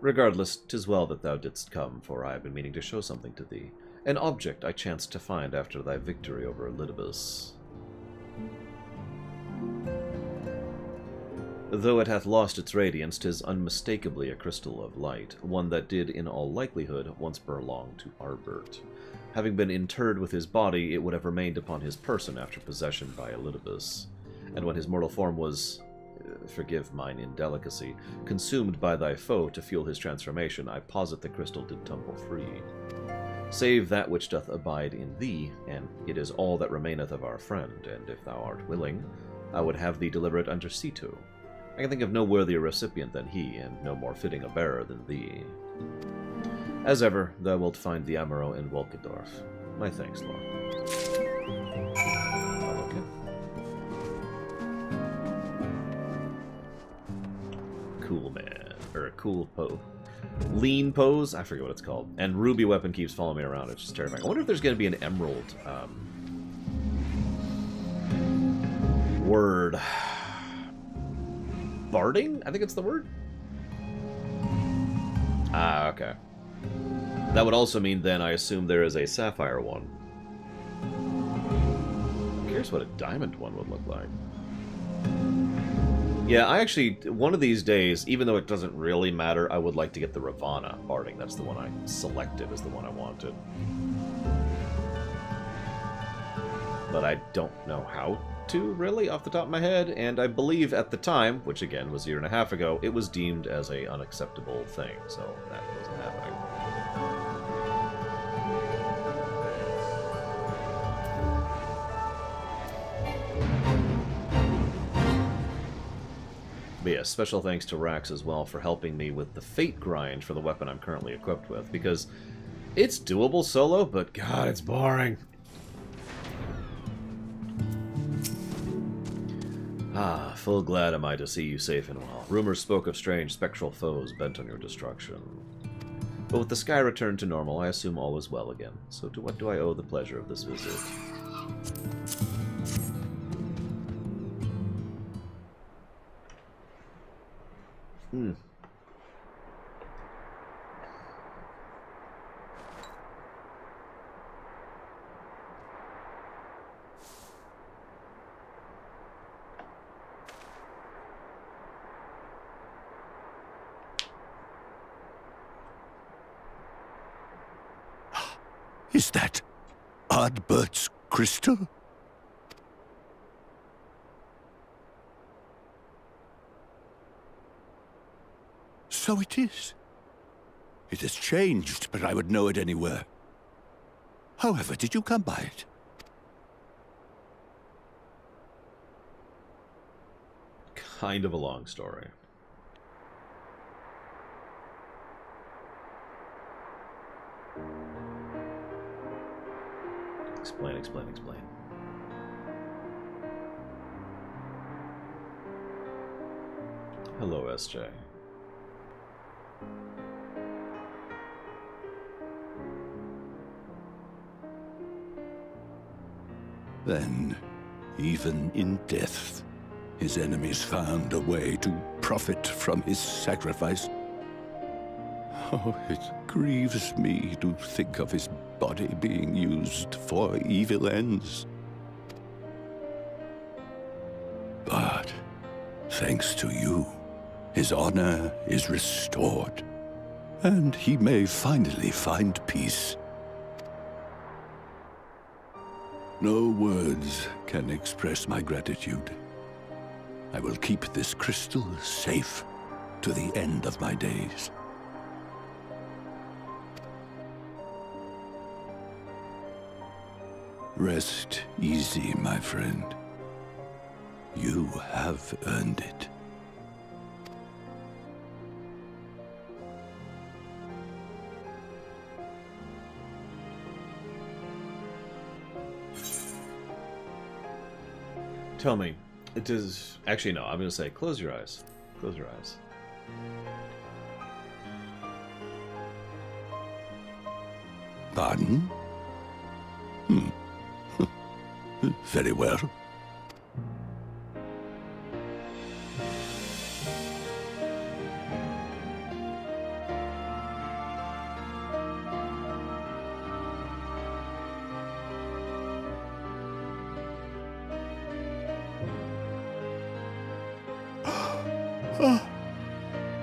Regardless, 'tis well that thou didst come, for I have been meaning to show something to thee. An object I chanced to find after thy victory over Elidibus. Though it hath lost its radiance, 'tis unmistakably a crystal of light, one that did, in all likelihood, once belong to Arbert. Having been interred with his body, it would have remained upon his person after possession by Elidibus. And when his mortal form was, forgive mine indelicacy, consumed by thy foe to fuel his transformation, I posit the crystal did tumble free. Save that which doth abide in thee, and it is all that remaineth of our friend, and if thou art willing, I would have thee deliver it unto Ceto. I can think of no worthier recipient than he, and no more fitting a bearer than thee. As ever, thou wilt find the Amaro in Wolkendorf. My thanks, Lord. Okay. Cool man. Or cool pose. Lean pose? I forget what it's called. And Ruby Weapon keeps following me around. It's just terrifying. I wonder if there's going to be an emerald word. Barding? I think it's the word. Ah, okay. That would also mean then I assume there is a sapphire one. I'm curious what a diamond one would look like. Yeah, I actually, one of these days, even though it doesn't really matter, I would like to get the Ravana Barding. That's the one I selected as the one I wanted. But I don't know how to, really, off the top of my head, and I believe at the time, which again was a year and a half ago, it was deemed as a unacceptable thing, so that wasn't happening. But yeah, special thanks to Rax as well for helping me with the fate grind for the weapon I'm currently equipped with, because it's doable solo, but god, it's boring. Ah, full glad am I to see you safe and well. Rumors spoke of strange spectral foes bent on your destruction. But with the sky returned to normal, I assume all is well again. So to what do I owe the pleasure of this visit? Is that Ardbert's crystal? So it is. It has changed, but I would know it anywhere. However, did you come by it? Kind of a long story. Explain, explain, explain. Hello, SJ. Then, even in death, his enemies found a way to profit from his sacrifice. Oh, it grieves me to think of his body being used for evil ends. But, thanks to you, his honor is restored, and he may finally find peace. No words can express my gratitude. I will keep this crystal safe to the end of my days. Rest easy, my friend. You have earned it. Tell me, it is... Actually, no, I'm going to say close your eyes. Close your eyes. Pardon? Very well.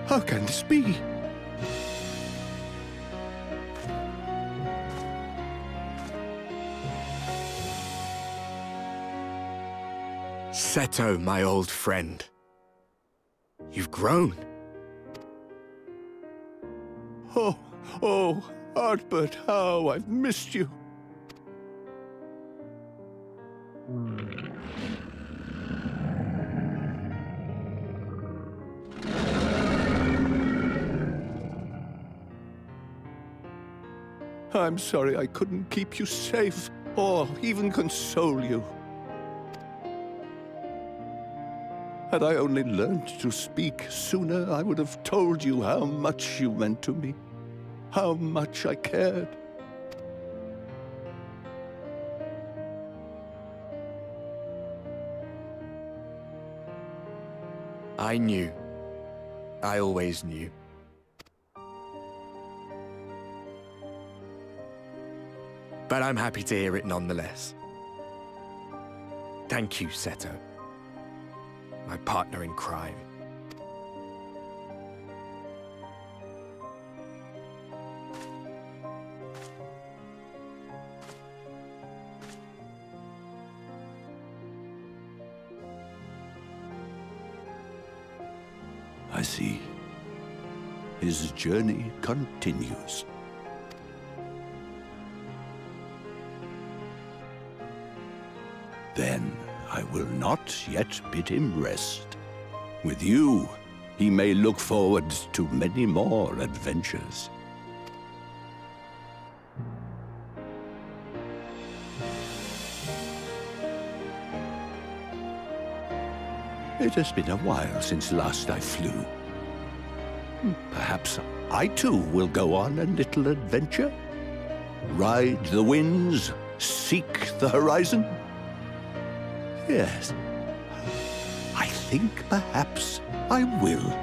How can this be? Seto, my old friend. You've grown. Oh, Ardbert, how I've missed you. I'm sorry I couldn't keep you safe, or even console you. Had I only learned to speak sooner, I would have told you how much you meant to me, how much I cared. I knew. I always knew. But I'm happy to hear it nonetheless. Thank you, Seto. My partner in crime. I see. His journey continues. Then I will not yet bid him rest. With you, he may look forward to many more adventures. It has been a while since last I flew. Perhaps I too will go on a little adventure? Ride the winds, seek the horizon? Yes, I think perhaps I will.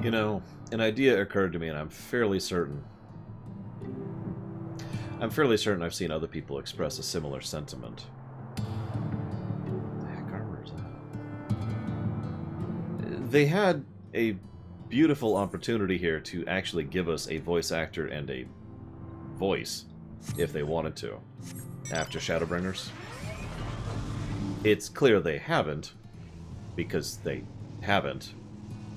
You know, an idea occurred to me, and I'm fairly certain I've seen other people express a similar sentiment. What the heck armor is that? They had a beautiful opportunity here to actually give us a voice actor and a voice, if they wanted to, after Shadowbringers. It's clear they haven't, because they haven't.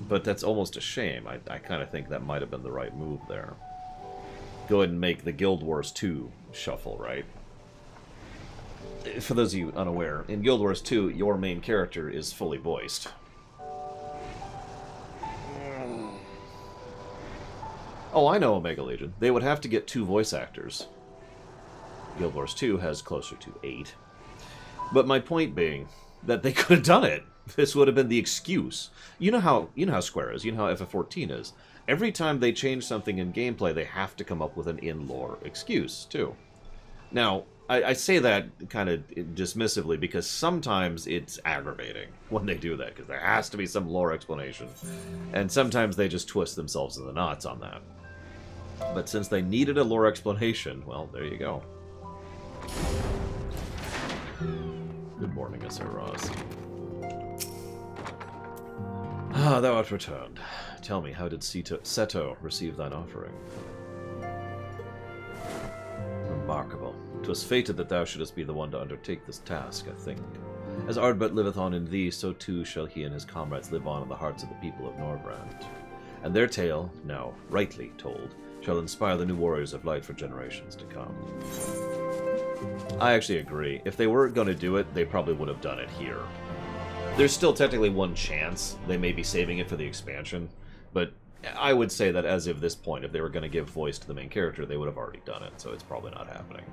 But that's almost a shame. I kind of think that might have been the right move there. Go ahead and make the Guild Wars 2 shuffle, right? For those of you unaware, in Guild Wars 2, your main character is fully voiced. Oh, I know, Omega Legion. They would have to get 2 voice actors. Guild Wars 2 has closer to 8. But my point being that they could have done it. This would have been the excuse. You know how Square is. You know how FF14 is. Every time they change something in gameplay, they have to come up with an in-lore excuse, too. Now, I say that kind of dismissively because sometimes it's aggravating when they do that, because there has to be some lore explanation. And sometimes they just twist themselves in the knots on that. But since they needed a lore explanation, well, there you go. Good morning, Sir Ross. Ah, thou art returned. Tell me, how did Seto receive thine offering? Remarkable. 'Twas fated that thou shouldest be the one to undertake this task, I think. As Ardbert liveth on in thee, so too shall he and his comrades live on in the hearts of the people of Norvrand. And their tale, now rightly told, shall inspire the new warriors of light for generations to come. I actually agree. If they weren't going to do it, they probably would have done it here. There's still technically one chance. They may be saving it for the expansion, but I would say that as of this point, if they were going to give voice to the main character, they would have already done it, so it's probably not happening.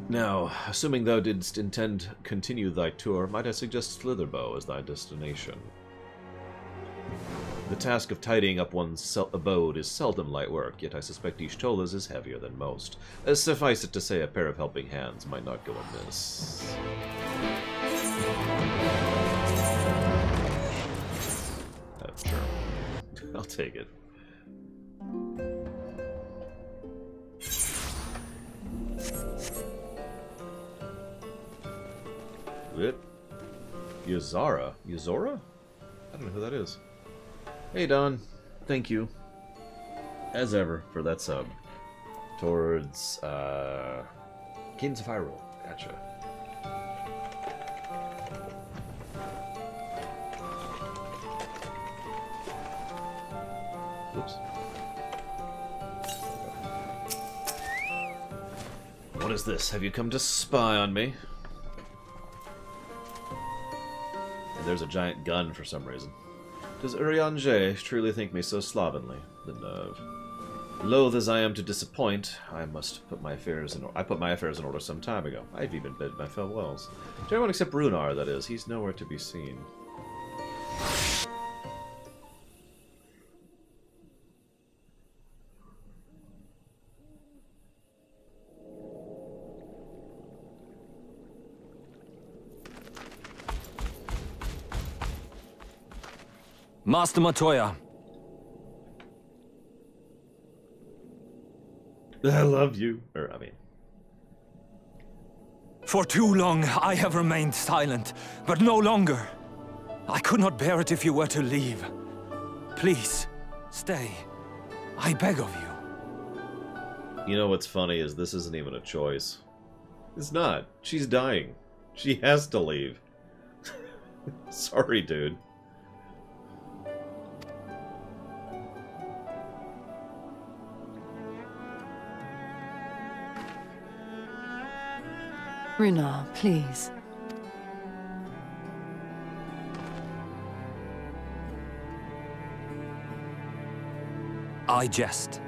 Now, assuming thou didst intend to continue thy tour, might I suggest Slitherbow as thy destination? The task of tidying up one's abode is seldom light work, yet I suspect Y'shtola's is heavier than most. Suffice it to say, a pair of helping hands might not go amiss. Sure. I'll take it. Yuzara? Yuzora? I don't know who that is. Hey, Don. Thank you. As ever, for that sub. Towards, Cadence of Hyrule. Gotcha. Oops. What is this? Have you come to spy on me? And there's a giant gun for some reason. Does Urianger truly think me so slovenly? The nerve. Loath as I am to disappoint, I must put my affairs in order. I put my affairs in order some time ago. I've even bid my farewells. To everyone except Runar, that is. He's nowhere to be seen. Master Matoya. I love you. For too long, I have remained silent, but no longer. I could not bear it if you were to leave. Please, stay. I beg of you. You know what's funny is this isn't even a choice. It's not. She's dying. She has to leave. Sorry, dude. Runar, please. I jest.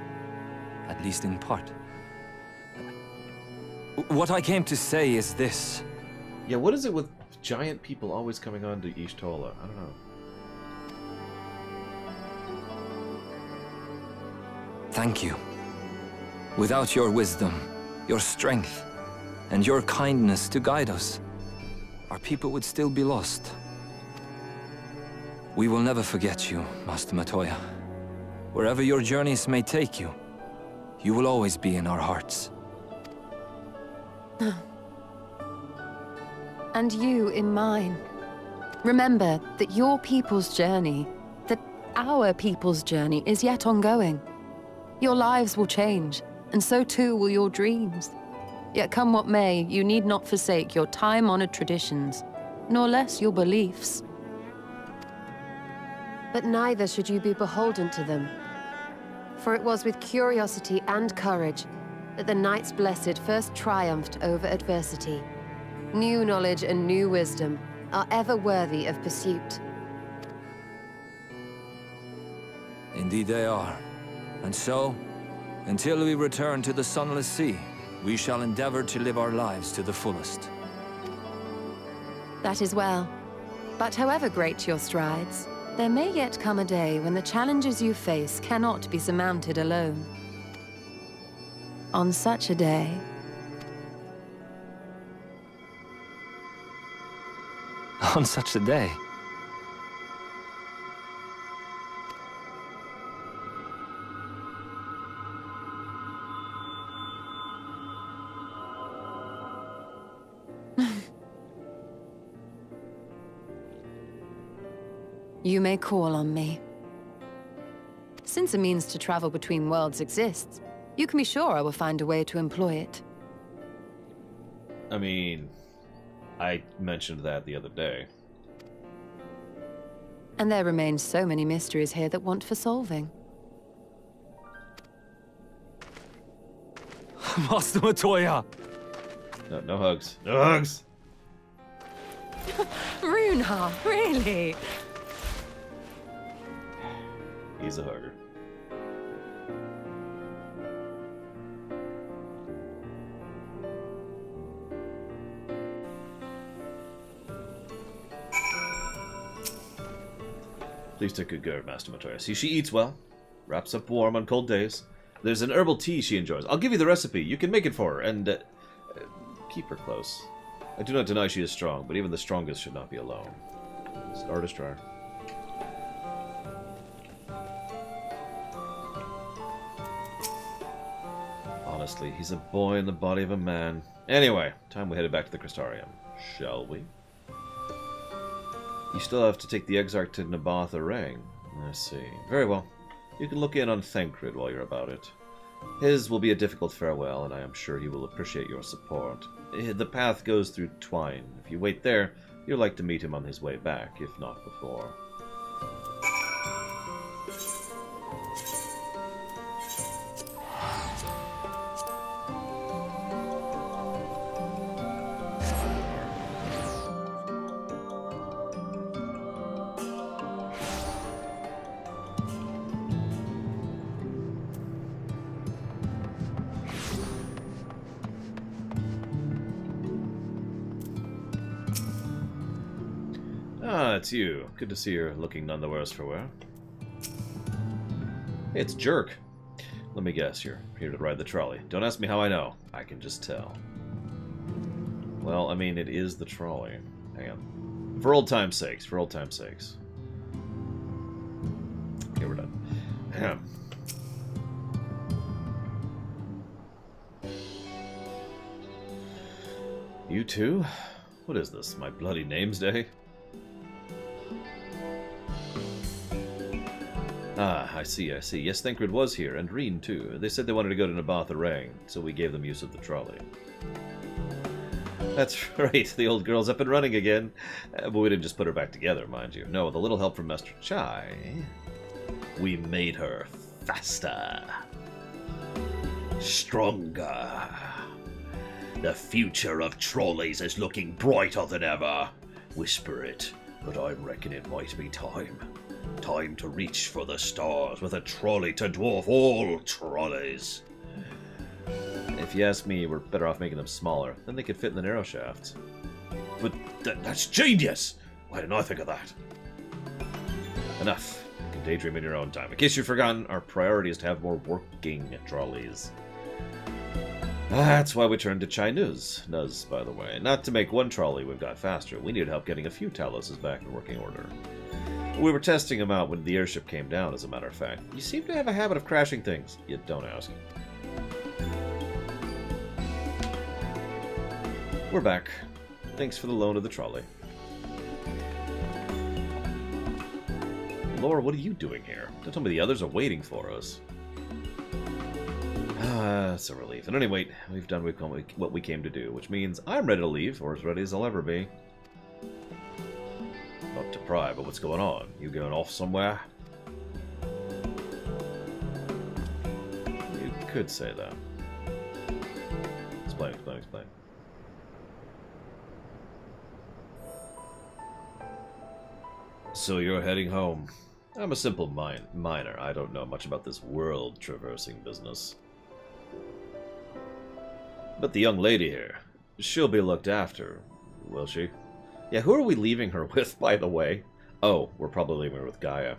At least in part. What I came to say is this. Yeah, what is it with giant people always coming on to Y'shtola? I don't know. Thank you. Without your wisdom, your strength, and your kindness to guide us, our people would still be lost. We will never forget you, Master Matoya. Wherever your journeys may take you, you will always be in our hearts. And you in mine. Remember that your people's journey, that our people's journey is yet ongoing. Your lives will change, and so too will your dreams. Yet come what may, you need not forsake your time-honored traditions, nor less your beliefs. But neither should you be beholden to them. For it was with curiosity and courage that the Knights Blessed first triumphed over adversity. New knowledge and new wisdom are ever worthy of pursuit. Indeed they are. And so, until we return to the Sunless Sea, we shall endeavor to live our lives to the fullest. That is well. But however great your strides, there may yet come a day when the challenges you face cannot be surmounted alone. On such a day... On such a day? You may call on me. Since a means to travel between worlds exists, you can be sure I will find a way to employ it. I mean, I mentioned that the other day. And there remain so many mysteries here that want for solving. Master Matoya! No, no hugs. No hugs! Runar, really? He's a hugger. Please take good care of Master Matoya. See, she eats well, wraps up warm on cold days. There's an herbal tea she enjoys. I'll give you the recipe. You can make it for her, and keep her close. I do not deny she is strong, but even the strongest should not be alone. Star Destroyer. Honestly, he's a boy in the body of a man. Anyway, time we headed back to the Crystarium. Shall we? You still have to take the Exarch to Naboth Arang. I see. Very well. You can look in on Thancred while you're about it. His will be a difficult farewell, and I am sure he will appreciate your support. The path goes through Twine. If you wait there, you'll like to meet him on his way back, if not before. Ah, it's you. Good to see you're looking none the worse for wear. Hey, it's Jerk. Let me guess, you're here to ride the trolley. Don't ask me how I know. I can just tell. Well, I mean, it is the trolley. Hang on. For old time's sakes. For old time's sakes. Okay, we're done. Ahem. You too? What is this, my bloody name's day? Ah, I see, I see. Yes, Thancred was here, and Reen too. They said they wanted to go to Naboth Arang, so we gave them use of the trolley. That's right, the old girl's up and running again. But we didn't just put her back together, mind you. No, with a little help from Master Chai, we made her faster. Stronger. The future of trolleys is looking brighter than ever. Whisper it, but I reckon it might be time. Time to reach for the stars with a trolley to dwarf all trolleys. If you ask me, we're better off making them smaller. Then they could fit in the narrow shafts. But that's genius! Why didn't I think of that? Enough. You can daydream in your own time. In case you've forgotten, our priority is to have more working trolleys. That's why we turned to Chai Nuz. Nuz, by the way. Not to make one trolley we've got faster. We needed help getting a few Taloses back in working order. We were testing them out when the airship came down, as a matter of fact. You seem to have a habit of crashing things. You don't ask. We're back. Thanks for the loan of the trolley. Laura, what are you doing here? Don't tell me the others are waiting for us. Ah, it's a relief. And anyway, we've done what we came to do, which means I'm ready to leave, or as ready as I'll ever be. Not to pry, but what's going on? You going off somewhere? You could say that. Explain, explain, explain. So you're heading home. I'm a simple miner. I don't know much about this world-traversing business. But the young lady here, she'll be looked after, will she? Yeah, who are we leaving her with, by the way? Oh, we're probably leaving her with Gaia.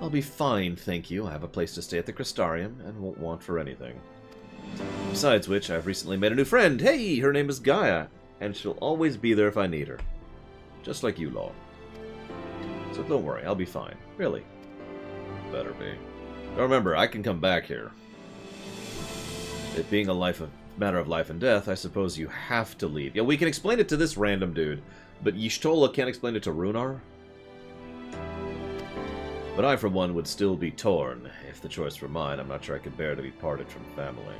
I'll be fine, thank you. I have a place to stay at the Crystarium, and won't want for anything. Besides which, I've recently made a new friend. Hey, her name is Gaia, and she'll always be there if I need her. Just like you, Law. So don't worry, I'll be fine. Really. Better be. Now remember, I can come back here. It being a matter of life and death, I suppose you have to leave. Yeah, we can explain it to this random dude, but Y'shtola can't explain it to Runar? But I, for one, would still be torn. If the choice were mine, I'm not sure I could bear to be parted from family.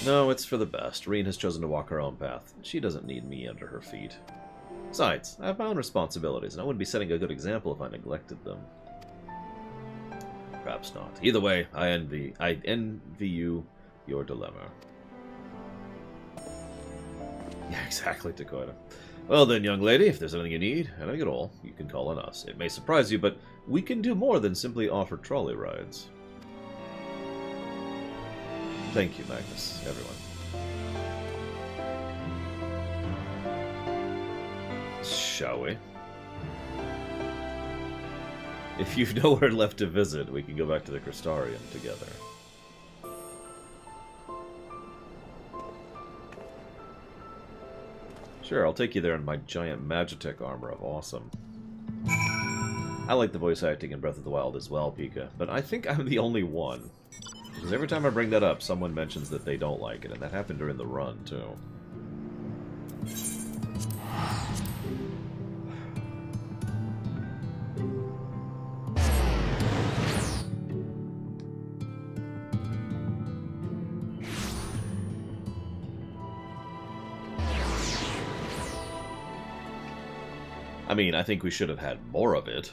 No, it's for the best. Reen has chosen to walk her own path. She doesn't need me under her feet. Besides, I have my own responsibilities, and I wouldn't be setting a good example if I neglected them. Perhaps not. Either way, I envy you your dilemma. Yeah, exactly, Dakota. Well then, young lady, if there's anything you need, anything at all, you can call on us. It may surprise you, but we can do more than simply offer trolley rides. Thank you, Magnus, everyone. Shall we? If you've nowhere left to visit, we can go back to the Crystarium together. Sure, I'll take you there in my giant Magitech armor of awesome. I like the voice acting in Breath of the Wild as well, Pika, but I think I'm the only one. Because every time I bring that up, someone mentions that they don't like it, and that happened during the run, too. I mean, I think we should have had more of it,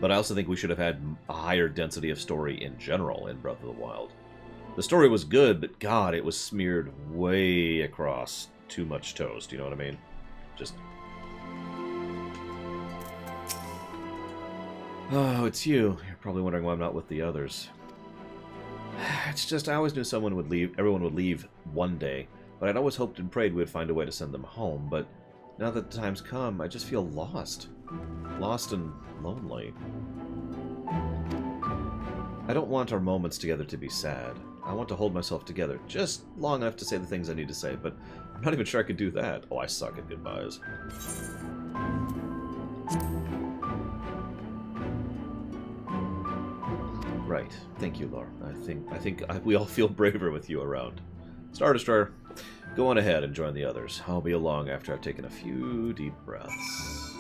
but I also think we should have had a higher density of story in general in Breath of the Wild. The story was good, but God, it was smeared way across too much toast, you know what I mean? Just... Oh, it's you. You're probably wondering why I'm not with the others. It's just, I always knew someone would leave, everyone would leave one day, but I'd always hoped and prayed we'd find a way to send them home, but now that the time's come, I just feel lost. Lost and lonely. I don't want our moments together to be sad. I want to hold myself together just long enough to say the things I need to say, but I'm not even sure I could do that. Oh, I suck at goodbyes. Right. Thank you, Laura. I think we all feel braver with you around. Star Destroyer, go on ahead and join the others. I'll be along after I've taken a few deep breaths.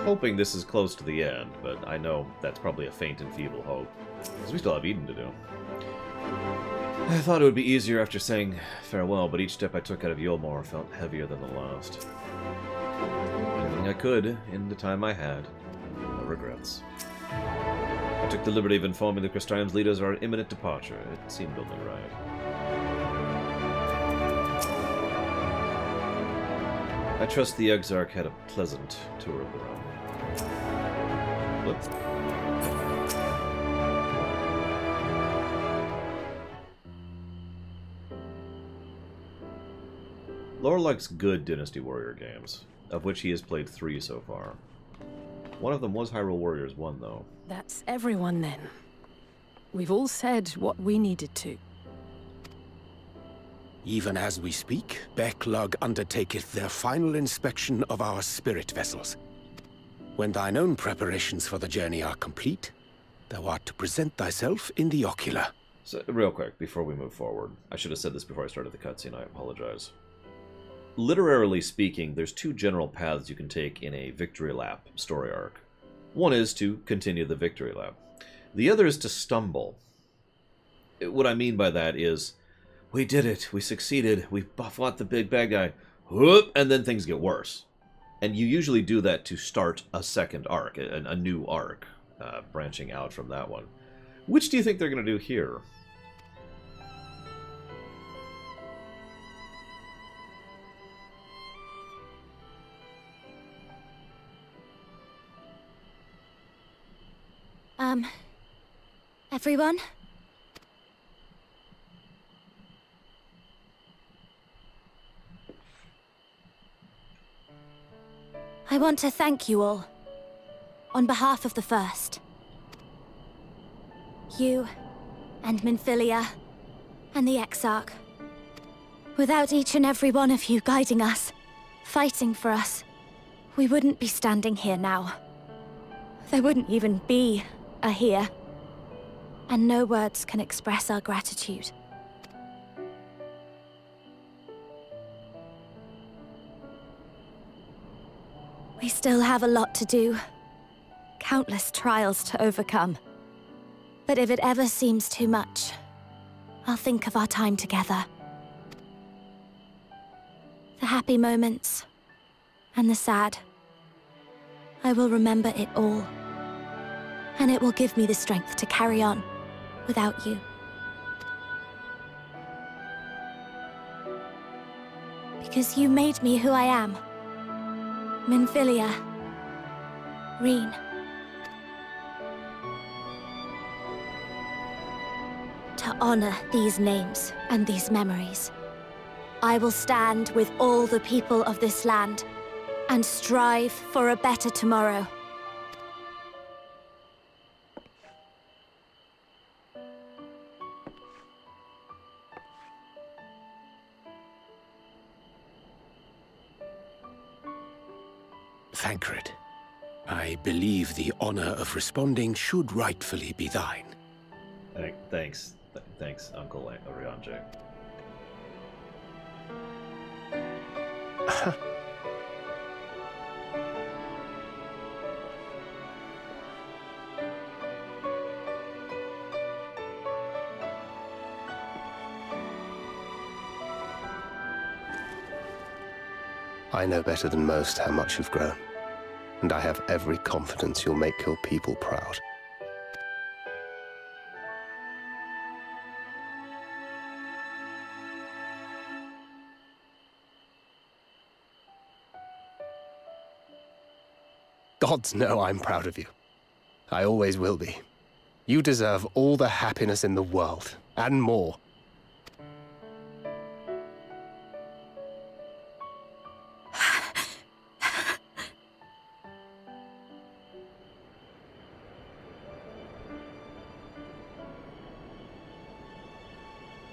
Hoping this is close to the end, but I know that's probably a faint and feeble hope, because we still have Eden to do. I thought it would be easier after saying farewell, but each step I took out of Yulmore felt heavier than the last. Everything I could in the time I had. No regrets. I took the liberty of informing the Crystarium's leaders of our imminent departure. It seemed only right. I trust the Exarch had a pleasant tour of the realm. Whoops. Lore likes good Dynasty Warrior games, of which he has played 3 so far. One of them was Hyrule Warriors 1, though. That's everyone, then. We've all said what we needed to. Even as we speak, Backlog undertaketh their final inspection of our spirit vessels. When thine own preparations for the journey are complete, thou art to present thyself in the ocular. So, real quick, before we move forward, I should have said this before I started the cutscene, I apologize. Literarily speaking, there's 2 general paths you can take in a Victory Lap story arc. One is to continue the Victory Lap. The other is to stumble. What I mean by that is, we did it, we succeeded, we fought the big bad guy, whoop, and then things get worse. And you usually do that to start a second arc, a new arc, branching out from that one. Which do you think they're going to do here? Everyone? I want to thank you all, on behalf of the First. You, and Minfilia, and the Exarch. Without each and every one of you guiding us, fighting for us, we wouldn't be standing here now. There wouldn't even be a here. And no words can express our gratitude. We still have a lot to do. Countless trials to overcome. But if it ever seems too much, I'll think of our time together. The happy moments, and the sad. I will remember it all. And it will give me the strength to carry on without you. Because you made me who I am. Minfilia. Rean. To honor these names and these memories, I will stand with all the people of this land and strive for a better tomorrow. Thancred, I believe the honor of responding should rightfully be thine. Thanks. Thanks, Uncle Urianger. I know better than most how much you've grown, and I have every confidence you'll make your people proud. Gods know I'm proud of you. I always will be. You deserve all the happiness in the world, and more.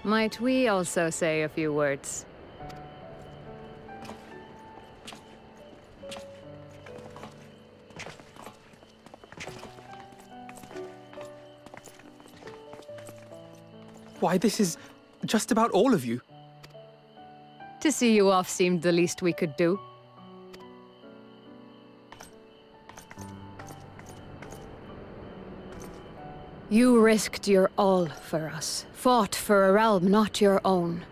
Might we also say a few words? Why, this is just about all of you. To see you off seemed the least we could do. You risked your all for us, fought for a realm not your own.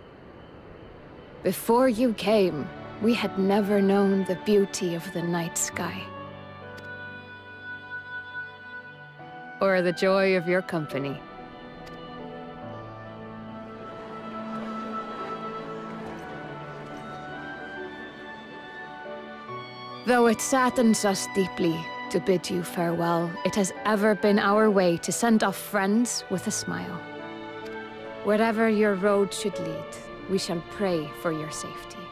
Before you came, we had never known the beauty of the night sky. Or the joy of your company. Though it saddens us deeply to bid you farewell, it has ever been our way to send off friends with a smile. Wherever your road should lead, we shall pray for your safety.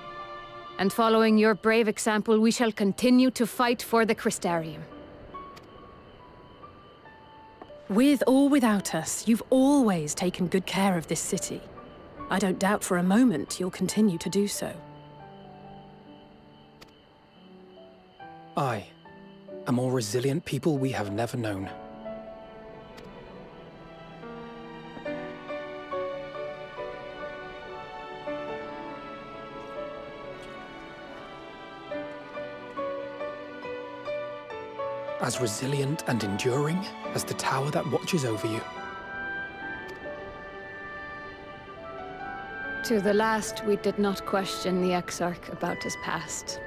And following your brave example, we shall continue to fight for the Crystarium. With or without us, you've always taken good care of this city. I don't doubt for a moment you'll continue to do so. I, a more resilient people we have never known. As resilient and enduring as the tower that watches over you. To the last, we did not question the Exarch about his past.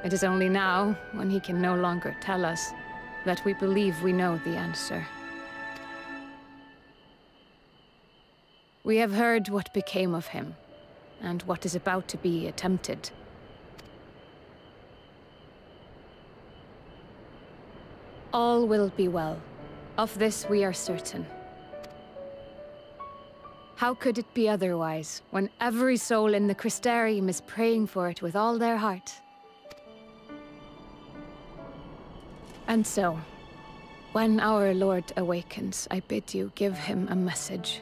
It is only now, when he can no longer tell us, that we believe we know the answer. We have heard what became of him, and what is about to be attempted. All will be well. Of this we are certain. How could it be otherwise, when every soul in the Crystarium is praying for it with all their heart? And so, when our Lord awakens, I bid you give him a message.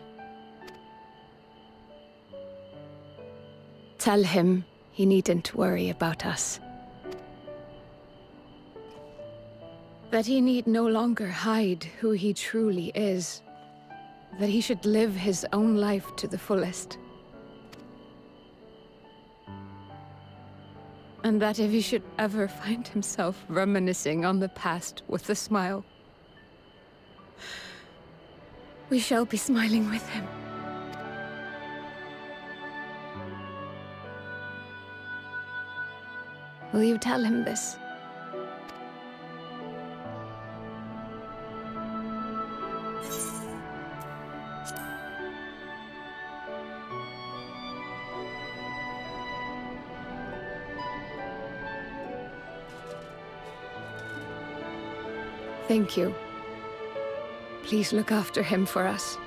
Tell him he needn't worry about us. That he need no longer hide who he truly is. That he should live his own life to the fullest. And that if he should ever find himself reminiscing on the past with a smile, We shall be smiling with him. Will you tell him this? Thank you. Please look after him for us.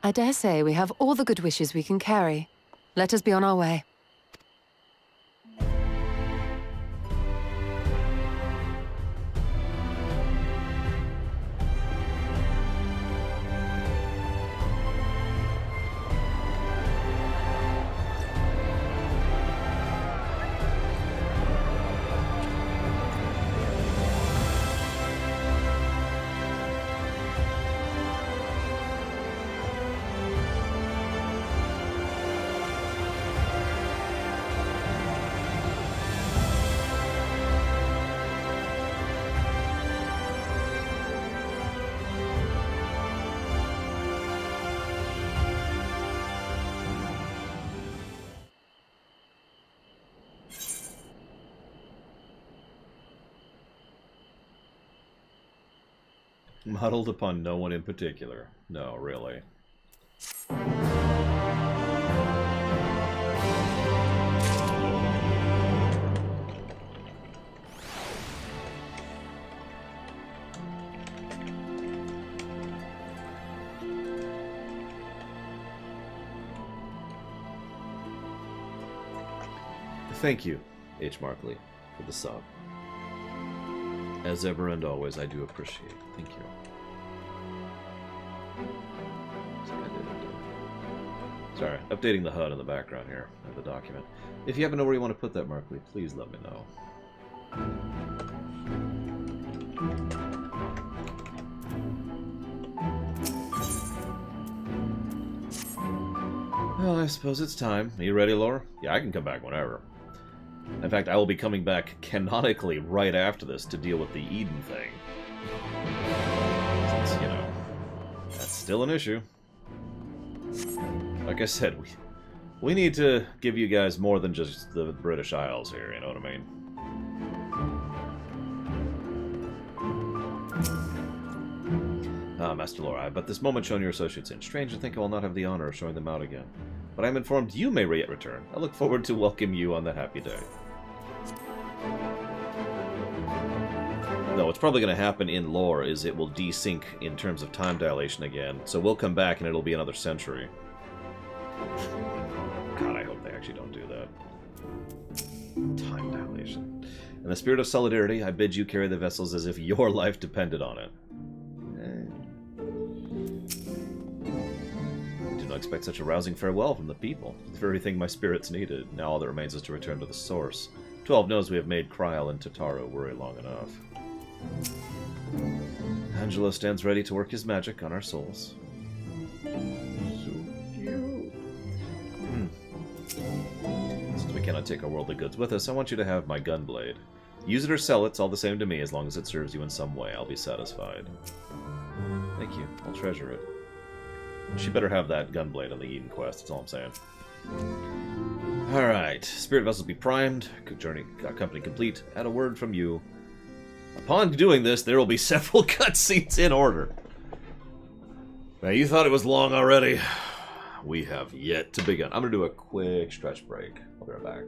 I dare say we have all the good wishes we can carry. Let us be on our way. Modeled upon no one in particular. No, really. Thank you, H. Markley, for the sub. As ever and always, I do appreciate it. Thank you. Sorry, updating the HUD in the background here of the document. If you happen to know where you want to put that, Markley, please let me know. Well, I suppose it's time. Are you ready, Laura? Yeah, I can come back whenever. In fact, I will be coming back canonically right after this to deal with the Eden thing. Since, you know, that's still an issue. Like I said, we need to give you guys more than just the British Isles here, you know what I mean? Ah, Master Laura, but this moment shown your associates in. Strange to think I will not have the honor of showing them out again. But I am informed you may yet return. I look forward to welcome you on that happy day. No, what's probably going to happen in lore is it will desync in terms of time dilation again. So we'll come back and it'll be another century. God, I hope they actually don't do that. Time dilation. In the spirit of solidarity, I bid you carry the vessels as if your life depended on it. I did not expect such a rousing farewell from the people. The very thing my spirits needed. Now all that remains is to return to the source. 12 knows we have made Kryl and Tataru worry long enough. Angelo stands ready to work his magic on our souls. Since we cannot take our worldly goods with us, I want you to have my gunblade. Use it or sell it, it's all the same to me, as long as it serves you in some way. I'll be satisfied. Thank you. I'll treasure it. She better have that gunblade on the Eden quest, that's all I'm saying. Alright. Spirit vessels be primed. Journey company complete. Add a word from you. Upon doing this, there will be several cutscenes in order. Now, you thought it was long already. We have yet to begin. I'm going to do a quick stretch break. I'll be right back.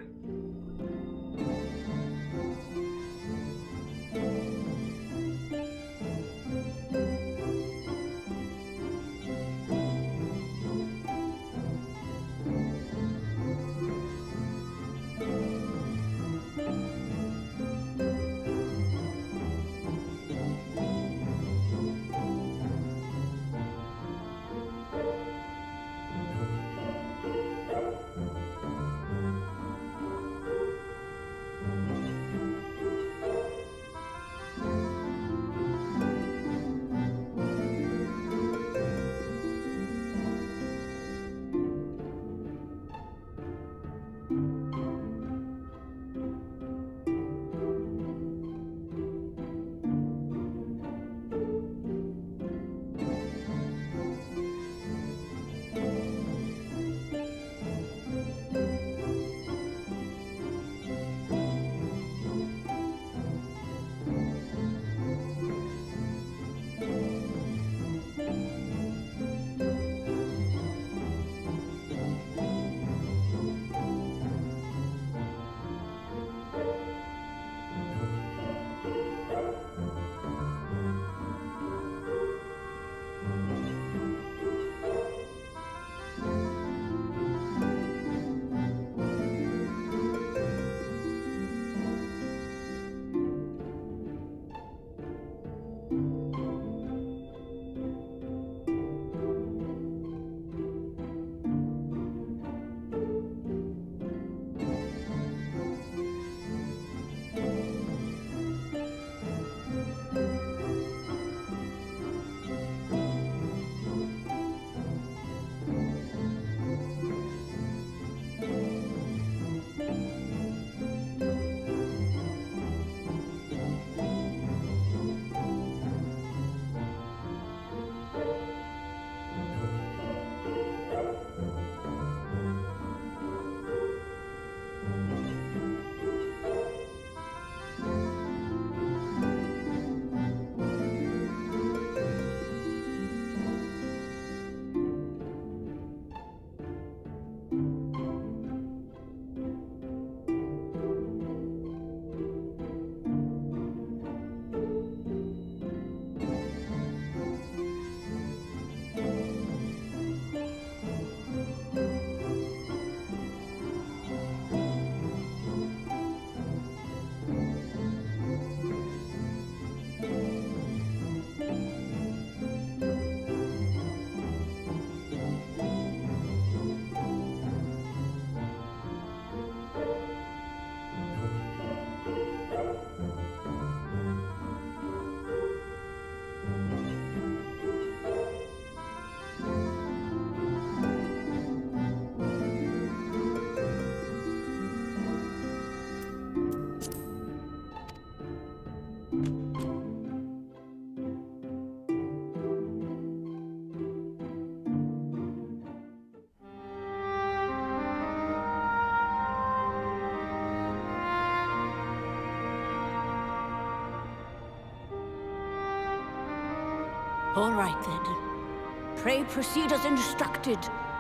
All right, then. Pray proceed as instructed,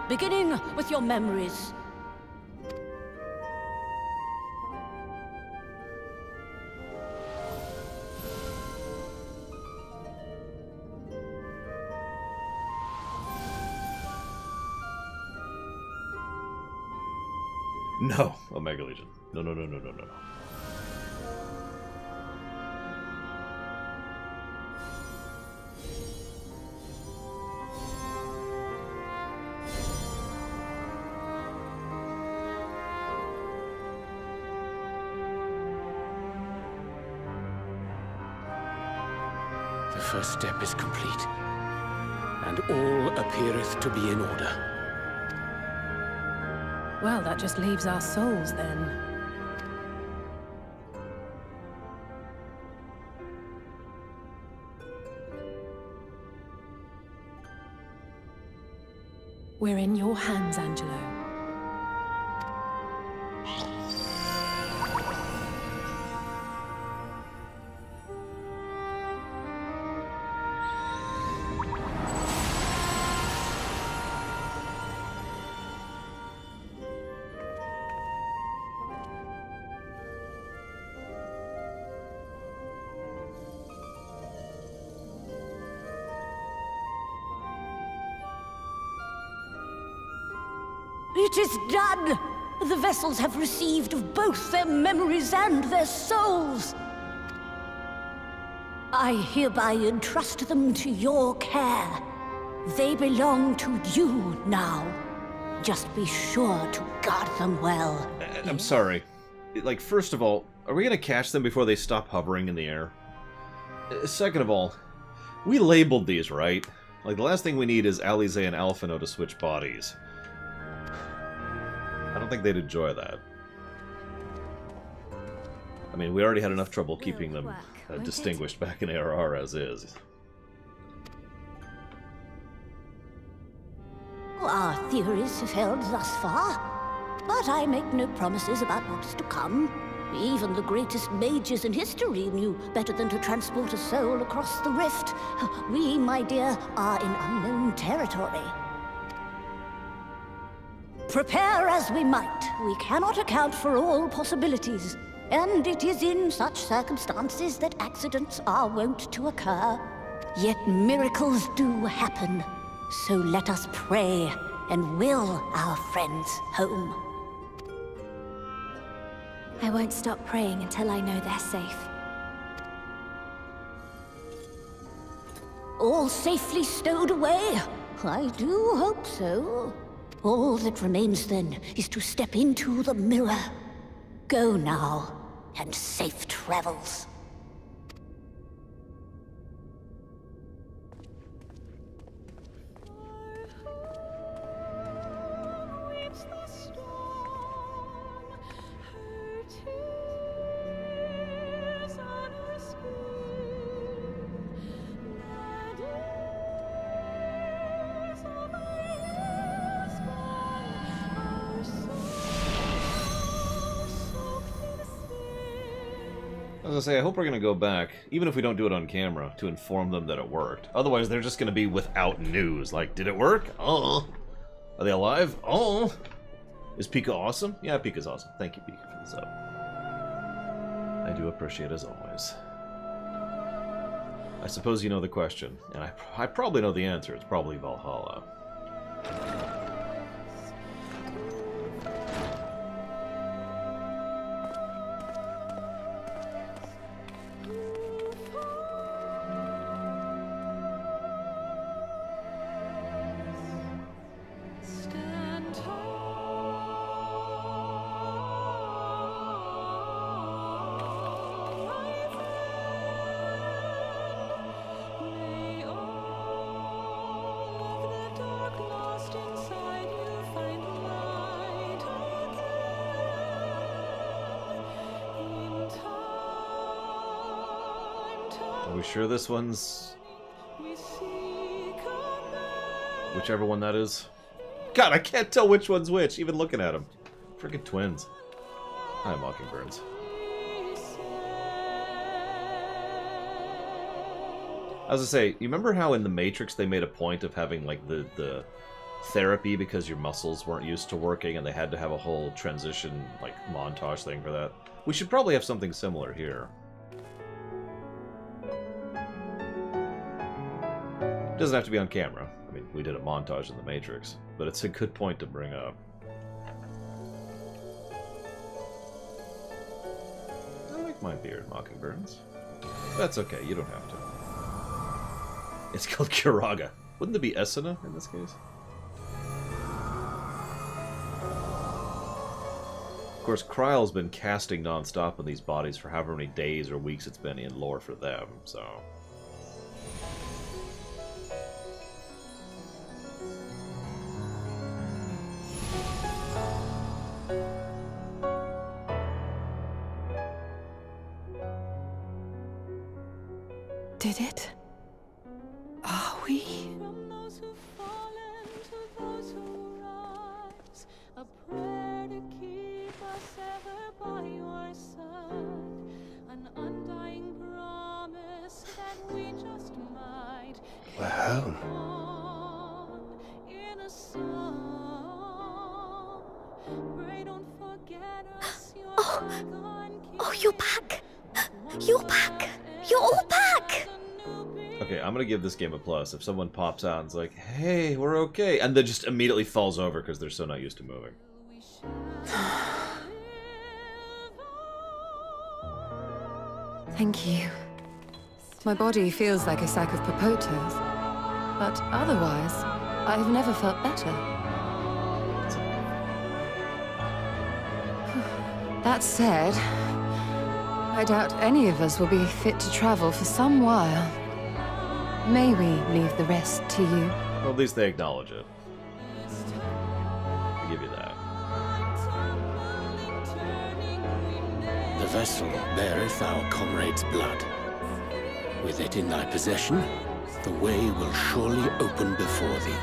beginning with your memories. No, Omega Legion. No, no, no, no, no, no. The first step is complete, and all appeareth to be in order. Well, that just leaves our souls, then. We're in your hands, Angelo. It is done! The vessels have received both their memories and their souls. I hereby entrust them to your care. They belong to you now. Just be sure to guard them well. I'm sorry. Like, first of all, are we gonna catch them before they stop hovering in the air? Second of all, we labeled these, right? Like, the last thing we need is Alize and Alphino to switch bodies. I don't think they'd enjoy that. I mean, we already had enough trouble keeping them distinguished back in ARR as is. Our theories have held thus far, but I make no promises about what's to come. Even the greatest mages in history knew better than to transport a soul across the rift. We, my dear, are in unknown territory. Prepare as we might, we cannot account for all possibilities, and it is in such circumstances that accidents are wont to occur. Yet miracles do happen, so let us pray and will our friends home. I won't stop praying until I know they're safe. All safely stowed away? I do hope so. All that remains, then, is to step into the mirror. Go now, and safe travels. I was gonna say, I hope we're gonna go back, even if we don't do it on camera, to inform them that it worked. Otherwise, they're just gonna be without news. Like, did it work? Oh. Are they alive? Oh. Is Pika awesome? Yeah, Pika's awesome. Thank you, Pika, for the sub. I do appreciate it as always. I suppose you know the question, and I probably know the answer. It's probably Valhalla. Are we sure this one's... whichever one that is? God, I can't tell which one's which, even looking at them. Freaking twins. Hi, Mockingbirds. I was gonna say, you remember how in The Matrix they made a point of having, like, the therapy because your muscles weren't used to working and they had to have a whole transition, like, montage thing for that? We should probably have something similar here. It doesn't have to be on camera. I mean, we did a montage in The Matrix, but it's a good point to bring up. I like my beard, Mockingbirds. That's okay, you don't have to. It's called Kiraga. Wouldn't there be Esuna in this case? Of course, Kryle's been casting non-stop on these bodies for however many days or weeks it's been in lore for them, so... Did it? Are we? We're home. Oh, you're back! You're back! You're all back! Okay, I'm gonna give this game a plus. If someone pops out and's like, hey, we're okay, and then just immediately falls over because they're so not used to moving. Thank you. My body feels like a sack of popotos, but otherwise, I've never felt better. That said, I doubt any of us will be fit to travel for some while. May we leave the rest to you? Well, at least they acknowledge it. I give you that. The vessel beareth our comrade's blood. With it in thy possession, the way will surely open before thee.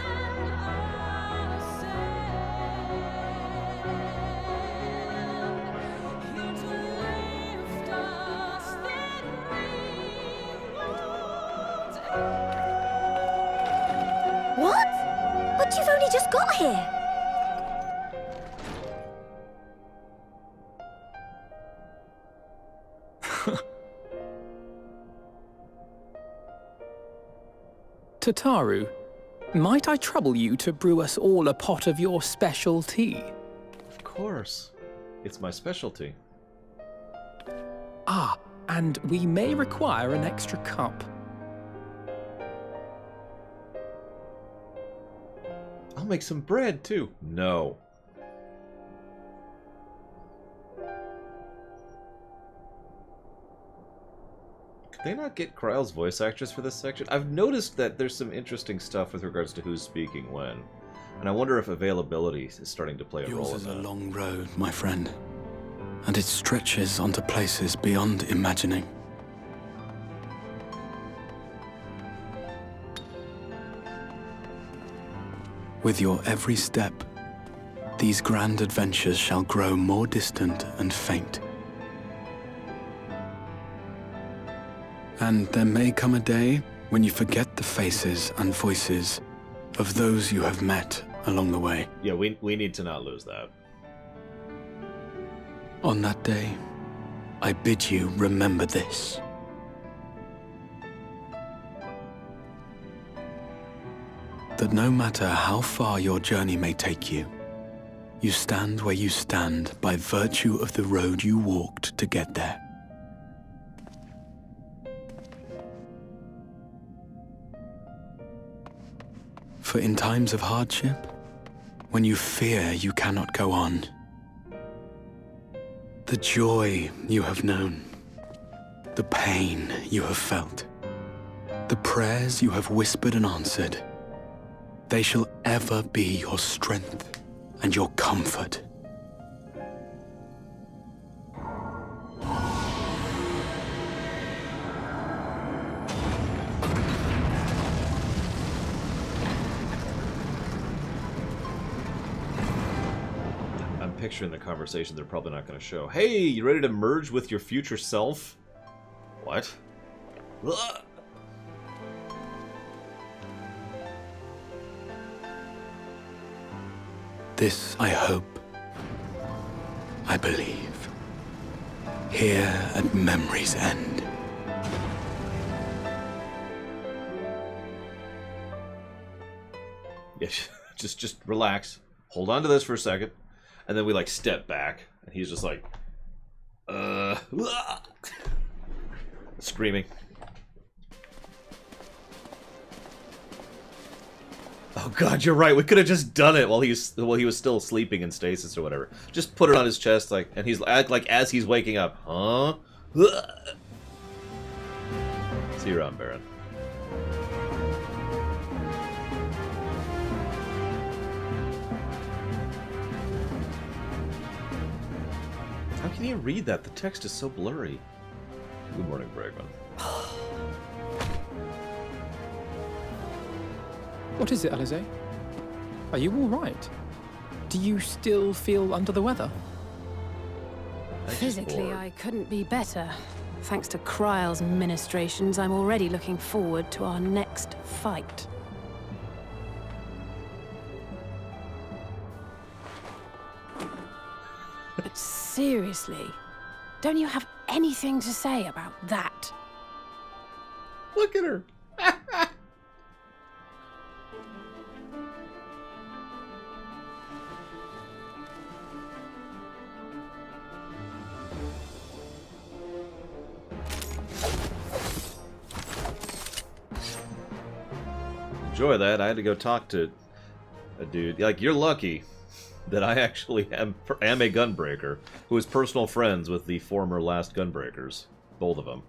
What? But you've only just got here! Tataru, might I trouble you to brew us all a pot of your special tea? Of course. It's my specialty. Ah, and we may require an extra cup. I'll make some bread, too. No. Could they not get Kryle's voice actress for this section? I've noticed that there's some interesting stuff with regards to who's speaking when. And I wonder if availability is starting to play a role in that. Yours is a long road, my friend. And it stretches onto places beyond imagining. With your every step, these grand adventures shall grow more distant and faint. And there may come a day when you forget the faces and voices of those you have met along the way. Yeah, we need to not lose that. On that day, I bid you remember this. That no matter how far your journey may take you, you stand where you stand by virtue of the road you walked to get there. For in times of hardship, when you fear you cannot go on, the joy you have known, the pain you have felt, the prayers you have whispered and answered, they shall ever be your strength and your comfort. I'm picturing the conversation they're probably not going to show. Hey, you ready to merge with your future self? What? Ugh. This I hope, I believe, here at memory's end. Yeah, just relax. Hold on to this for a second. And then we, like, step back. And he's just like... screaming. Oh god, you're right. We could have just done it while he was still sleeping in stasis or whatever. Just put it on his chest, like, and he's like as he's waking up. Huh? See you around, Baron. How can you read that? The text is so blurry. Good morning, Bregman. What is it, Alisaie? Are you all right? Do you still feel under the weather? Physically, I couldn't be better. Thanks to Kryle's ministrations, I'm already looking forward to our next fight. But seriously, don't you have anything to say about that? Look at her. Enjoy that. I had to go talk to a dude. Like, you're lucky that I actually am a gunbreaker who is personal friends with the former last gunbreakers. Both of them.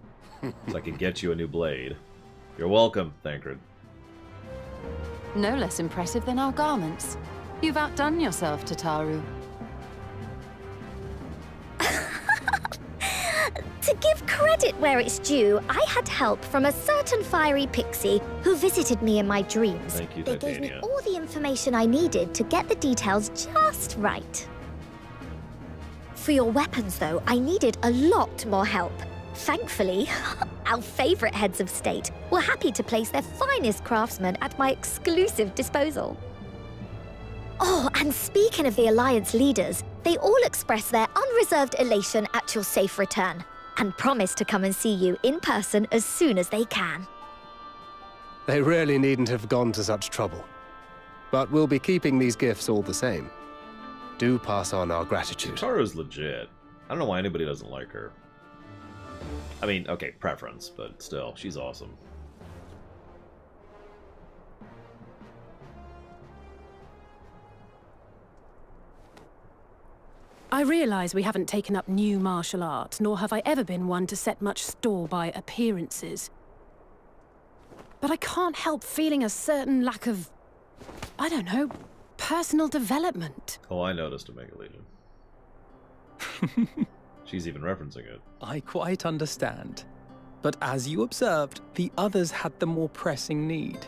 So I can get you a new blade. You're welcome, Thancred. No less impressive than our garments. You've outdone yourself, Tataru. To give credit where it's due, I had help from a certain fiery pixie who visited me in my dreams. Thank you, They gave me all the information I needed to get the details just right. For your weapons, though, I needed a lot more help. Thankfully, our favorite heads of state were happy to place their finest craftsmen at my exclusive disposal. Oh, and speaking of the Alliance leaders, they all expressed their unreserved elation at your safe return, and promise to come and see you in person as soon as they can. They really needn't have gone to such trouble. But we'll be keeping these gifts all the same. Do pass on our gratitude. Tataru's legit. I don't know why anybody doesn't like her. I mean, okay, preference, but still, she's awesome. I realise we haven't taken up new martial arts, nor have I ever been one to set much store by appearances. But I can't help feeling a certain lack of, I don't know, personal development. Oh, I noticed, Omega Legion. She's even referencing it. I quite understand. But as you observed, the others had the more pressing need.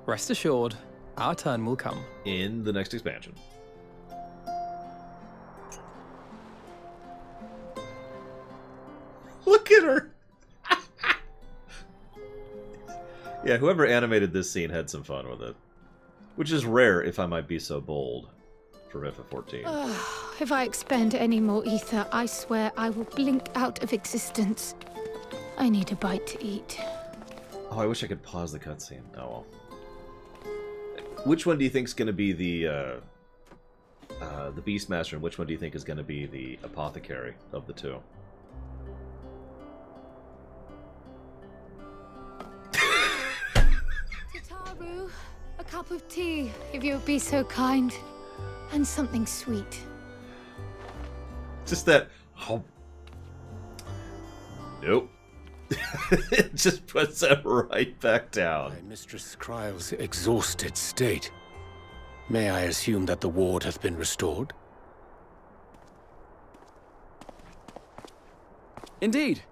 Rest assured, our turn will come. In the next expansion. Look at her! Yeah, whoever animated this scene had some fun with it. Which is rare, if I might be so bold, for FF14. If I expend any more ether, I swear I will blink out of existence. I need a bite to eat. Oh, I wish I could pause the cutscene. Oh well. Which one do you think is going to be the Beastmaster, and which one do you think is going to be the Apothecary of the two? Tataru, a cup of tea, if you would be so kind. And something sweet. Just that... Oh. Nope. It just puts it right back down. By Mistress Kryle's exhausted state, may I assume that the ward hath been restored? Indeed.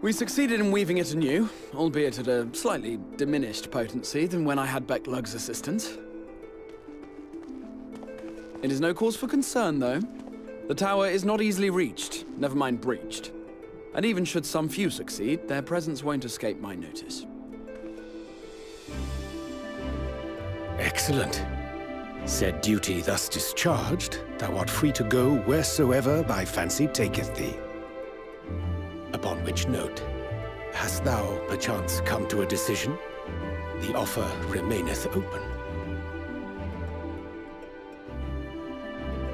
We succeeded in weaving it anew, albeit at a slightly diminished potency than when I had Becklug's assistance. It is no cause for concern, though. The tower is not easily reached, never mind breached. And even should some few succeed, their presence won't escape my notice. Excellent. Said duty thus discharged, thou art free to go wheresoever thy fancy taketh thee. Upon which note, hast thou perchance come to a decision? The offer remaineth open.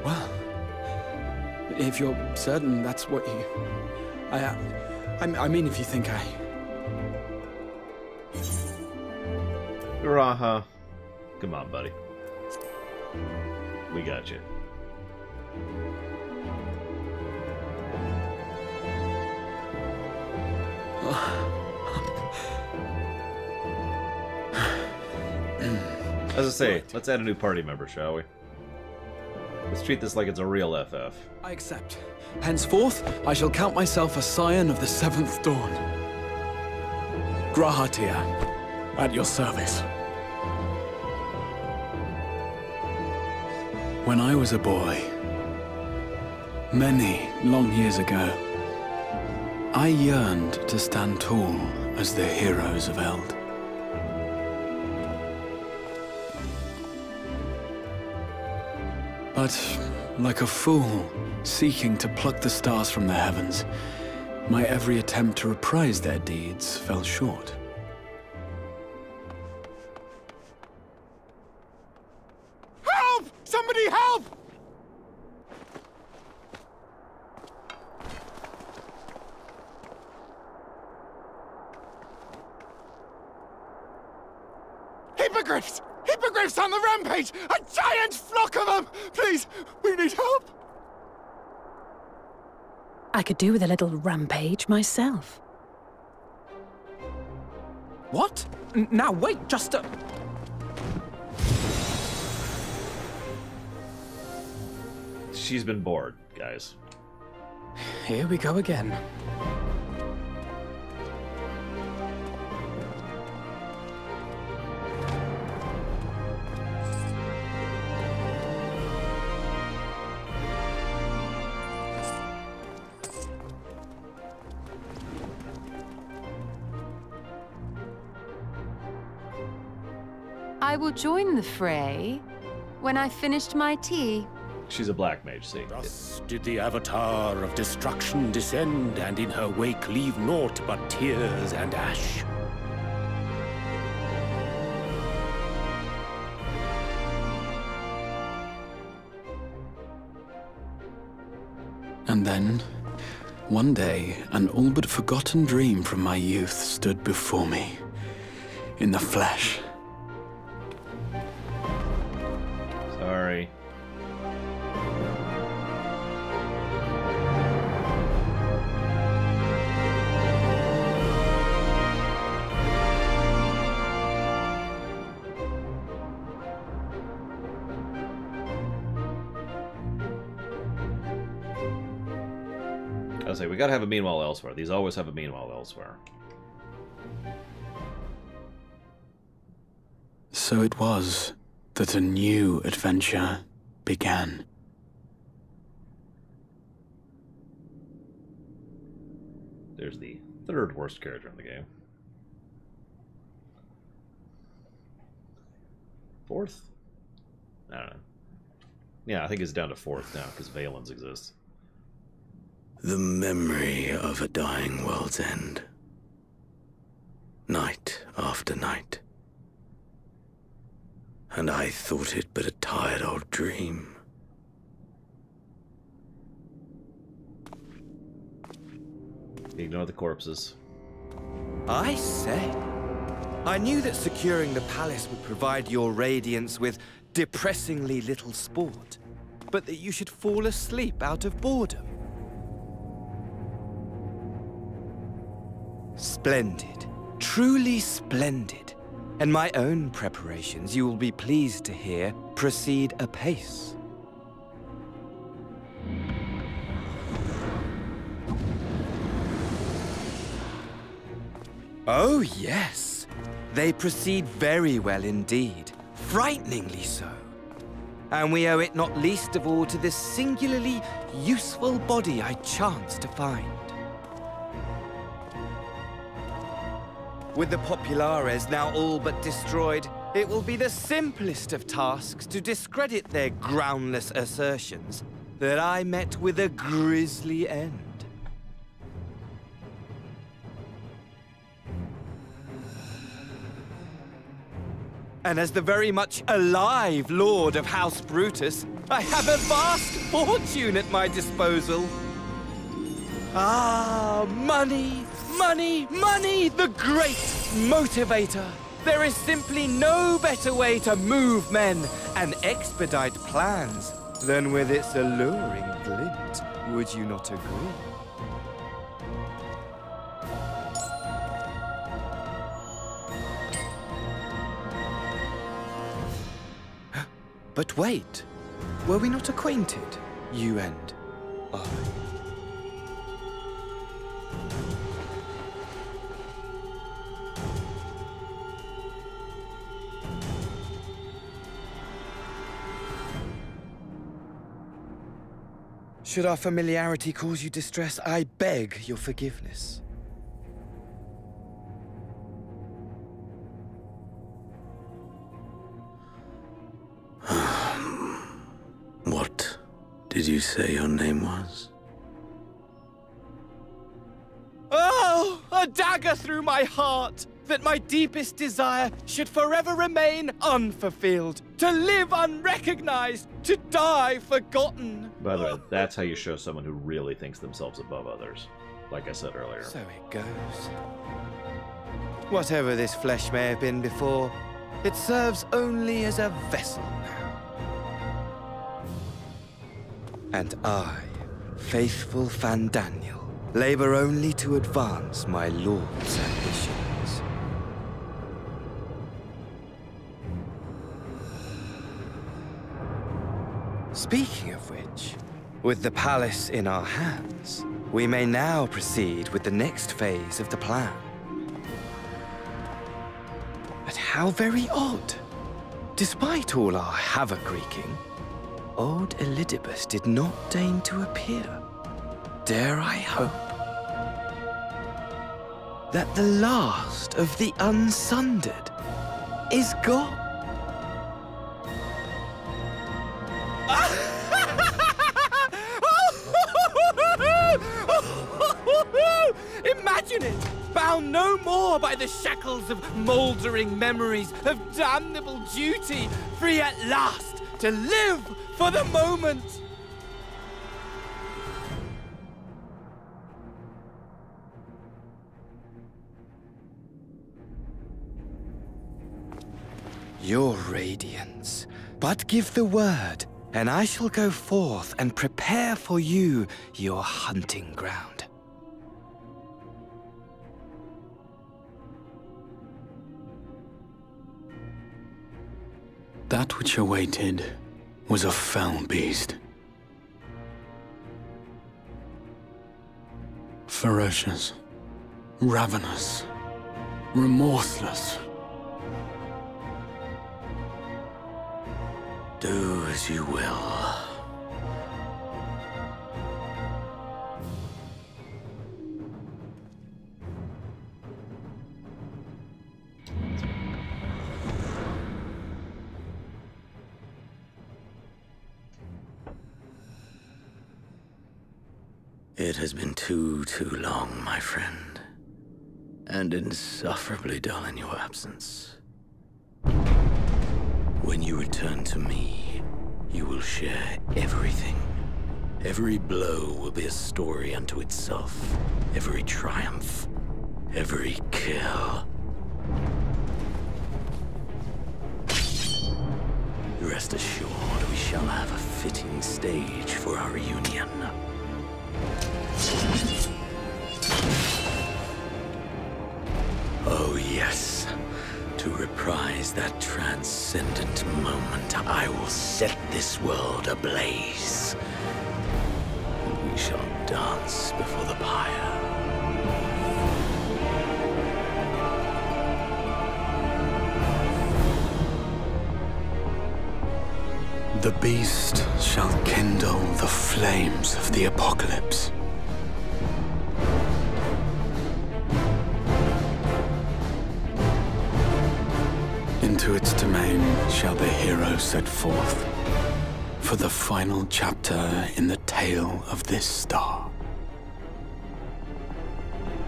Well, if you're certain that's what you... I mean, if you think I... G'raha. Come on, buddy. We got you. As I say, let's add a new party member, shall we? Let's treat this like it's a real FF. I accept. Henceforth, I shall count myself a scion of the 7th Dawn. G'raha Tia, at your service. When I was a boy, many long years ago, I yearned to stand tall as the heroes of Eld. But, like a fool, seeking to pluck the stars from the heavens, my every attempt to reprise their deeds fell short. Help! Somebody help! Hippogriffs! Hippogriffs on the rampage! A giant flock of them! Please, we need help! I could do with a little rampage myself. What? Now wait, just a... She's been bored, guys. Here we go again. I will join the fray when I finished my tea. She's a black mage, see. Thus did the Avatar of Destruction descend, and in her wake leave naught but tears and ash. And then, one day, an all but forgotten dream from my youth stood before me, in the flesh. Sorry. I say we gotta have a meanwhile elsewhere. These always have a meanwhile elsewhere. So it was that a new adventure began. There's the third worst character in the game. Fourth? I don't know. Yeah, I think it's down to fourth now, because Valens exists. The memory of a dying world's end. Night after night. And I thought it but a tired old dream. Ignore the corpses. I say. I knew that securing the palace would provide your Radiance with depressingly little sport, but that you should fall asleep out of boredom. Splendid. Truly splendid. And my own preparations, you will be pleased to hear, proceed apace. Oh, yes. They proceed very well indeed. Frighteningly so. And we owe it not least of all to this singularly useful body I chanced to find. With the Populares now all but destroyed, it will be the simplest of tasks to discredit their groundless assertions that I met with a grisly end. And as the very much alive Lord of House Brutus, I have a vast fortune at my disposal. Ah, money, money, money, the great motivator. There is simply no better way to move men and expedite plans than with its alluring glint. Would you not agree? But wait, were we not acquainted, you and I? Should our familiarity cause you distress, I beg your forgiveness. What did you say your name was? Oh, a dagger through my heart, that my deepest desire should forever remain unfulfilled, to live unrecognized, to die forgotten. By the way, that's how you show someone who really thinks themselves above others, like I said earlier. So it goes. Whatever this flesh may have been before, it serves only as a vessel now. And I, faithful Fandaniel, labor only to advance my lord's ambitions. Speaking of which, with the palace in our hands, we may now proceed with the next phase of the plan. But how very odd. Despite all our havoc-wreaking, old Elidibus did not deign to appear. Dare I hope that the last of the Unsundered is gone? Imagine it! Bound no more by the shackles of mouldering memories of damnable duty, free at last to live for the moment! Your radiance, but give the word, and I shall go forth and prepare for you your hunting ground. That which awaited was a fell beast. Ferocious, ravenous, remorseless. Do as you will. It has been too long, my friend, and insufferably dull in your absence. When you return to me, you will share everything. Every blow will be a story unto itself. Every triumph, every kill. Rest assured, we shall have a fitting stage for our reunion. Oh yes, to reprise that transcendent moment, I will set this world ablaze. And we shall dance before the pyre. The beast shall kindle the flames of the apocalypse. Into To its domain shall the hero set forth for the final chapter in the tale of this star.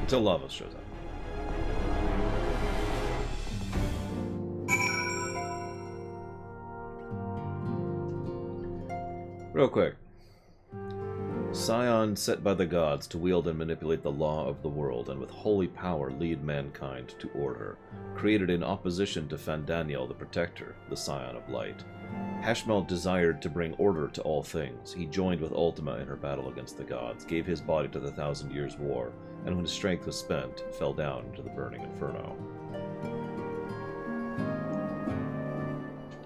Until Lavos shows up. Real quick. Scion set by the gods to wield and manipulate the law of the world, and with holy power lead mankind to order. Created in opposition to Fandaniel the Protector, the Scion of Light. Hashmal desired to bring order to all things. He joined with Ultima in her battle against the gods, gave his body to the Thousand Years' War, and when his strength was spent, fell down into the burning inferno.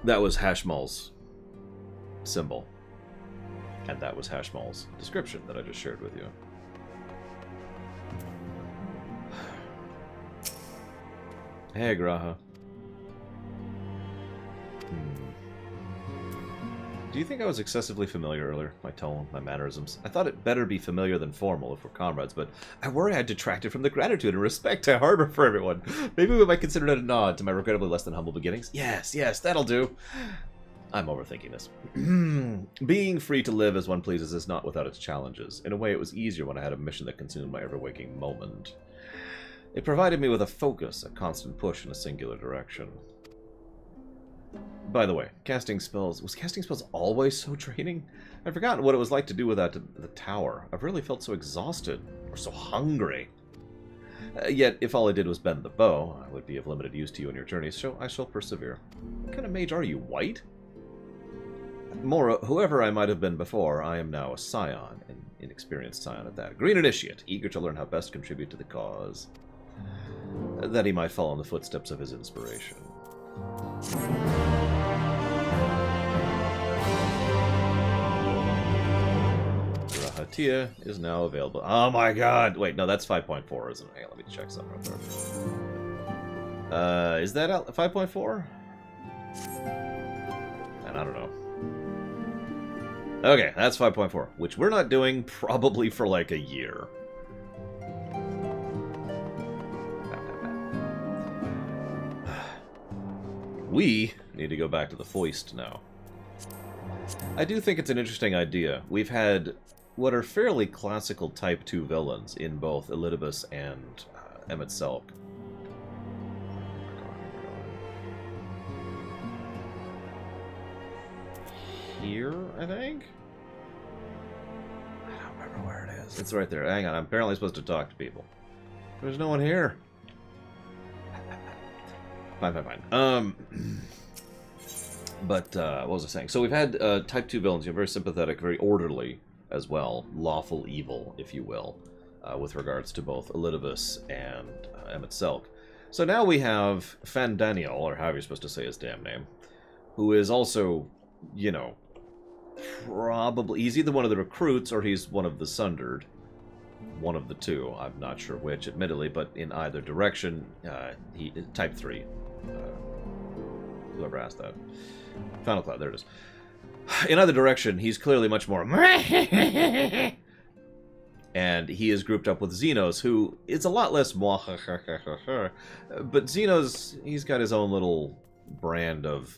That was Hashmal's symbol. And that was Hashmal's description that I just shared with you. Hey, Graha. Do you think I was excessively familiar earlier? My tone, my mannerisms? I thought it better be familiar than formal if we're comrades, but I worry I detracted from the gratitude and respect I harbor for everyone. Maybe we might consider it a nod to my regrettably less than humble beginnings? Yes, that'll do. I'm overthinking this. Being free to live as one pleases is not without its challenges. In a way, it was easier when I had a mission that consumed my ever-waking moment. It provided me with a focus, a constant push in a singular direction. By the way, casting spells... Was casting spells always so draining? I'd forgotten what it was like to do without the tower. I've really felt so exhausted, or so hungry. Yet, if all I did was bend the bow, I would be of limited use to you in your journeys, so I shall persevere. What kind of mage are you, white? Whoever I might have been before, I am now a scion, an inexperienced scion at that. Green initiate, eager to learn how best to contribute to the cause. That he might follow in the footsteps of his inspiration. Rahatia is now available. Oh my god! Wait, no, that's 5.4, isn't it? Hey, let me check something real quick. Is that 5.4? And I don't know. Okay, that's 5.4, which we're not doing probably for like a year. We need to go back to the foist now. I do think it's an interesting idea. We've had what are fairly classical Type 2 villains in both Elidibus and Emet-Selch. Here, I think? I don't remember where it is. It's right there. Hang on, I'm apparently supposed to talk to people. There's no one here. Fine. But, what was I saying? So we've had Type 2 villains, very sympathetic, very orderly as well. Lawful evil, if you will, with regards to both Elidibus and Emet-Selch. So now we have Fandaniel, or however you're supposed to say his damn name, who is also, you know, probably... He's either one of the recruits or he's one of the Sundered. One of the two. I'm not sure which, admittedly, but in either direction, he... Type 3. Whoever asked that. Final Cloud, there it is. In either direction, he's clearly much more... And he is grouped up with Xenos, who is a lot less... But Xenos, he's got his own little brand of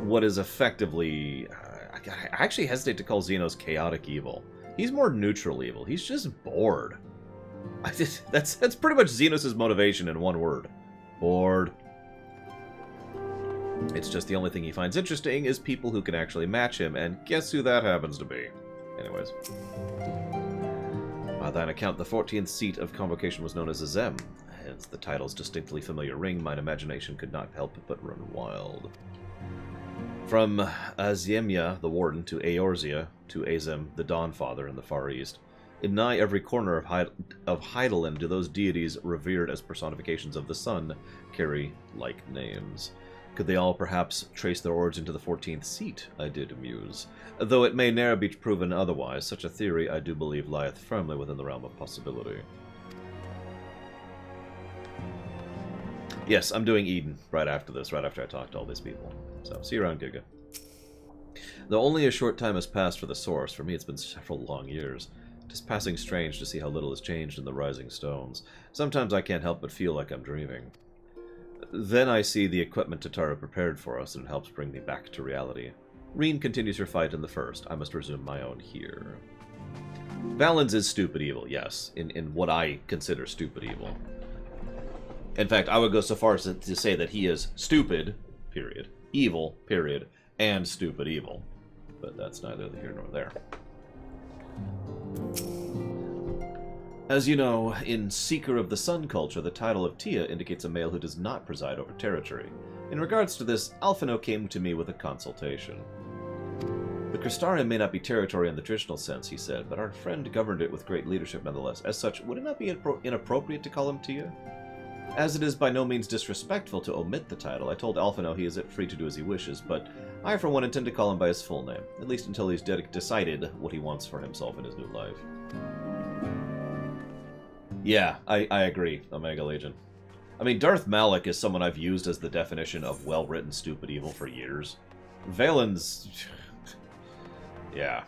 what is effectively... I actually hesitate to call Xenos chaotic evil. He's more neutral evil. He's just bored. That's pretty much Xenos' motivation in one word. Bored. It's just the only thing he finds interesting is people who can actually match him, and guess who that happens to be? Anyways. By thine account, the 14th seat of convocation was known as Azem. Hence the title's distinctly familiar ring, mine imagination could not help but run wild. From Azemia, the Warden, to Eorzea, to Azem, the Dawnfather in the Far East. In nigh every corner of Hydaelyn do those deities revered as personifications of the sun carry like names. Could they all perhaps trace their origin to the 14th seat? I did muse. Though it may ne'er be proven otherwise, such a theory I do believe lieth firmly within the realm of possibility. Yes, I'm doing Eden right after this, right after I talk to all these people. So, see you around, Giga. Though only a short time has passed for the Source, for me it's been several long years. It is passing strange to see how little has changed in the Rising Stones. Sometimes I can't help but feel like I'm dreaming. Then I see the equipment Tatara prepared for us, and it helps bring me back to reality. Reen continues her fight in the first. I must resume my own here. Valens is stupid evil, yes, in what I consider stupid evil. In fact, I would go so far as to say that he is stupid, period, evil, period, and stupid evil. But that's neither here nor there. As you know, in Seeker of the Sun culture, the title of Tia indicates a male who does not preside over territory. In regards to this, Alphinaud came to me with a consultation. The Crystarium may not be territory in the traditional sense, he said, but our friend governed it with great leadership nonetheless. As such, would it not be inappropriate to call him Tia? As it is by no means disrespectful to omit the title, I told Alphinaud he is free to do as he wishes, but I for one intend to call him by his full name, at least until he's decided what he wants for himself in his new life. Yeah, I agree, Omega Legion. I mean, Darth Malak is someone I've used as the definition of well-written stupid evil for years. Valen's... yeah.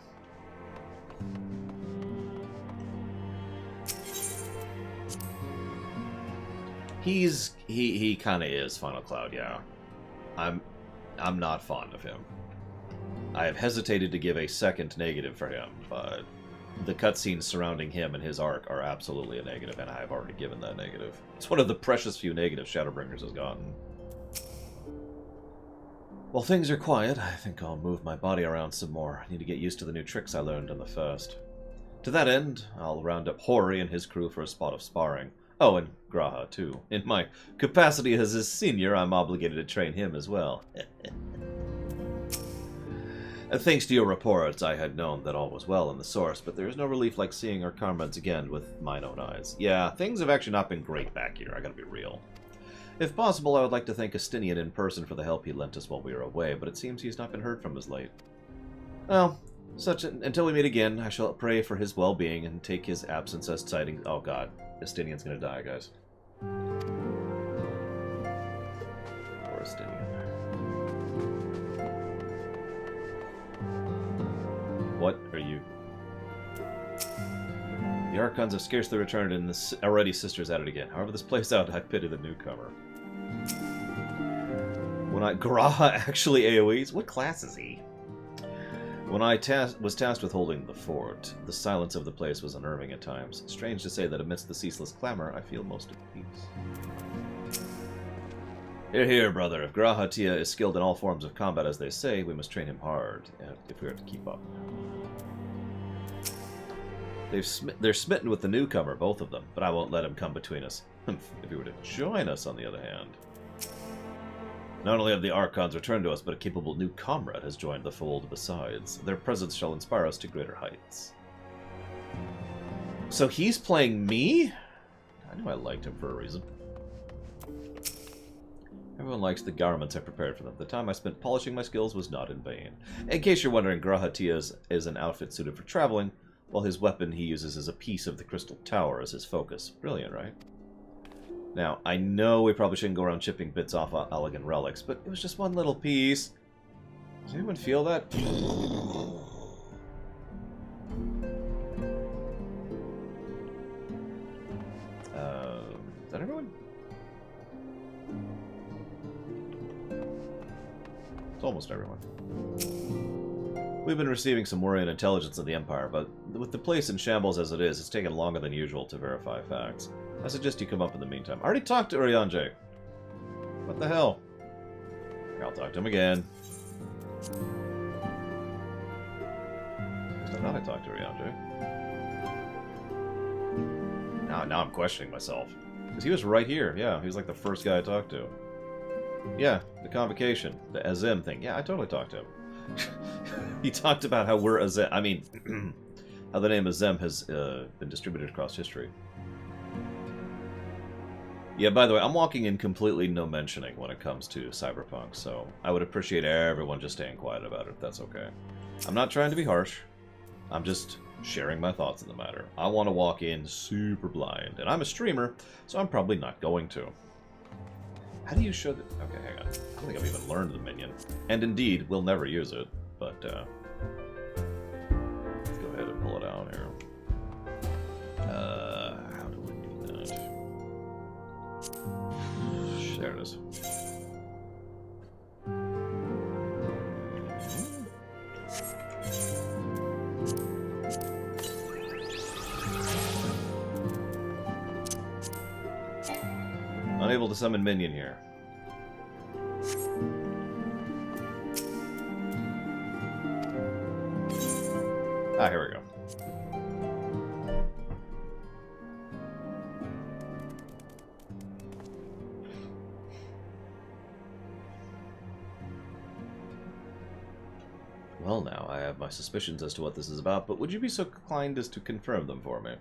He kind of is Final Cloud, yeah. I'm not fond of him. I have hesitated to give a second negative for him, but the cutscenes surrounding him and his arc are absolutely a negative, and I have already given that negative. It's one of the precious few negatives Shadowbringers has gotten. While things are quiet, I think I'll move my body around some more. I need to get used to the new tricks I learned on the first. To that end, I'll round up Hori and his crew for a spot of sparring. Oh, and G'raha, too. In my capacity as his senior, I'm obligated to train him as well. Thanks to your reports, I had known that all was well in the source, but there is no relief like seeing our comrades again with mine own eyes. Yeah, things have actually not been great back here, I gotta be real. If possible, I would like to thank Estinian in person for the help he lent us while we were away, but it seems he's not been heard from as late. Well, until we meet again, I shall pray for his well-being and take his absence as tidings. Oh god, Estinian's gonna die, guys. Poor Estinian. What are you? The Archons have scarcely returned, and the already sisters at it again. However this plays out, I pity the newcomer. When G'raha actually AoEs? What class is he? When I was tasked with holding the fort, the silence of the place was unnerving at times. Strange to say that amidst the ceaseless clamor, I feel most at peace. Hear, hear, brother. If G'raha Tia is skilled in all forms of combat, as they say, we must train him hard, if we are to keep up. They're smitten with the newcomer, both of them, but I won't let him come between us. If he were to join us, on the other hand. Not only have the Archons returned to us, but a capable new comrade has joined the fold besides. Their presence shall inspire us to greater heights. So he's playing me? I knew I liked him for a reason. Everyone likes the garments I prepared for them. The time I spent polishing my skills was not in vain. In case you're wondering, G'raha Tia is an outfit suited for traveling, while his weapon he uses as a piece of the Crystal Tower as his focus. Brilliant, right? Now, I know we probably shouldn't go around chipping bits off elegant relics, but it was just one little piece. Does anyone feel that? Is that everyone? It's almost everyone. We've been receiving some worrying intelligence of the Empire, but with the place in shambles as it is, it's taken longer than usual to verify facts. I suggest you come up in the meantime. I already talked to Urianger. What the hell? I'll talk to him again. I thought I talked to Urianger. Now I'm questioning myself. Because he was right here. Yeah, he was like the first guy I talked to. Yeah, the convocation. The Azem thing. Yeah, I totally talked to him. He talked about how we're Azem. I mean, how the name Azem has been distributed across history. Yeah, by the way, I'm walking in completely no mentioning when it comes to Cyberpunk, so I would appreciate everyone just staying quiet about it, if that's okay. I'm not trying to be harsh. I'm just sharing my thoughts in the matter. I want to walk in super blind, and I'm a streamer, so I'm probably not going to. How do you show that? Okay, hang on. I don't think I've even learned the minion. And indeed, we'll never use it, but let's go ahead and pull it out here. How do I do that? There it is. unable to summon minion here. Ah, here we go. Well, now, I have my suspicions as to what this is about, but would you be so kind as to confirm them for me?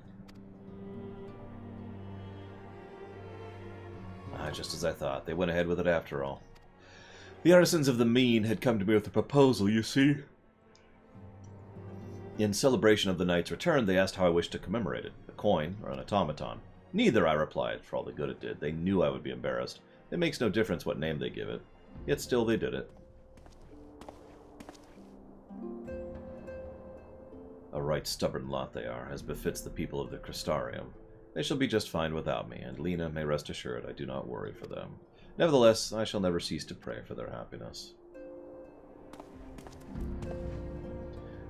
Ah, just as I thought. They went ahead with it after all. The artisans of the Mean had come to me with a proposal, you see. In celebration of the knight's return, they asked how I wished to commemorate it. A coin or an automaton? Neither, I replied, for all the good it did. They knew I would be embarrassed. It makes no difference what name they give it. Yet still they did it. A right stubborn lot they are, as befits the people of the Crystarium. They shall be just fine without me, and Lena may rest assured I do not worry for them. Nevertheless, I shall never cease to pray for their happiness.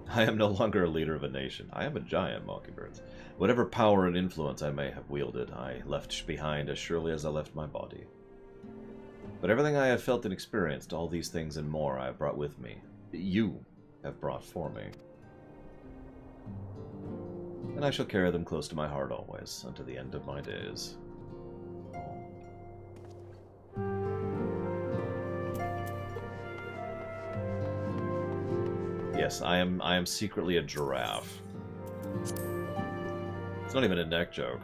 I am no longer a leader of a nation. I am a giant, Mockingbirds. Whatever power and influence I may have wielded, I left behind as surely as I left my body. But everything I have felt and experienced, all these things and more, I have brought with me. You have brought for me. And I shall carry them close to my heart always, unto the end of my days. Yes, I am secretly a giraffe. It's not even a neck joke.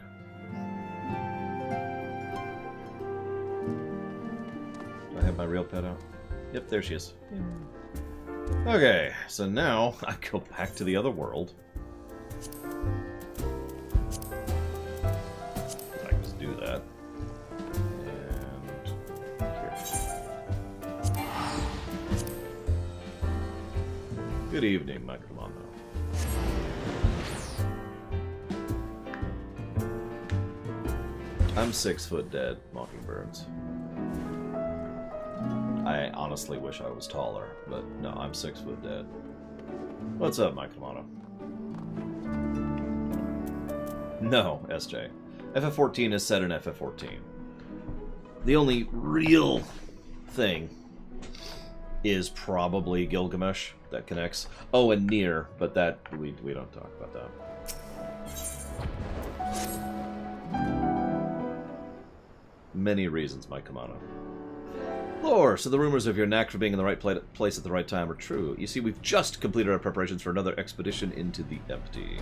Do I have my real pet out? Yep, there she is. Okay, so now I go back to the other world. I can just do that. And here. Good evening, my commando. I'm 6 foot dead, Mockingbirds. I honestly wish I was taller, but no, I'm 6 foot dead. What's up, my commando? No, SJ. FF14 is set in FF14. The only real thing is probably Gilgamesh that connects. Oh, and Nier, but that we don't talk about that. Many reasons, my commando. Lore, so the rumors of your knack for being in the right place at the right time are true. You see, we've just completed our preparations for another expedition into the Empty.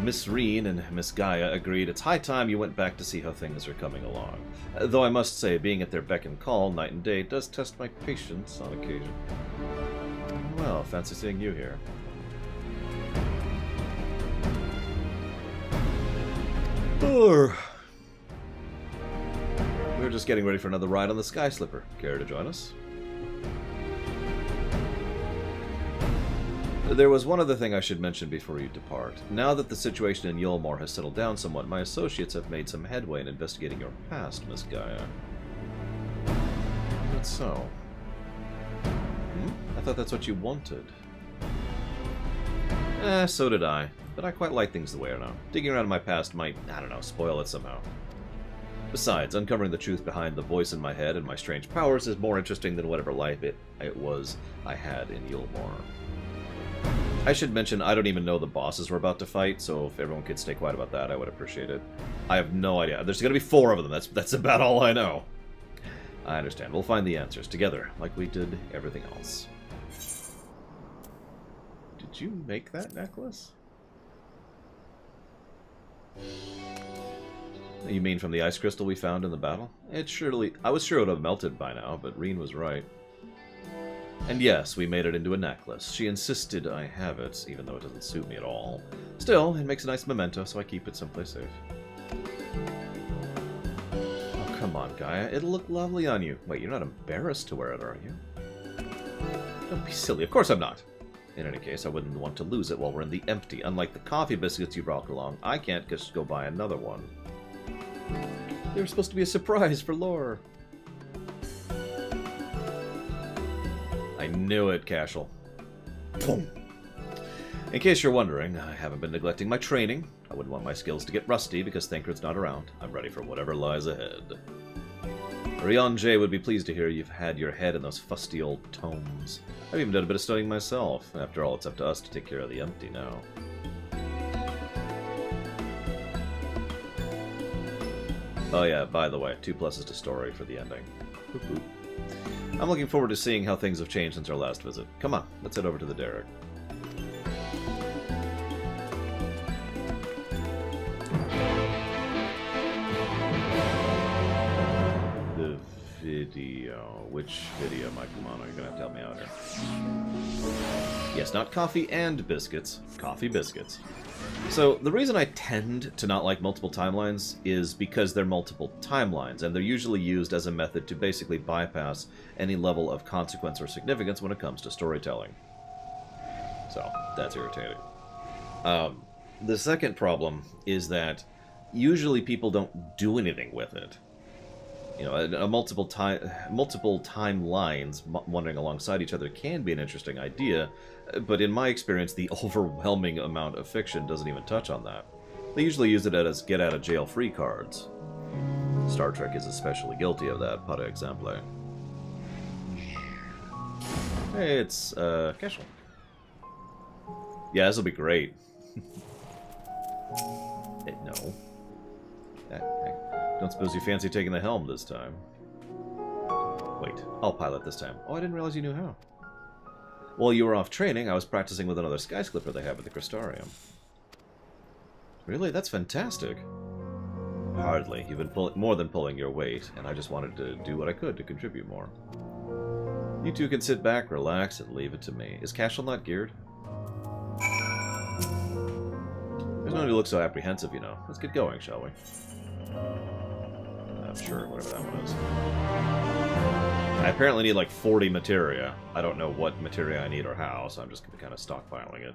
Miss Reen and Miss Gaia agreed it's high time you went back to see how things are coming along. Though I must say, being at their beck and call night and day does test my patience on occasion. Well, fancy seeing you here. We're just getting ready for another ride on the Sky Slipper. Care to join us? There was one other thing I should mention before you depart. Now that the situation in Yulmore has settled down somewhat, my associates have made some headway in investigating your past, Miss Gaia. That's so. I thought that's what you wanted. So did I. But I quite like things the way they are now. Digging around in my past might, I don't know, spoil it somehow. Besides, uncovering the truth behind the voice in my head and my strange powers is more interesting than whatever life it was I had in Yulmore. I should mention, I don't even know the bosses we're about to fight, so if everyone could stay quiet about that, I would appreciate it. I have no idea. There's going to be 4 of them. That's about all I know. I understand. We'll find the answers together, like we did everything else. Did you make that necklace? You mean from the ice crystal we found in the battle? I was sure it would have melted by now, but Reen was right. And yes, we made it into a necklace. She insisted I have it, even though it doesn't suit me at all. Still, it makes a nice memento, so I keep it someplace safe. Oh, come on, Gaia. It'll look lovely on you. Wait, you're not embarrassed to wear it, are you? Don't be silly. Of course I'm not. In any case, I wouldn't want to lose it while we're in the Empty. Unlike the coffee biscuits you brought along, I can't just go buy another one. They were supposed to be a surprise for Lore. I knew it, Cashel. Boom. In case you're wondering, I haven't been neglecting my training. I wouldn't want my skills to get rusty because Thancred's not around. I'm ready for whatever lies ahead. Rion J would be pleased to hear you've had your head in those fusty old tomes. I've even done a bit of studying myself. After all, it's up to us to take care of the empty now. Oh yeah, by the way, 2 pluses to story for the ending. Boop, boop. I'm looking forward to seeing how things have changed since our last visit. Come on, let's head over to the derrick. The video. Which video, Mike? Come on, you're gonna have to help me out here. Yes, not coffee and biscuits. Coffee biscuits. So, the reason I tend to not like multiple timelines is because they're multiple timelines, and they're usually used as a method to basically bypass any level of consequence or significance when it comes to storytelling. So, that's irritating. The second problem is that usually people don't do anything with it. You know, multiple timelines wandering alongside each other can be an interesting idea, but in my experience, the overwhelming amount of fiction doesn't even touch on that. They usually use it as get-out-of-jail-free cards. Star Trek is especially guilty of that, par exemple. Hey, it's, Cashel. Yeah, this'll be great. No. Don't suppose you fancy taking the helm this time? Wait, I'll pilot this time. Oh, I didn't realize you knew how. While you were off training, I was practicing with another skyscraper they have at the Crystarium. Really? That's fantastic. Hardly. You've been more than pulling your weight, and I just wanted to do what I could to contribute more. You two can sit back, relax, and leave it to me. Is Cashel not geared? There's no need to look so apprehensive, you know. Let's get going, shall we? Sure, whatever that one is. I apparently need like 40 materia. I don't know what materia I need or how, so I'm just kind of stockpiling it.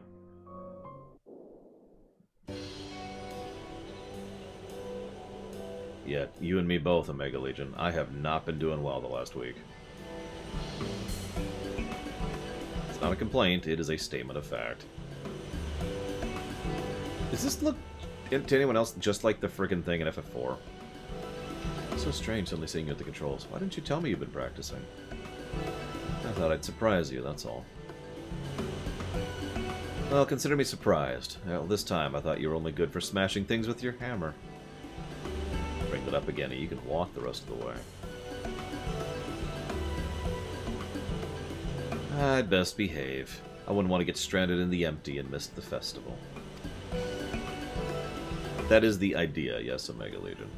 Yeah, you and me both, Omega Legion. I have not been doing well the last week. It's not a complaint, it is a statement of fact. Does this look to anyone else just like the friggin' thing in FF4? It's so strange suddenly seeing you at the controls. Why didn't you tell me you've been practicing? I thought I'd surprise you, that's all. Well, consider me surprised. Well, this time I thought you were only good for smashing things with your hammer. Bring that up again and you can walk the rest of the way. I'd best behave. I wouldn't want to get stranded in the empty and miss the festival. That is the idea, yes, Omega Legion.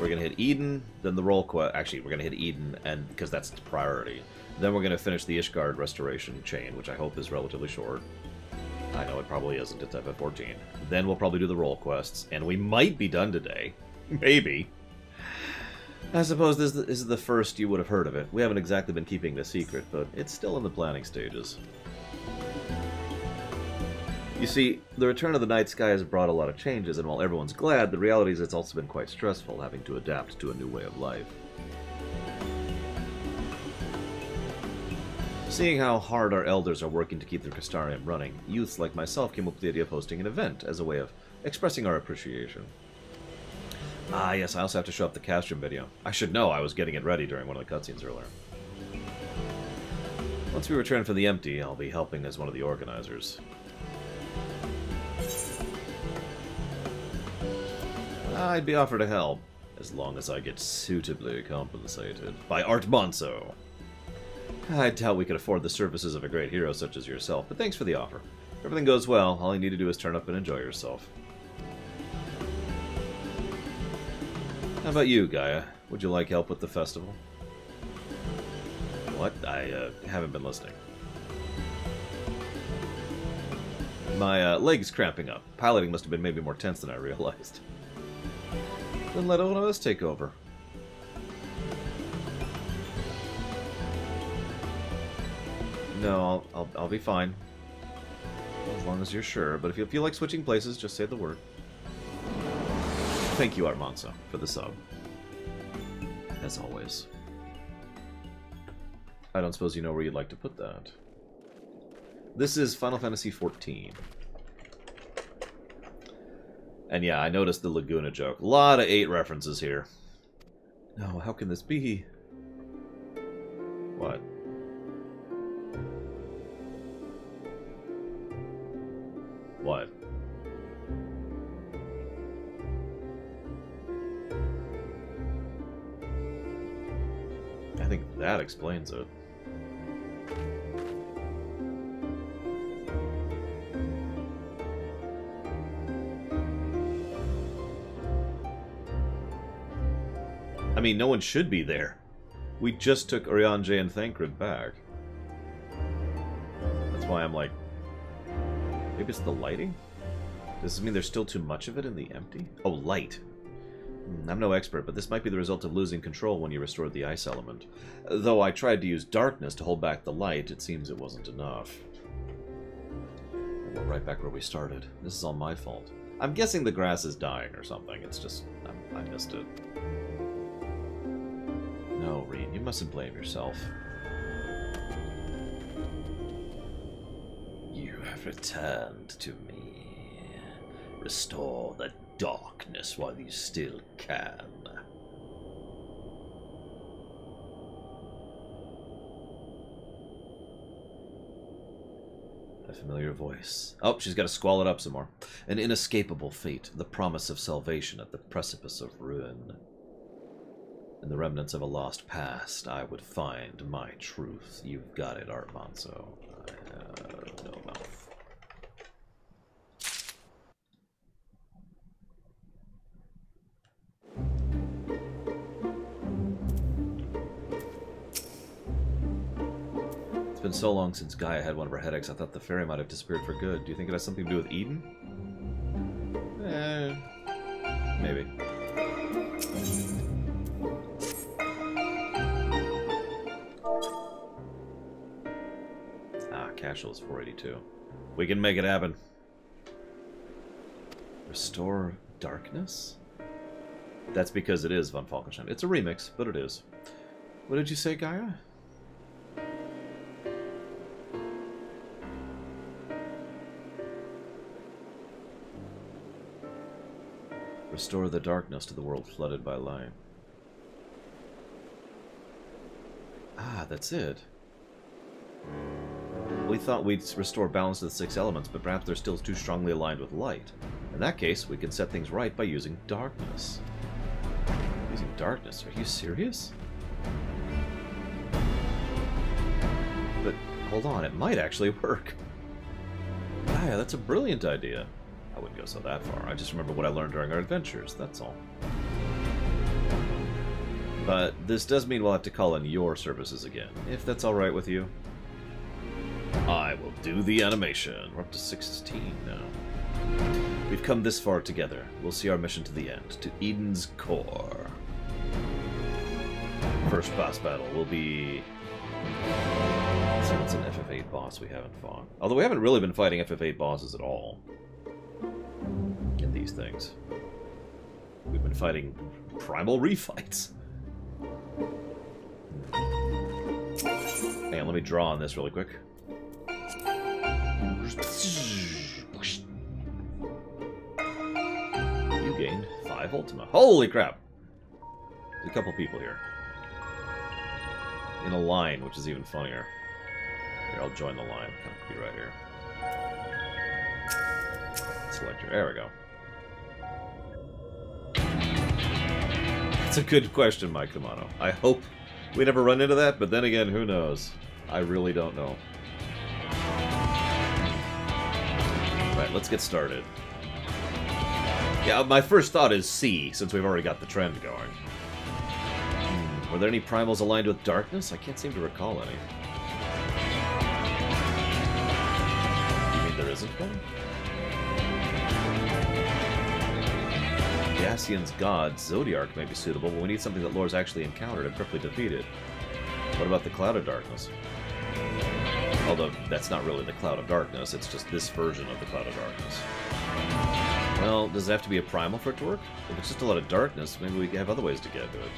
We're gonna hit Eden, then the roll quest. Actually, we're gonna hit Eden, and because that's the priority. Then we're gonna finish the Ishgard restoration chain, which I hope is relatively short. I know it probably isn't. It's FF14. Then we'll probably do the roll quests, and we might be done today. Maybe. I suppose this is the first you would have heard of it. We haven't exactly been keeping this secret, but it's still in the planning stages. You see, the return of the night sky has brought a lot of changes, and while everyone's glad, the reality is it's also been quite stressful having to adapt to a new way of life. Seeing how hard our elders are working to keep the Crystarium running, youths like myself came up with the idea of hosting an event as a way of expressing our appreciation. Ah, yes, I also have to show up the Castrum video. I should know, I was getting it ready during one of the cutscenes earlier. Once we return for the empty, I'll be helping as one of the organizers. I'd be offered to help, as long as I get suitably compensated by Art Monso. I doubt we could afford the services of a great hero such as yourself, but thanks for the offer. If everything goes well, all you need to do is turn up and enjoy yourself. How about you, Gaia? Would you like help with the festival? What? I haven't been listening. My leg's cramping up. Piloting must have been maybe more tense than I realized. Then let one of us take over. No, I'll be fine. As long as you're sure. But if you feel like switching places, just say the word. Thank you, Armanzo, for the sub. As always. I don't suppose you know where you'd like to put that. This is Final Fantasy XIV. And yeah, I noticed the Laguna joke. A lot of 8 references here. No, how can this be? What? What? I think that explains it. I mean, no one should be there. We just took Urianger and Thancred back. That's why I'm like... Maybe it's the lighting? Does this mean there's still too much of it in the empty? Oh, light. I'm no expert, but this might be the result of losing control when you restored the ice element. Though I tried to use darkness to hold back the light, it seems it wasn't enough. We're right back where we started. This is all my fault. I'm guessing the grass is dying or something. It's just... I missed it. No, Rean, you mustn't blame yourself. You have returned to me. Restore the darkness while you still can. A familiar voice. Oh, she's got to squall it up some more. An inescapable fate, the promise of salvation at the precipice of ruin. In the remnants of a lost past, I would find my truth. You've got it, Art Monzo. I have no mouth. It's been so long since Gaia had one of her headaches, I thought the fairy might have disappeared for good. Do you think it has something to do with Eden? Maybe. Cashel is 482. We can make it happen. Restore darkness? That's because it is Von Falkenstein. It's a remix, but it is. What did you say, Gaia? Restore the darkness to the world flooded by light. Ah, that's it. We thought we'd restore balance to the 6 elements, but perhaps they're still too strongly aligned with light. In that case, we can set things right by using darkness. Using darkness? Are you serious? But, hold on, it might actually work. Yeah, that's a brilliant idea. I wouldn't go so that far. I just remember what I learned during our adventures, that's all. But this does mean we'll have to call in your services again, if that's alright with you. I will do the animation. We're up to 16 now. We've come this far together. We'll see our mission to the end, to Eden's core. First boss battle will be... So it's an FF8 boss we haven't fought. Although we haven't really been fighting FF8 bosses at all. In these things. We've been fighting primal refights. Hang on, let me draw on this really quick. You gained 5 Ultima. Holy crap! There's a couple people here. In a line, which is even funnier. Here, I'll join the line. Be right here. Select your... There we go. That's a good question, Mike Kamano. I hope we never run into that, but then again, who knows? I really don't know. Right, let's get started. Yeah, my first thought is C, since we've already got the trend going. Were there any primals aligned with darkness? I can't seem to recall any. You mean there isn't one? Yassian's god, Zodiark, may be suitable, but we need something that Lore's actually encountered and quickly defeated. What about the Cloud of Darkness? Although, that's not really the Cloud of Darkness, it's just this version of the Cloud of Darkness. Well, does it have to be a primal for it to work? If it's just a lot of darkness, maybe we have other ways to get to it.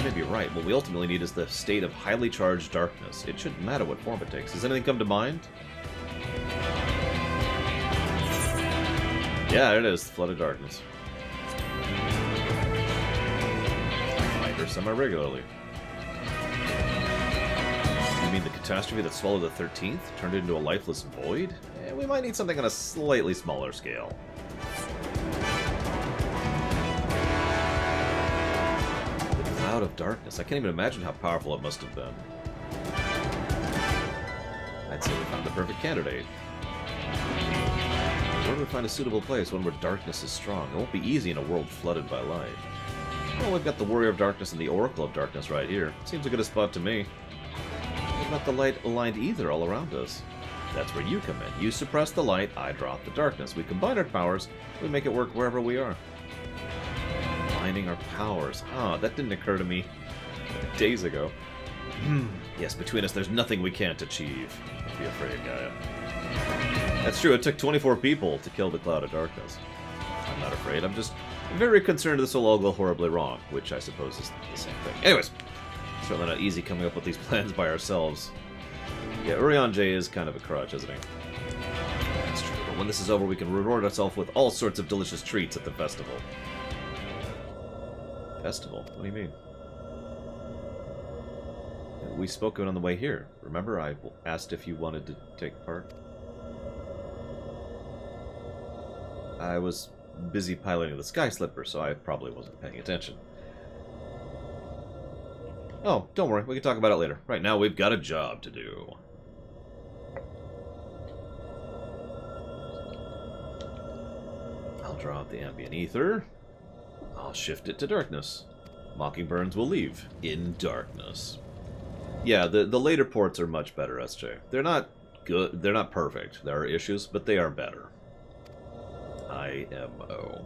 may be right. What we ultimately need is the state of highly charged darkness. It shouldn't matter what form it takes. Does anything come to mind? Yeah, there it is. Flood of darkness. I find her semi-regularly. You mean the catastrophe that swallowed the 13th? Turned it into a lifeless void? We might need something on a slightly smaller scale. The Cloud of Darkness. I can't even imagine how powerful it must have been. I'd say we found the perfect candidate. Where do we find a suitable place, one where darkness is strong? It won't be easy in a world flooded by light. Well, we've got the Warrior of Darkness and the Oracle of Darkness right here. Seems a good spot to me. We've got the light aligned either all around us. That's where you come in. You suppress the light, I drop the darkness. We combine our powers, we make it work wherever we are. Combining our powers. Ah, that didn't occur to me days ago. Yes, between us there's nothing we can't achieve. Don't be afraid, Gaia. That's true, it took 24 people to kill the Cloud of Darkness. I'm not afraid, I'm just very concerned this will all go horribly wrong, which I suppose is the same thing. Anyways, certainly not easy coming up with these plans by ourselves. Yeah, Urianger is kind of a crutch, isn't he? That's true, but when this is over we can reward ourselves with all sorts of delicious treats at the festival. Festival? What do you mean? We spoke of it on the way here. Remember, I asked if you wanted to take part? I was busy piloting the Sky Slipper, so I probably wasn't paying attention. Oh, don't worry, we can talk about it later. Right now, we've got a job to do. I'll draw out the ambient ether. I'll shift it to darkness. Mockingburns will leave in darkness. Yeah, the later ports are much better, SJ. They're not good, they're not perfect. There are issues, but they are better. IMO.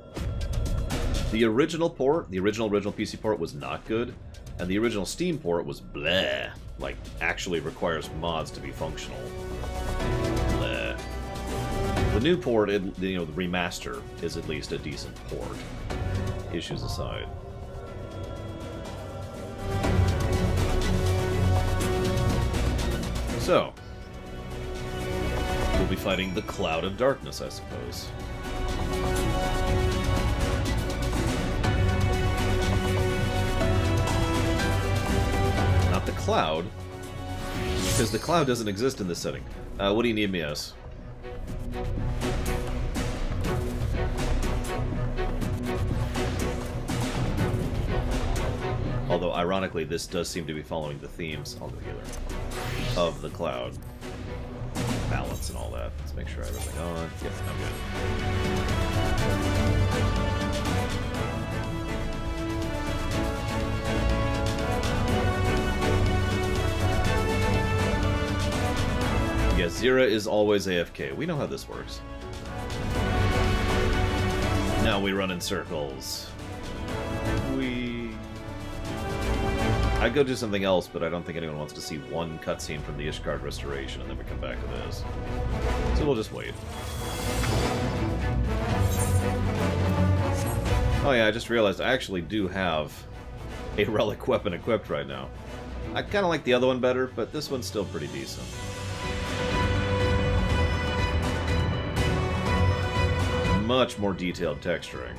The original port, the original PC port was not good, and the original Steam port was bleh. Like, actually requires mods to be functional. Bleh. The new port, the remaster, is at least a decent port. Issues aside. So, we'll be fighting the Cloud of Darkness, I suppose. Not the Cloud, because the Cloud doesn't exist in this setting. What do you need me as? Although, ironically, this does seem to be following the themes, I'll go healer, of the Cloud. Balance and all that. Let's make sure I have everything on. Yep, I'm good. Yeah, Zira is always AFK. We know how this works. Now we run in circles. I'd go do something else, but I don't think anyone wants to see one cutscene from the Ishgard Restoration, and then we come back to this. So we'll just wait. Oh yeah, I just realized I actually do have a relic weapon equipped right now. I kind of like the other one better, but this one's still pretty decent. Much more detailed texturing.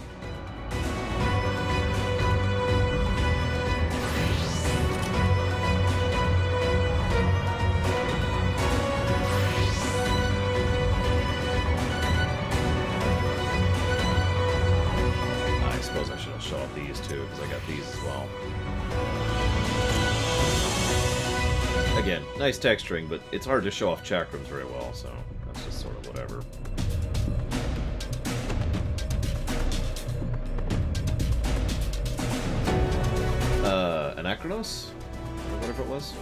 Again, nice texturing, but it's hard to show off chakrams very well, so that's just sort of whatever. Anachronos? Or whatever it was?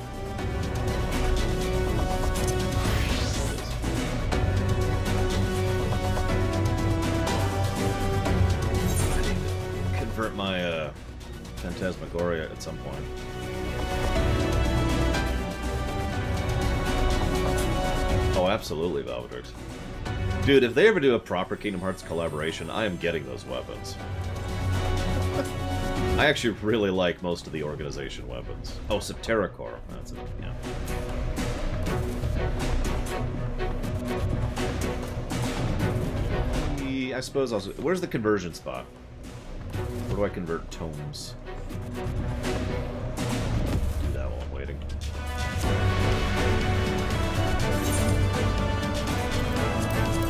I need to convert my Phantasmagoria at some point. Oh, absolutely, Valvedrix. Dude, if they ever do a proper Kingdom Hearts collaboration, I am getting those weapons. I actually really like most of the organization weapons. Oh, Septericor. That's it, yeah. I suppose also... Where's the conversion spot? Where do I convert tomes? Do that while I'm waiting.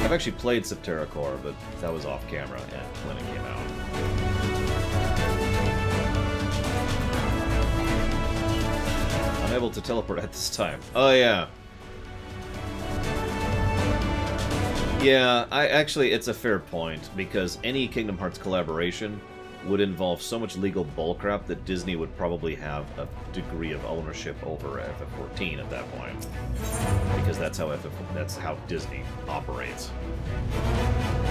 I've actually played Septericor, but that was off camera and when it came out. Unable to teleport at this time. Oh yeah. Yeah, it's a fair point, because any Kingdom Hearts collaboration would involve so much legal bullcrap that Disney would probably have a degree of ownership over FF14 at that point. Because that's how Disney operates.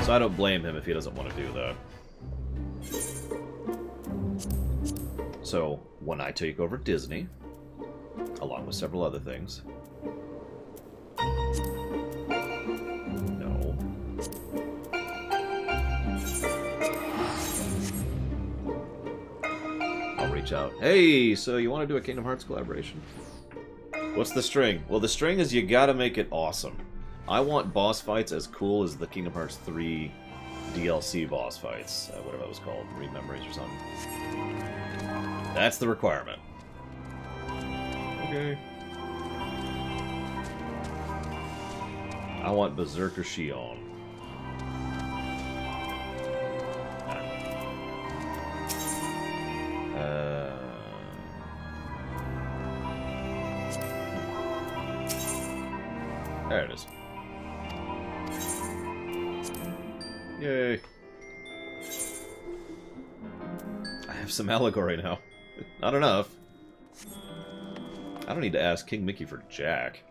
So I don't blame him if he doesn't want to do that. So, when I take over Disney, along with several other things... out. Hey, so you want to do a Kingdom Hearts collaboration? What's the string? Well, the string is you gotta make it awesome. I want boss fights as cool as the Kingdom Hearts 3 DLC boss fights. Whatever that was called. Re-Memories or something. That's the requirement. Okay. I want Berserker Xion. There it is. Yay. I have some allegory now. Not enough. I don't need to ask King Mickey for Jack.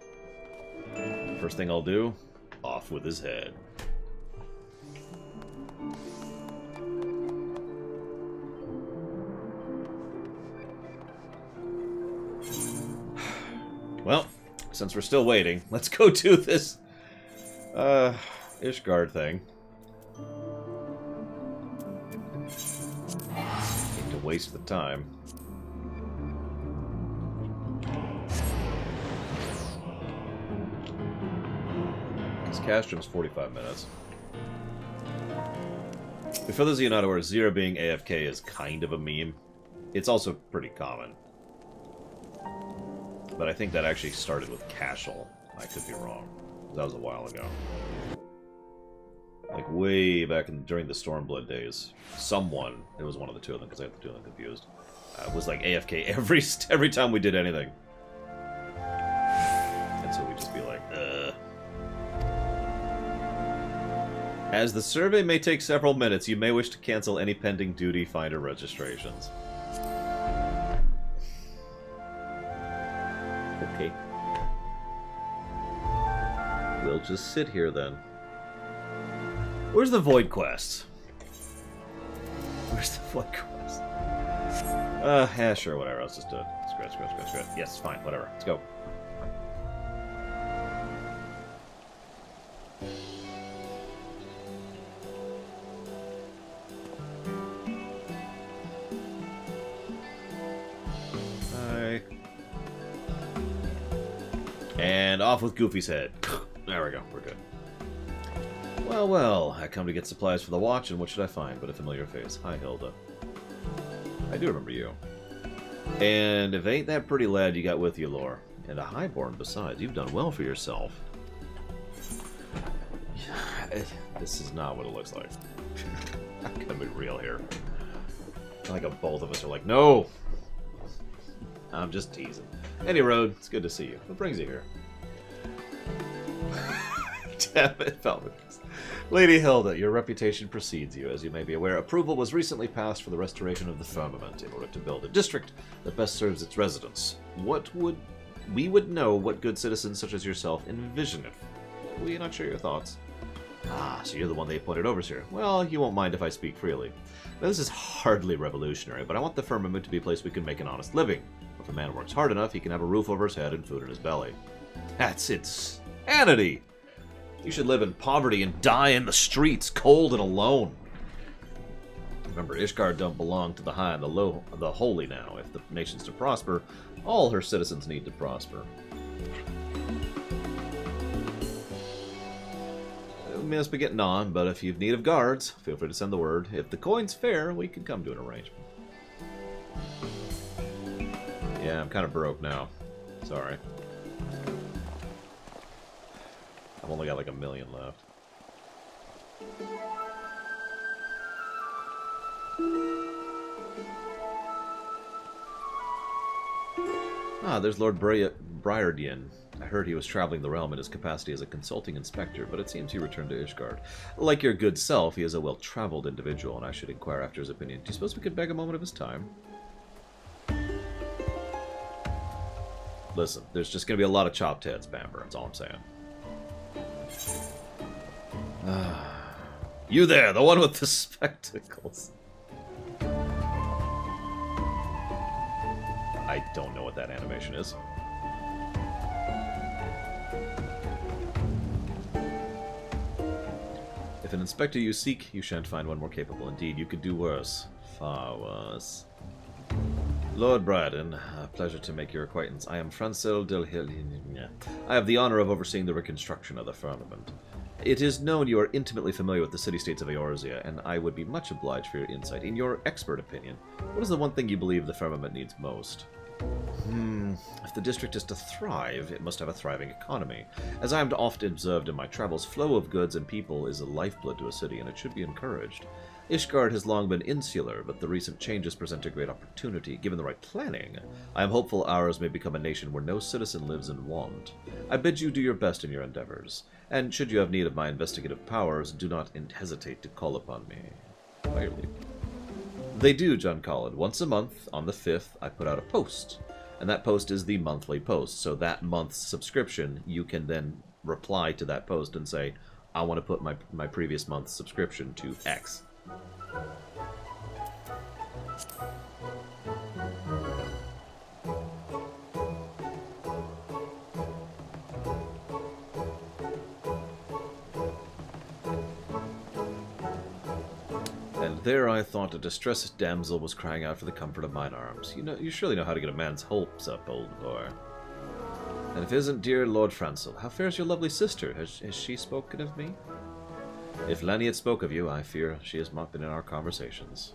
First thing I'll do, off with his head. Well, since we're still waiting, let's go do this Ishgard thing. Need to waste the time. This Castrum's 45 minutes. For those of you not aware, Zero being AFK is kind of a meme. It's also pretty common. But I think that actually started with Cashel. I could be wrong. That was a while ago. Like, way back during the Stormblood days. Someone, it was one of the two of them, because I have the two of them confused, was like AFK every time we did anything. And so we'd just be like, As the survey may take several minutes, you may wish to cancel any pending duty finder registrations. Okay. We'll just sit here then. Where's the Void Quest? Where's the Void Quest? Yeah, sure, whatever. Let's just do it. Scratch. Yes, fine, whatever. Let's go. And off with Goofy's head. There we go, we're good. Well, well, I come to get supplies for the watch, and what should I find but a familiar face? Hi, Hilda. I do remember you. And if ain't that pretty lad you got with you, Lore? And a highborn besides. You've done well for yourself. This is not what it looks like. I'm gonna be real here. Like both of us are like, no! I'm just teasing. Any road, it's good to see you. What brings you here? Damn it, Falcons. Lady Hilda, your reputation precedes you. As you may be aware, approval was recently passed for the restoration of the firmament in order to build a district that best serves its residents. We would know what good citizens such as yourself envision it. We're not sure your thoughts. Ah, so you're the one they appointed overseer. Well, you won't mind if I speak freely. Now, this is hardly revolutionary, but I want the firmament to be a place we can make an honest living. If a man works hard enough, he can have a roof over his head and food in his belly. That's insanity! You should live in poverty and die in the streets, cold and alone. Remember, Ishgard don't belong to the high and the low, the holy now. If the nation's to prosper, all her citizens need to prosper. We must be getting on, but if you've need of guards, feel free to send the word. If the coin's fair, we can come to an arrangement. Yeah, I'm kind of broke now. Sorry. I've only got like 1 million left. Ah, there's Lord Briardian. I heard he was traveling the realm in his capacity as a consulting inspector, but it seems he returned to Ishgard. Like your good self, he is a well-traveled individual, and I should inquire after his opinion. Do you suppose we could beg a moment of his time? Listen, there's just going to be a lot of chopped heads, Bamber. That's all I'm saying. You there, the one with the spectacles. I don't know what that animation is. If an inspector you seek, you shan't find one more capable. Indeed, you could do worse. Far worse. Lord Bryden, a pleasure to make your acquaintance. I am Francel del Hill. I have the honor of overseeing the reconstruction of the firmament. It is known you are intimately familiar with the city-states of Eorzea, and I would be much obliged for your insight. In your expert opinion, what is the one thing you believe the firmament needs most? If the district is to thrive, it must have a thriving economy. As I am often observed in my travels, flow of goods and people is a lifeblood to a city, and it should be encouraged. Ishgard has long been insular, but the recent changes present a great opportunity. Given the right planning, I am hopeful ours may become a nation where no citizen lives in want. I bid you do your best in your endeavors, and should you have need of my investigative powers, do not hesitate to call upon me. Clearly. They do, John Collin. Once a month, on the 5th, I put out a post. And that post is the monthly post. So that month's subscription, you can then reply to that post and say, I want to put my previous month's subscription to X. And there I thought a distressed damsel was crying out for the comfort of mine arms. You surely know how to get a man's hopes up, old boy. And if it isn't dear Lord Francel, how fares your lovely sister? Has she spoken of me? If Lenny had spoke of you, I fear she has not been in our conversations.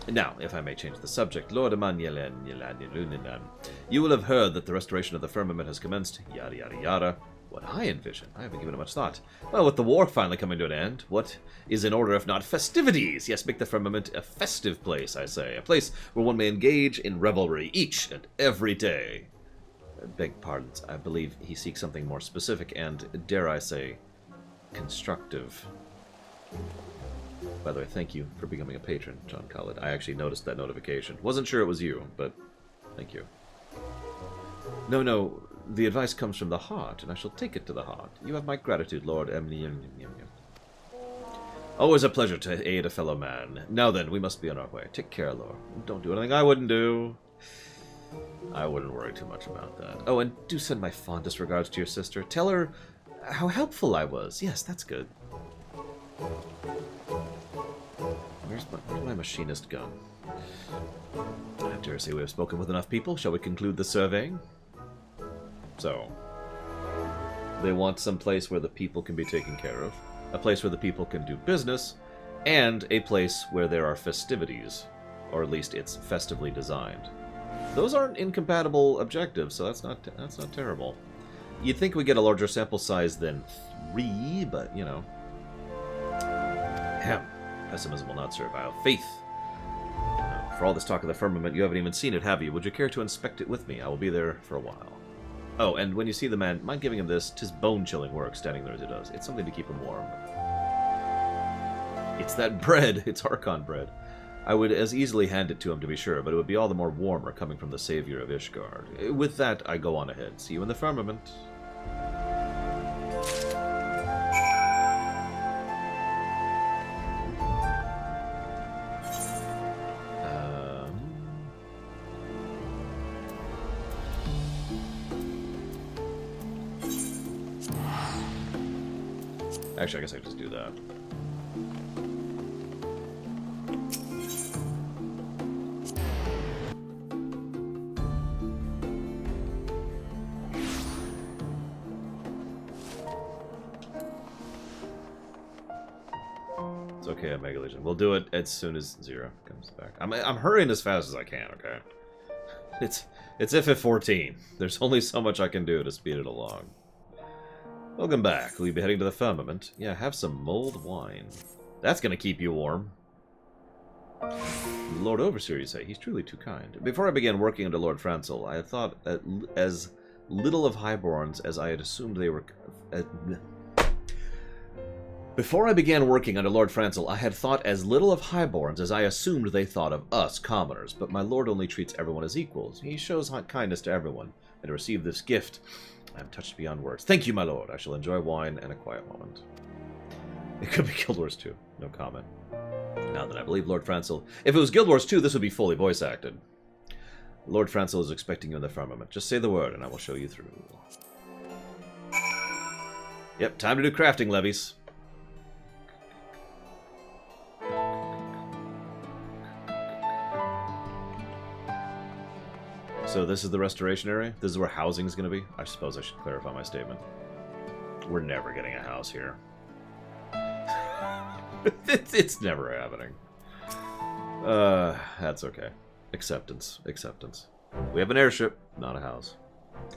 Now, if I may change the subject, Lord Emmanuelen, you will have heard that the restoration of the firmament has commenced, yada yada yada. What I envision, I haven't given it much thought. Well, with the war finally coming to an end, what is in order if not festivities? Yes, make the firmament a festive place, I say. A place where one may engage in revelry each and every day. Beg pardons, I believe he seeks something more specific and, dare I say, constructive. By the way, thank you for becoming a patron, John Collett. I actually noticed that notification. Wasn't sure it was you, but thank you. No, the advice comes from the heart, and I shall take it to the heart. You have my gratitude, Lord Always a pleasure to aid a fellow man. Now then, we must be on our way. Take care, Lord. Don't do anything I wouldn't do. I wouldn't worry too much about that. Oh, and do send my fondest regards to your sister. Tell her how helpful I was. Yes, that's good. Where's my machinist gun? I dare say we have spoken with enough people. Shall we conclude the surveying? So, they want some place where the people can be taken care of, a place where the people can do business, and a place where there are festivities, or at least it's festively designed. Those aren't incompatible objectives, so that's not terrible. You'd think we get a larger sample size than 3, but you know. Pessimism will not serve. I have faith. For all this talk of the firmament, you haven't even seen it, have you? Would you care to inspect it with me? I will be there for a while. Oh, and when you see the man, mind giving him this. 'Tis bone-chilling work, standing there as he does. It's something to keep him warm. It's that bread. It's Archon bread. I would as easily hand it to him, to be sure, but it would be all the more warmer coming from the savior of Ishgard. With that, I go on ahead. See you in the firmament. Actually, I guess I could just do that. It's okay, Omega Legion. We'll do it as soon as Zero comes back. I'm hurrying as fast as I can, okay? It's FF14. There's only so much I can do to speed it along. Welcome back. Will you be heading to the firmament? Yeah, have some mulled wine. That's gonna keep you warm. Lord Overseer, you say? He's truly too kind. Before I began working under Lord Francel, I had thought as little of Highborns as I had assumed they were... Before I began working under Lord Francel, I had thought as little of Highborns as I assumed they thought of us, commoners, but my lord only treats everyone as equals. He shows kindness to everyone, and to receive this gift, I am touched beyond words. Thank you, my lord. I shall enjoy wine and a quiet moment. It could be Guild Wars 2. No comment. Now that I believe Lord Francel... If it was Guild Wars 2, this would be fully voice-acted. Lord Francel is expecting you in the firmament. Just say the word, and I will show you through. Yep, time to do crafting levies. So this is the restoration area? This is where housing is going to be? I suppose I should clarify my statement. We're never getting a house here. It's never happening. That's okay. Acceptance. Acceptance. We have an airship, not a house.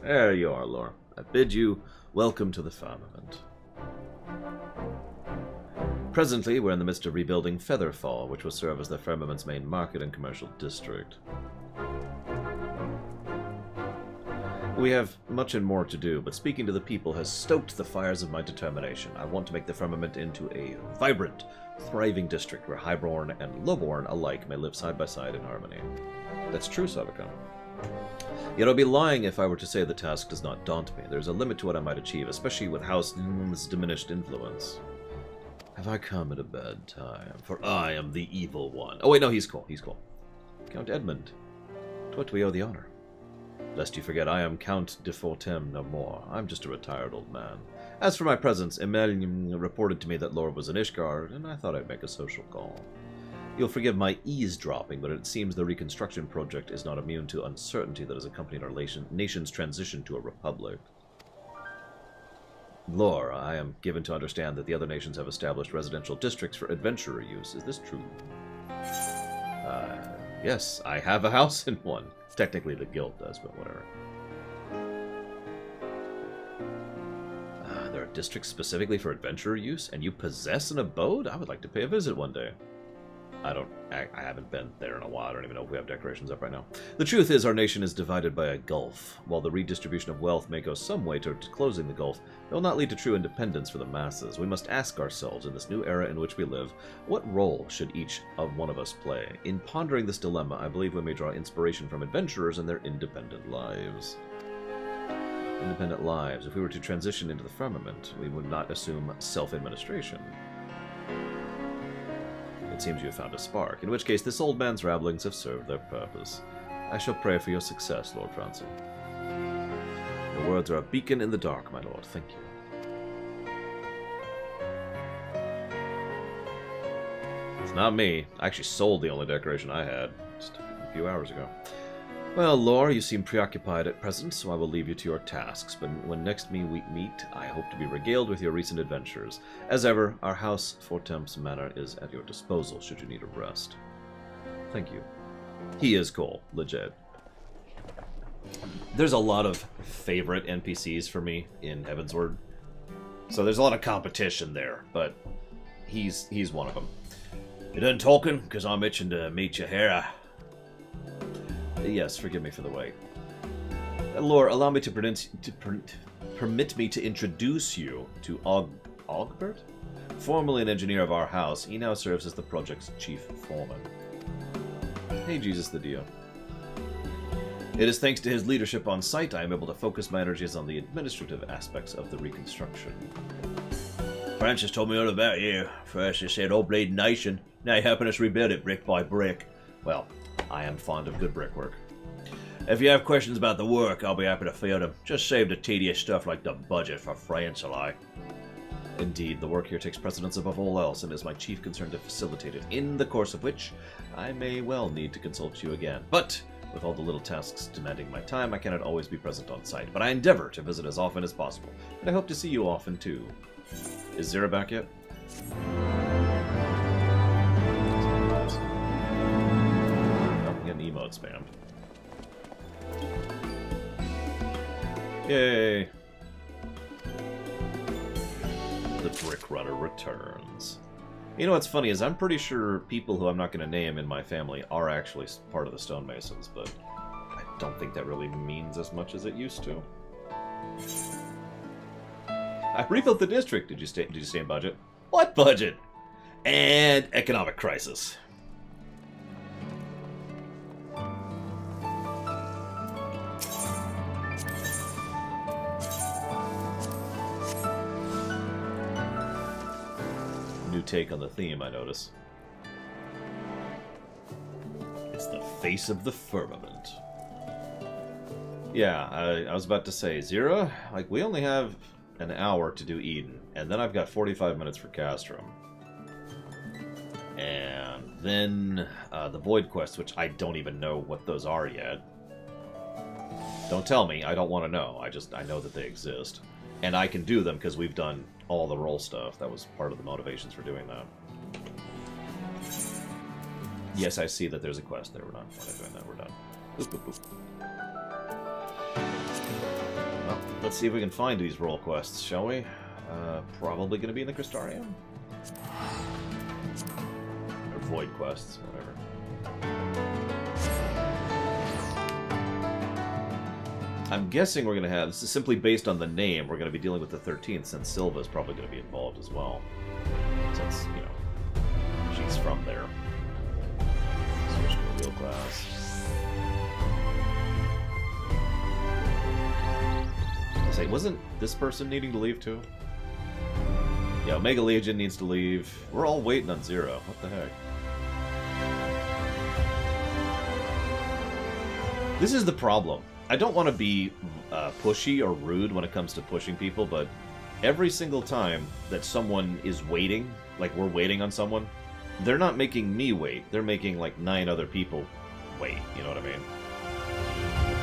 There you are, Laura. I bid you welcome to the firmament. Presently, we're in the midst of rebuilding Featherfall, which will serve as the firmament's main market and commercial district. We have much and more to do, but speaking to the people has stoked the fires of my determination. I want to make the firmament into a vibrant, thriving district where Highborn and Lowborn alike may live side by side in harmony. That's true, Sabacon. Yet I'd be lying if I were to say the task does not daunt me. There's a limit to what I might achieve, especially with House N's diminished influence. Have I come at a bad time? For I am the evil one. Oh wait, no, he's cool. He's cool. Count Edmund. To what do we owe the honor? Lest you forget, I am Count de Fortem no more. I'm just a retired old man. As for my presence, Emelian reported to me that Lord was in Ishgard, and I thought I'd make a social call. You'll forgive my eavesdropping, but it seems the reconstruction project is not immune to uncertainty that has accompanied our nation's transition to a republic. Lore, I am given to understand that the other nations have established residential districts for adventurer use. Is this true? Yes, I have a house in one. Technically the guild does, but whatever. There are districts specifically for adventurer use, and you possess an abode? I would like to pay a visit one day. I haven't been there in a while. I don't even know if we have decorations up right now. The truth is, our nation is divided by a gulf. While the redistribution of wealth may go some way towards closing the gulf, it will not lead to true independence for the masses. We must ask ourselves, in this new era in which we live, what role should each one of us play? In pondering this dilemma, I believe we may draw inspiration from adventurers and their independent lives. Independent lives. If we were to transition into the firmament, we would not assume self-administration. It seems you have found a spark, in which case this old man's rabblings have served their purpose. I shall pray for your success, Lord Francel. Your words are a beacon in the dark, my lord. Thank you. It's not me. I actually sold the only decoration I had just a few hours ago. Well, Lore, you seem preoccupied at present, so I will leave you to your tasks, but when next we meet, I hope to be regaled with your recent adventures. As ever, our house, Fortemps Manor, is at your disposal, should you need a rest. Thank you. He is cool, legit. There's a lot of favorite NPCs for me in Heavensward, so there's a lot of competition there, but he's one of them. You done talking? Because I'm itching to meet you here. Yes, forgive me for the wait. Lore, allow me to permit me to introduce you to Ogbert? Formerly an engineer of our house, he now serves as the project's chief foreman. Hey, Jesus the Dio. It is thanks to his leadership on site I am able to focus my energies on the administrative aspects of the reconstruction. Francis told me all about you. First he said, "Oh, bleed nation." Now you're helping us rebuild it brick by brick. Well, I am fond of good brickwork. If you have questions about the work, I'll be happy to field them. Just save the tedious stuff like the budget for Francel. Indeed, the work here takes precedence above all else, and is my chief concern to facilitate it, in the course of which I may well need to consult you again. But, with all the little tasks demanding my time, I cannot always be present on site, but I endeavor to visit as often as possible, and I hope to see you often too. Is Zira back yet? it spammed. Yay! The Brick Runner returns. You know what's funny is I'm pretty sure people who I'm not going to name in my family are actually part of the Stonemasons, but I don't think that really means as much as it used to. I rebuilt the district. Did you stay in budget? What budget? And economic crisis. New take on the theme, I notice. It's the face of the firmament. Yeah, I was about to say, Zira, like, we only have an hour to do Eden, and then I've got 45 minutes for Castrum. And then the Void Quests, which I don't even know what those are yet. Don't tell me, I don't want to know. I know that they exist. And I can do them because we've done all the role stuff. That was part of the motivations for doing that. Yes, I see that there's a quest there. We're not doing that. We're done. Boop, boop, boop. Well, let's see if we can find these role quests, shall we? Probably going to be in the Crystarium. Or Void quests, whatever. I'm guessing we're going to have, this is simply based on the name, we're going to be dealing with the 13th, since Silva is probably going to be involved as well. Since, you know, she's from there. Switch to a real class. I say, wasn't this person needing to leave too? Yeah, Omega Legion needs to leave. We're all waiting on Zero. What the heck? This is the problem. I don't want to be pushy or rude when it comes to pushing people, but every single time that someone is waiting, like we're waiting on someone, they're not making me wait. They're making like 9 other people wait. You know what I mean?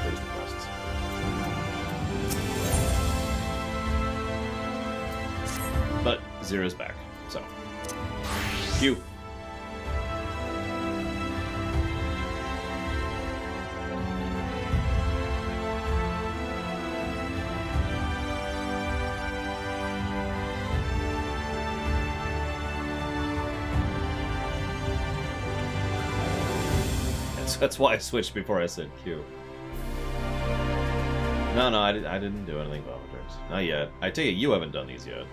There's the quests. But Zira's back, so Q. That's why I switched before I said Q. No, I didn't do anything volunteers. Not yet. I take it you haven't done these yet.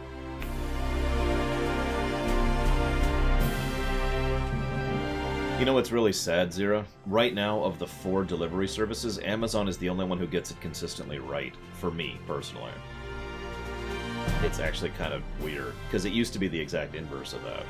You know what's really sad, Zira? Right now, of the 4 delivery services, Amazon is the only one who gets it consistently right, for me, personally. It's actually kind of weird, because it used to be the exact inverse of that.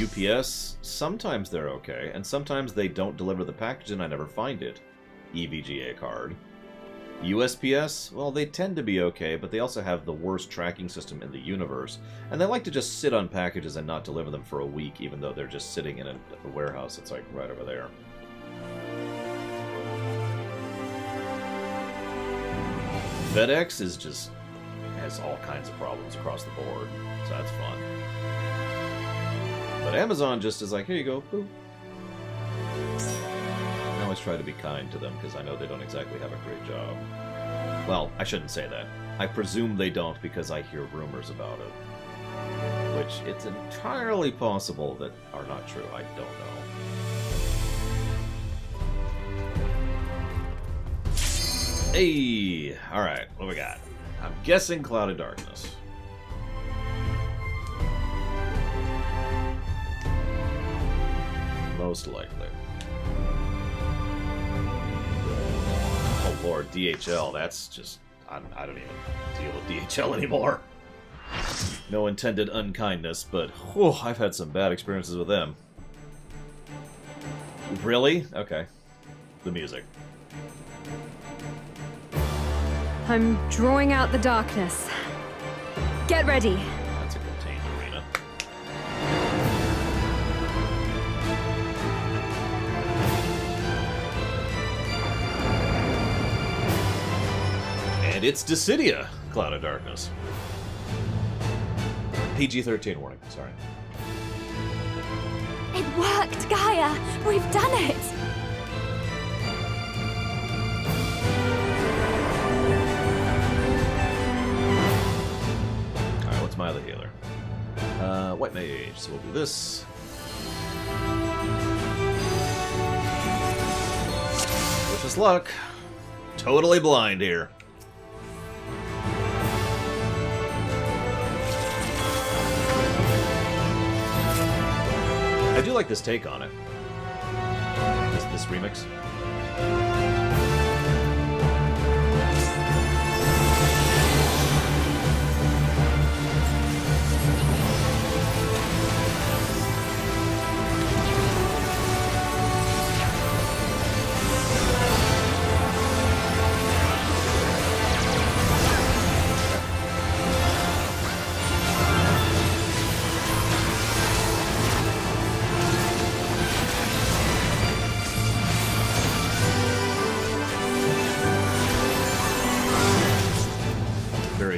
UPS, sometimes they're okay, and sometimes they don't deliver the package and I never find it. EVGA card. USPS, well, they tend to be okay, but they also have the worst tracking system in the universe, and they like to just sit on packages and not deliver them for a week, even though they're just sitting in a warehouse that's like right over there. FedEx is just has all kinds of problems across the board, so that's fun. But Amazon just is like, here you go, boop. I always try to be kind to them, because I know they don't exactly have a great job. Well, I shouldn't say that. I presume they don't because I hear rumors about it. Which, it's entirely possible that are not true, I don't know. Hey! Alright, what do we got? I'm guessing Cloud of Darkness. Most likely. Oh lord, DHL, that's just... I don't even deal with DHL anymore. No intended unkindness, but whew, I've had some bad experiences with them. Really? Okay. The music. I'm drawing out the darkness. Get ready. That's a contained arena. And it's Dissidia. Cloud of Darkness. PG-13 warning, sorry. It worked, Gaia! We've done it! Alright, what's my other healer? White Mage, so we'll do this. Wish us luck. Totally blind here. I do like this take on it. This remix.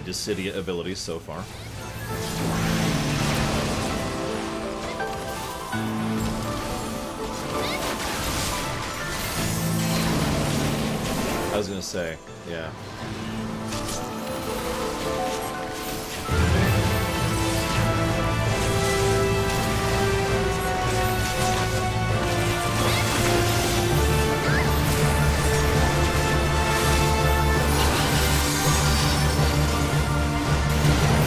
Dissidia abilities so far. I was gonna say, yeah.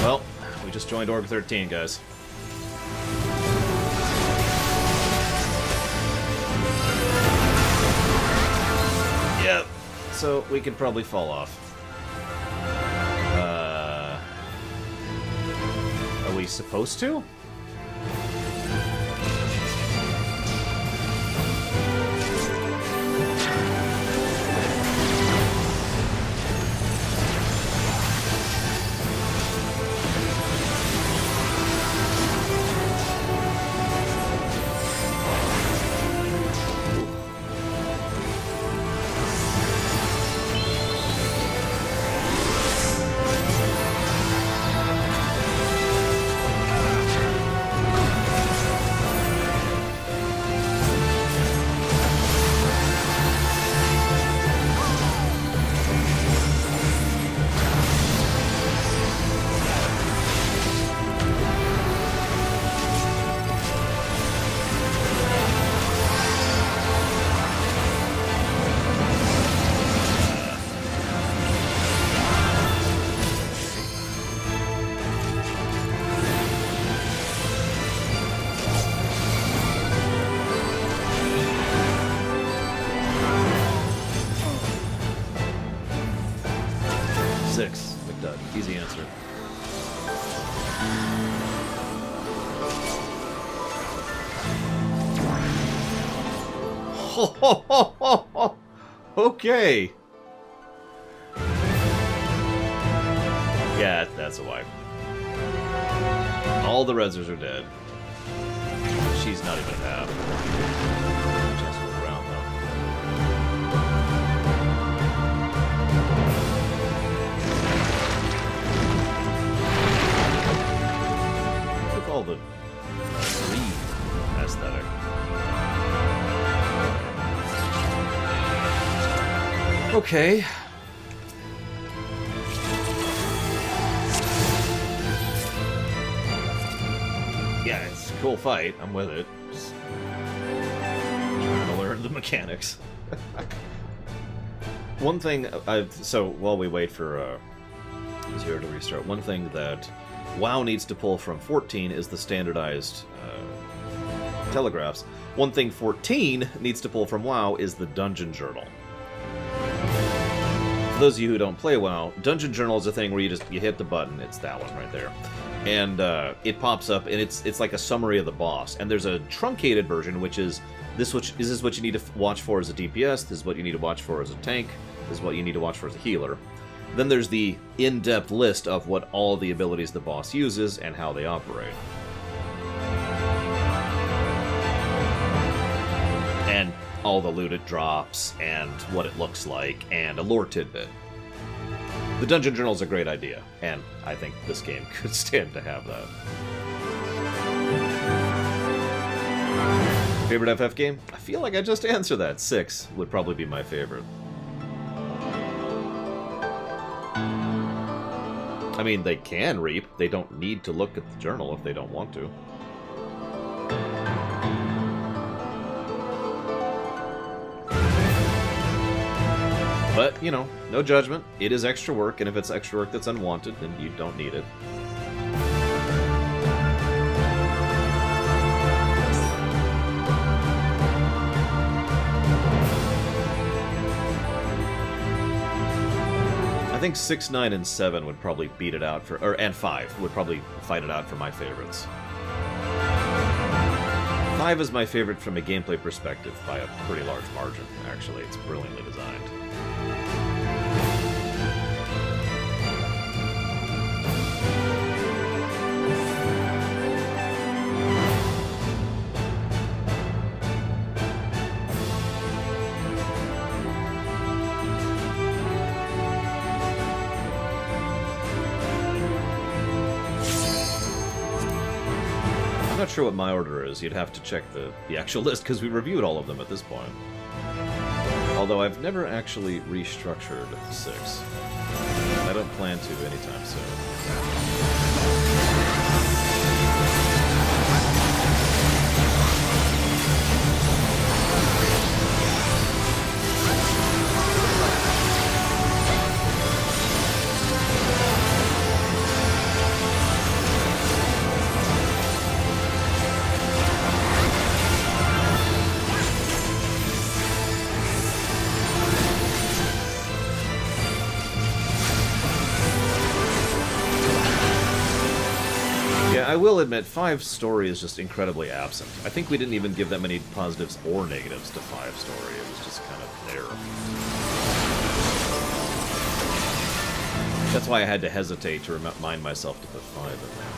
Well, we just joined Org 13, guys. Yep. So we could probably fall off. Are we supposed to? Easy answer. Okay. Yeah, that's a wipe. All the Rezzers are dead. She's not even half. Just move around though. With all the green aesthetic. Okay. Yeah, it's a cool fight. I'm with it. Just trying to learn the mechanics. One thing, so while we wait for Zero to restart, one thing that WoW needs to pull from 14 is the standardized telegraphs. One thing 14 needs to pull from WoW is the Dungeon Journal. For those of you who don't play WoW, Dungeon Journal is a thing where you hit the button. It's that one right there. And it pops up, and it's like a summary of the boss. And there's a truncated version, which is this is what you need to watch for as a DPS, this is what you need to watch for as a tank, this is what you need to watch for as a healer. Then there's the in-depth list of what all the abilities the boss uses and how they operate. And all the loot it drops, and what it looks like, and a lore tidbit. The Dungeon Journal is a great idea, and I think this game could stand to have that. Favorite FF game? I feel like I just answered that. 6 would probably be my favorite. I mean, they can reap. They don't need to look at the journal if they don't want to. But, you know, no judgment. It is extra work, and if it's extra work that's unwanted, then you don't need it. I think 6, 9, and 7 would probably beat it out for, and 5 would probably fight it out for my favorites. 5 is my favorite from a gameplay perspective by a pretty large margin, actually. It's brilliantly designed. I'm not sure what my order is. You'd have to check the actual list, because we reviewed all of them at this point. Although I've never actually restructured 6. I don't plan to anytime soon. I will admit, 5's story is just incredibly absent. I think we didn't even give that many positives or negatives to 5's story. It was just kind of there. That's why I had to hesitate to remind myself to put 5 in there.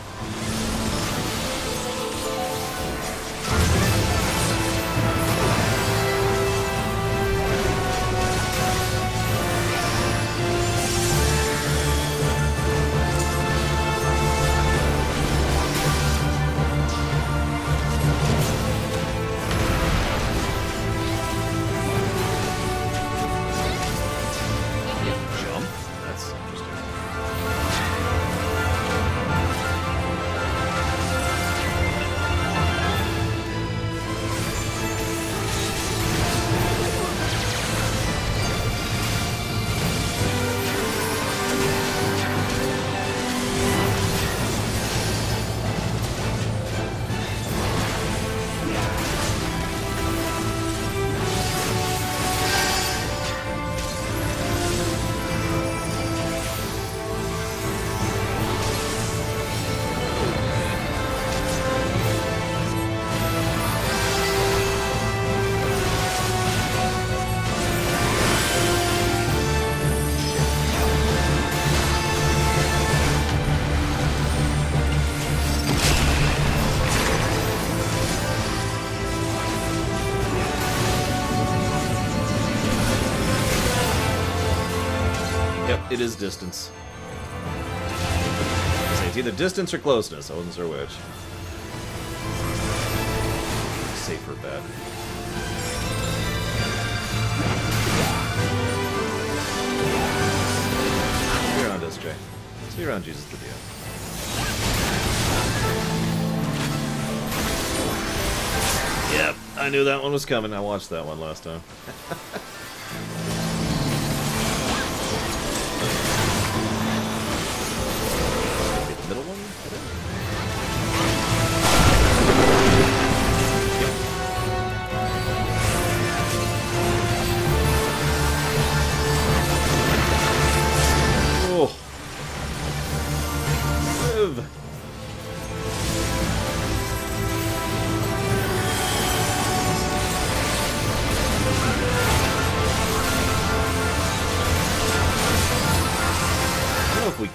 It is distance. It's either distance or closeness. I wasn't sure which. Safer bet. See you around, SJ. See you around, Jesus the Dio. Yep, I knew that one was coming. I watched that one last time.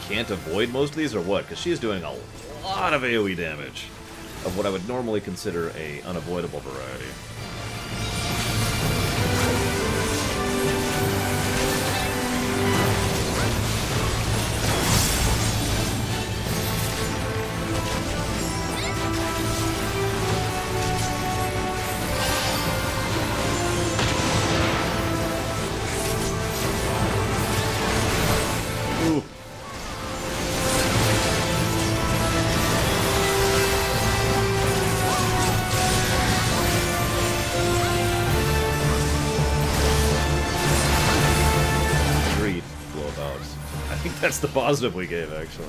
Can't avoid most of these or what? Because she is doing a lot of AoE damage of what I would normally consider a unavoidable variety. That's the positive we gave, actually.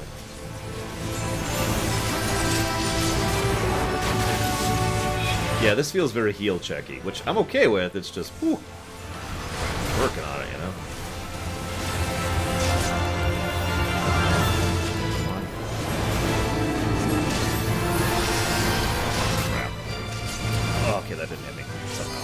Yeah, this feels very heel checky, which I'm okay with. It's just, whew, working on it, you know. Crap. Oh, okay, that didn't hit me somehow.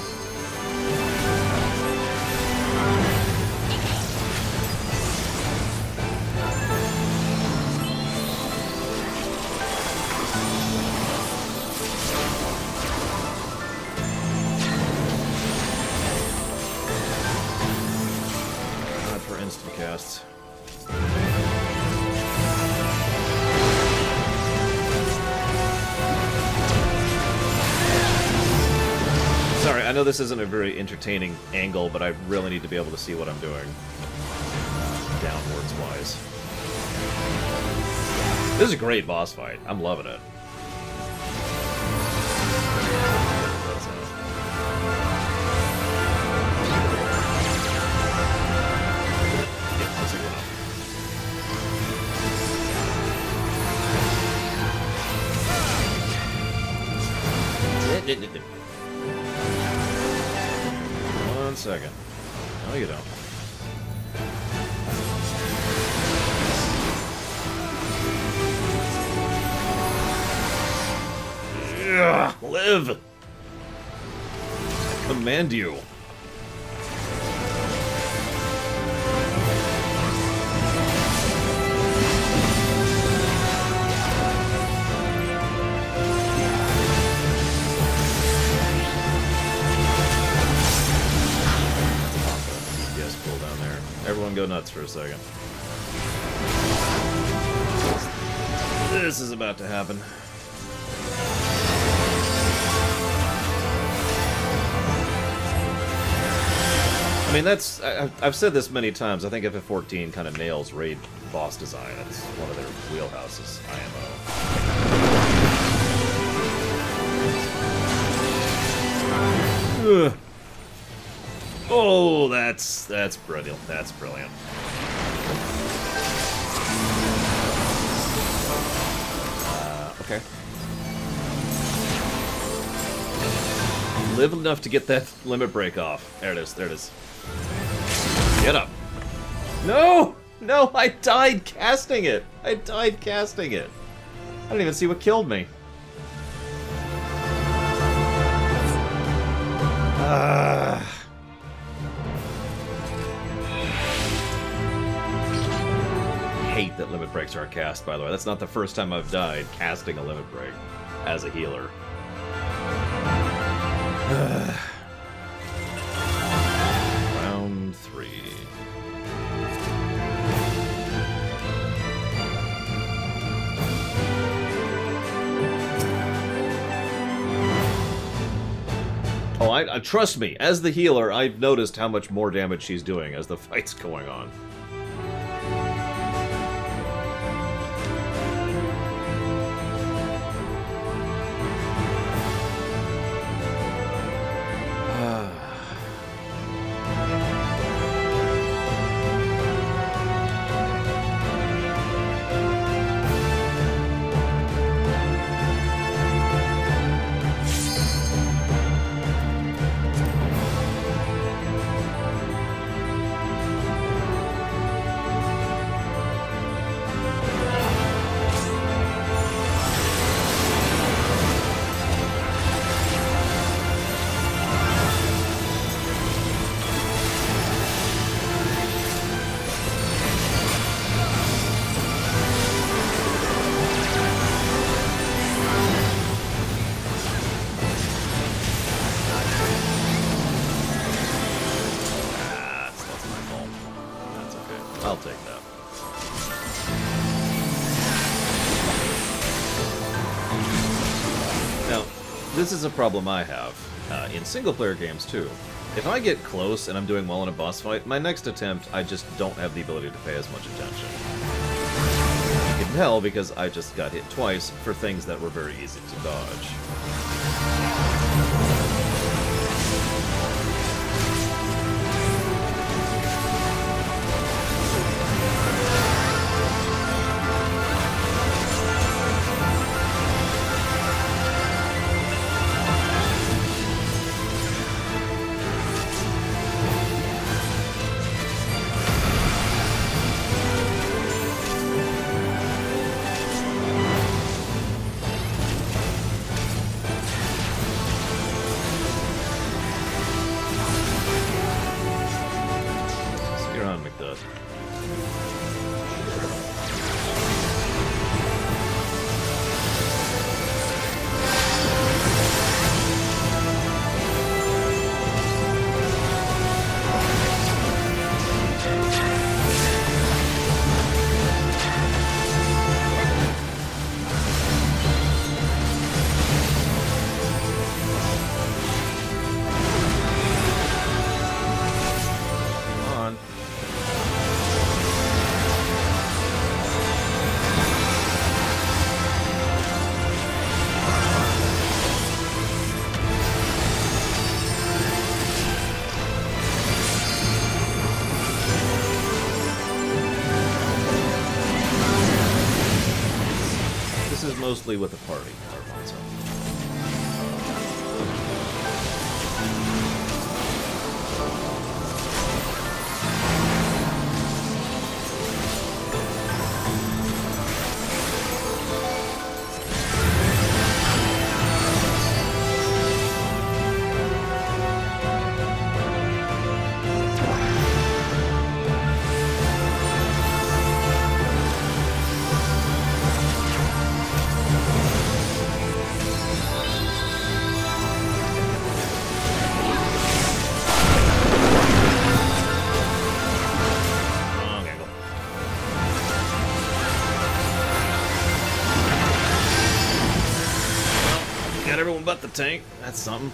Casts. Sorry, I know this isn't a very entertaining angle, but I really need to be able to see what I'm doing. Downwards wise. This is a great boss fight. I'm loving it. One second. No, you don't. Yeah, live! I command you. Everyone go nuts for a second. This is about to happen. I mean, that's... I've said this many times. I think FF14 kind of nails raid boss design. It's one of their wheelhouses, IMO. Ugh. Oh, that's brilliant. That's brilliant. Okay. Live enough to get that limit break off. There it is. There it is. Get up. No! No, I died casting it. I died casting it. I didn't even see what killed me. Hate that limit breaks are cast, by the way. That's not the first time I've died casting a limit break as a healer. Round 3. Oh, I trust me, as the healer, I've noticed how much more damage she's doing as the fight's going on. I'll take that. Now, this is a problem I have in single-player games, too. If I get close and I'm doing well in a boss fight, my next attempt, I just don't have the ability to pay as much attention. You can tell because I just got hit twice for things that were very easy to dodge. mostly with the party, Alfonso. Everyone but the tank. That's something.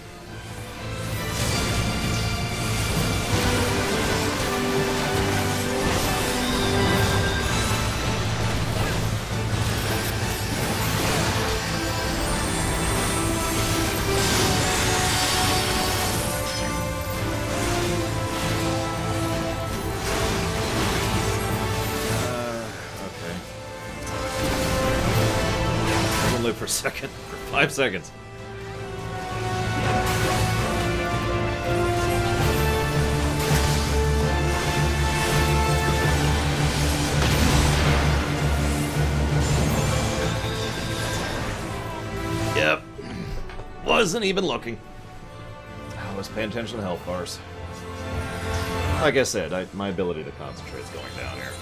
Okay. I'll live for a second. For 5 seconds. Yep. Wasn't even looking. I was paying attention to the health bars. Like I said, my ability to concentrate is going down here.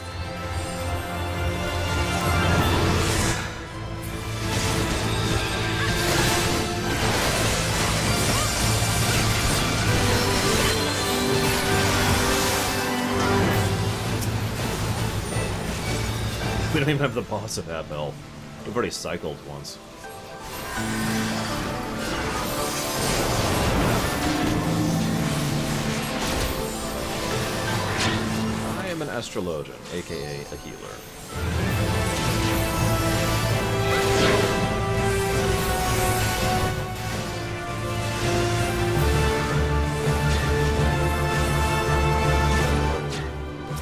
We don't even have the boss of half health. We've already cycled once. I am an astrologian, aka a healer.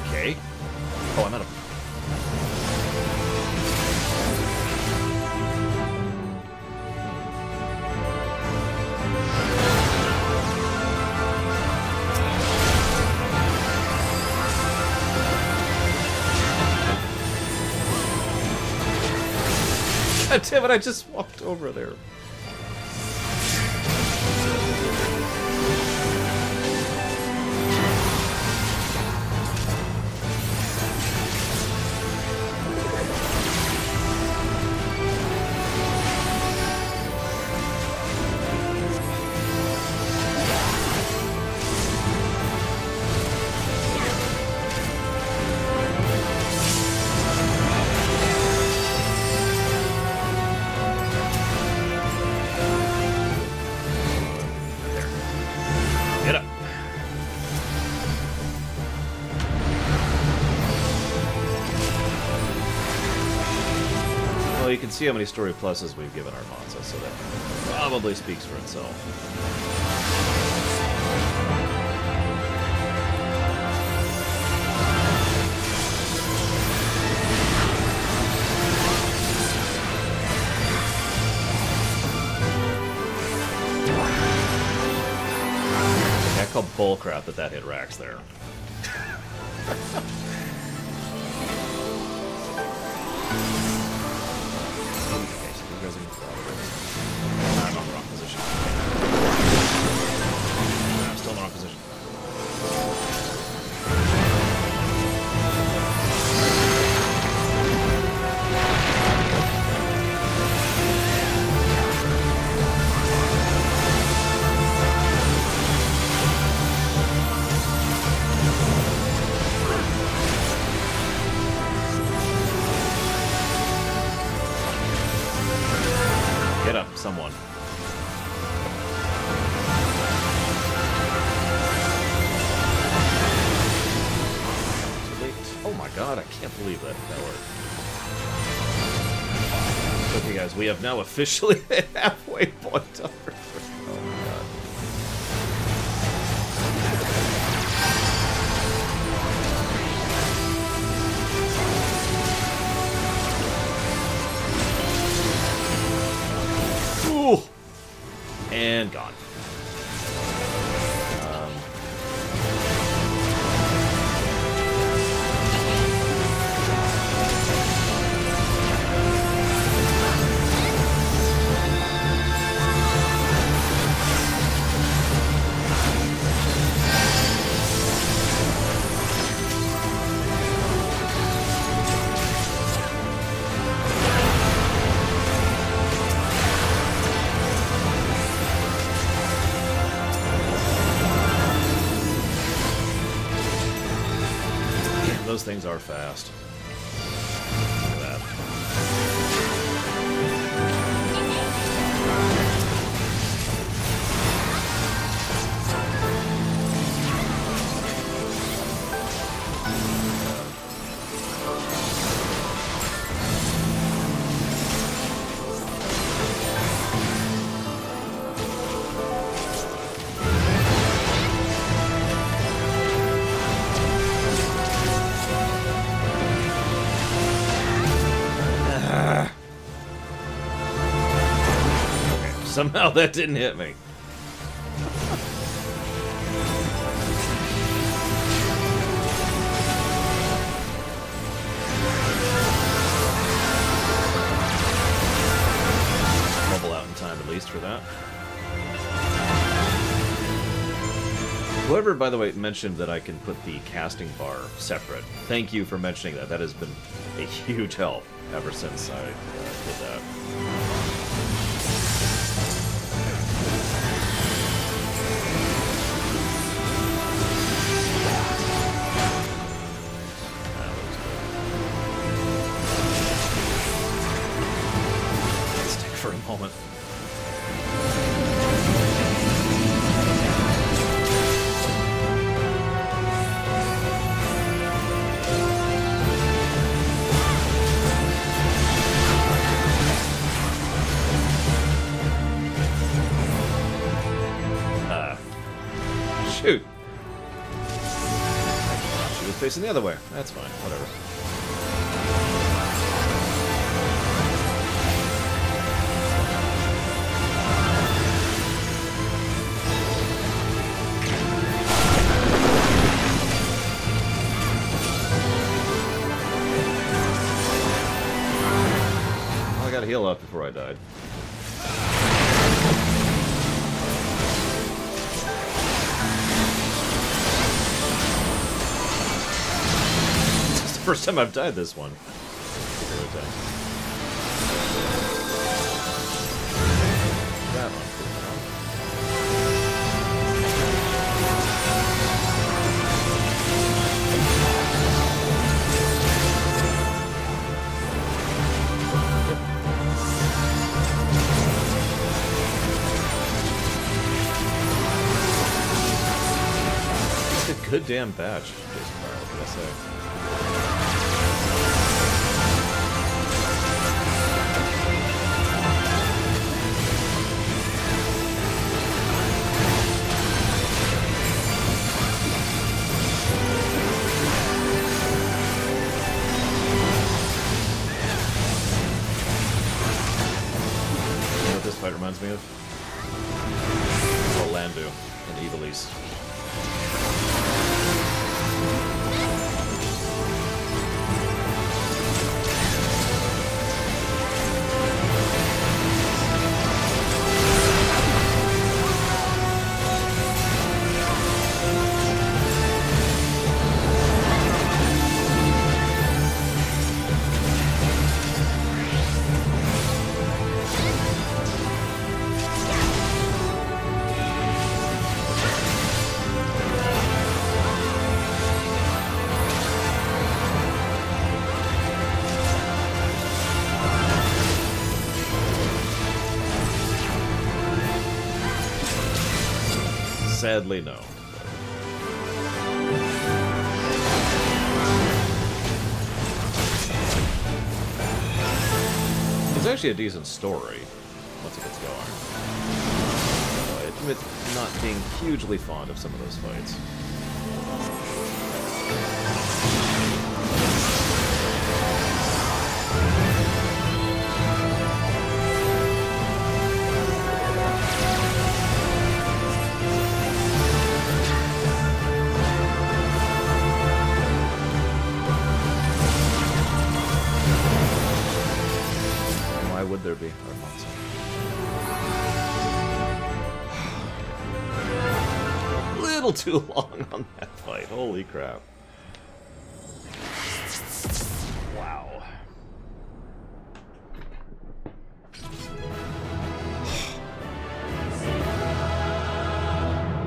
Okay. Oh, I'm out of... God damn it, I just walked over there. You can see how many story pluses we've given Armanza, so that probably speaks for itself. I call bullcrap that hit Rax there. I'm on the wrong position. I'm still in the wrong position. Get up, someone. Oh my god, I can't believe that worked. Okay guys, we have now officially hit halfway point over. Oh my god. And gone. Those things are fast. Look at that. Somehow that didn't hit me. Bubble out in time at least for that. Whoever, by the way, mentioned that I can put the casting bar separate, thank you for mentioning that. That has been a huge help ever since I did that. For a moment. Shoot. She was facing the other way. That's fine. Whatever. I gotta heal up before I died. It's the first time I've died this one. That one. Good damn batch, Jason Barrow, what can I say? You know what this fight reminds me of? Orlando in Ivalice. Sadly, no. It's actually a decent story once it gets going. I admit not being hugely fond of some of those fights. little too long on that fight. Holy crap. Wow.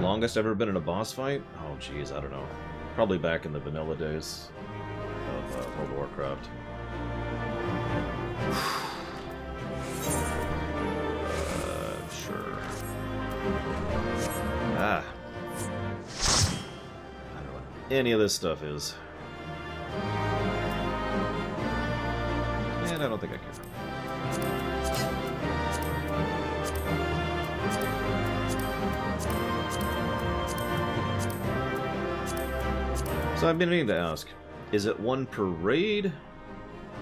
Longest ever been in a boss fight? Oh, geez, I don't know. Probably back in the vanilla days of World of Warcraft. Sure. Ah. I don't know what any of this stuff is. And I don't think I care. So I've been meaning to ask, is it one per raid?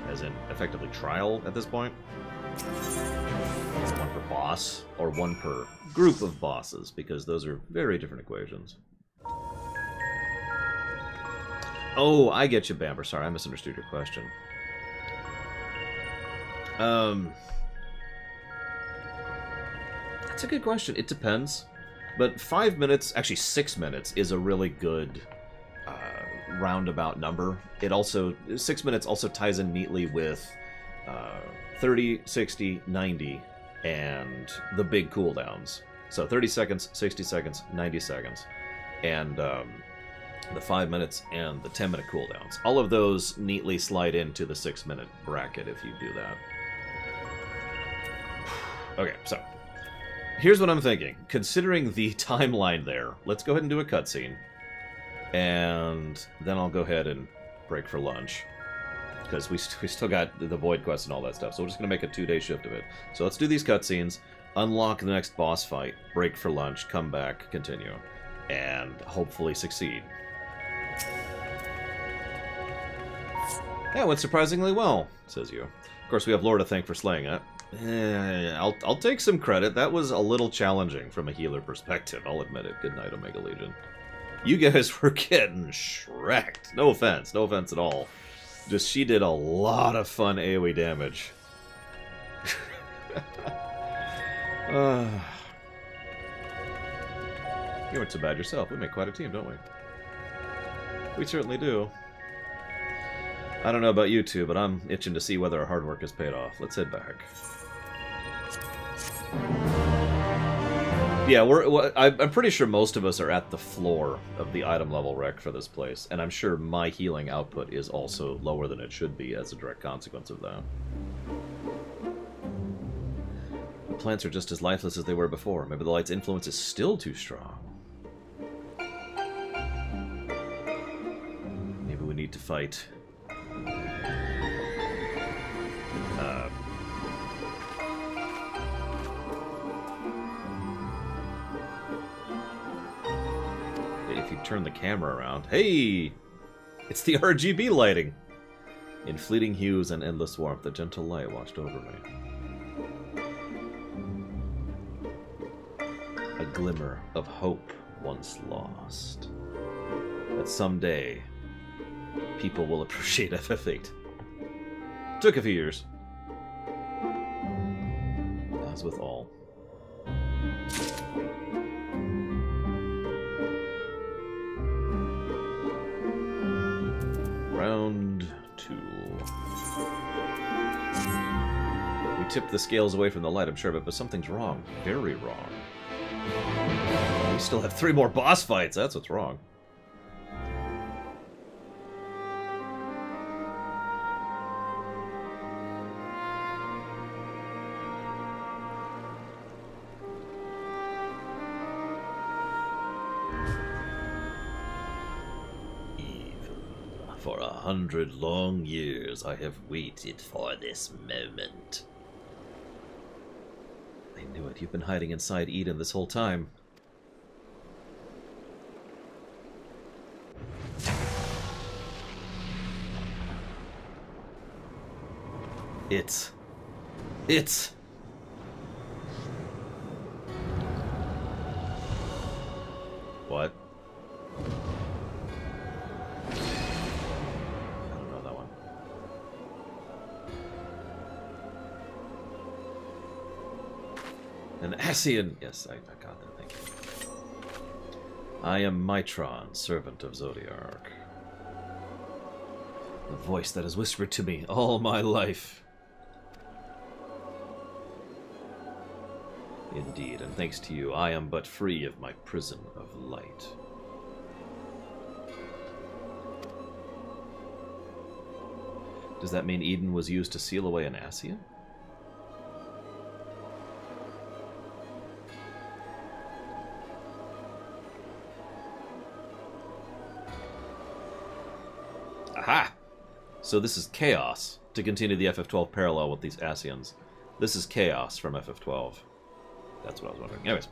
As in, effectively trial at this point? One per boss? Or one per group of bosses? Because those are very different equations. Oh, I get you, Bamber. Sorry, I misunderstood your question. That's a good question. It depends. But 5 minutes, actually 6 minutes, is a really good roundabout number. It also, 6 minutes also ties in neatly with 30, 60, 90, and the big cooldowns. So 30 seconds, 60 seconds, 90 seconds, and the 5 minutes and the 10-minute cooldowns. All of those neatly slide into the 6-minute bracket if you do that. Okay, so here's what I'm thinking. Considering the timeline there, let's go ahead and do a cutscene. And then I'll go ahead and break for lunch. Because we still got the Void Quest and all that stuff. So we're just going to make a 2-day shift of it. So let's do these cutscenes, unlock the next boss fight, break for lunch, come back, continue. And hopefully succeed. That went surprisingly well, says you. Of course, we have Lore to thank for slaying it. I'll take some credit. That was a little challenging from a healer perspective. I'll admit it. Good night, Omega Legion. You guys were getting shreked. No offense at all. Just she did a lot of fun AoE damage. You weren't so bad yourself. We make quite a team, don't we? We certainly do. I don't know about you two, but I'm itching to see whether our hard work has paid off. Let's head back. Yeah, I'm pretty sure most of us are at the floor of the item level rec for this place, and I'm sure my healing output is also lower than it should be as a direct consequence of that. The plants are just as lifeless as they were before. Maybe the light's influence is still too strong. Maybe we need to fight... if you turn the camera around... Hey! It's the RGB lighting! In fleeting hues and endless warmth, the gentle light watched over me. A glimmer of hope once lost. That someday, people will appreciate FF8. Took a few years. As with all. Round 2. We tipped the scales away from the light, I'm sure of it, but something's wrong. Very wrong. We still have 3 more boss fights, that's what's wrong. For 100 long years, I have waited for this moment. I knew it. You've been hiding inside Eden this whole time. It's... What? An Ascian! Yes, I got that, thank you. I am Mitron, servant of Zodiark. The voice that has whispered to me all my life. Indeed, and thanks to you, I am but free of my prison of light. Does that mean Eden was used to seal away an Ascian? Aha! So this is Chaos, to continue the FF12 parallel with these Ascians. This is Chaos from FF12. That's what I was wondering. Anyways,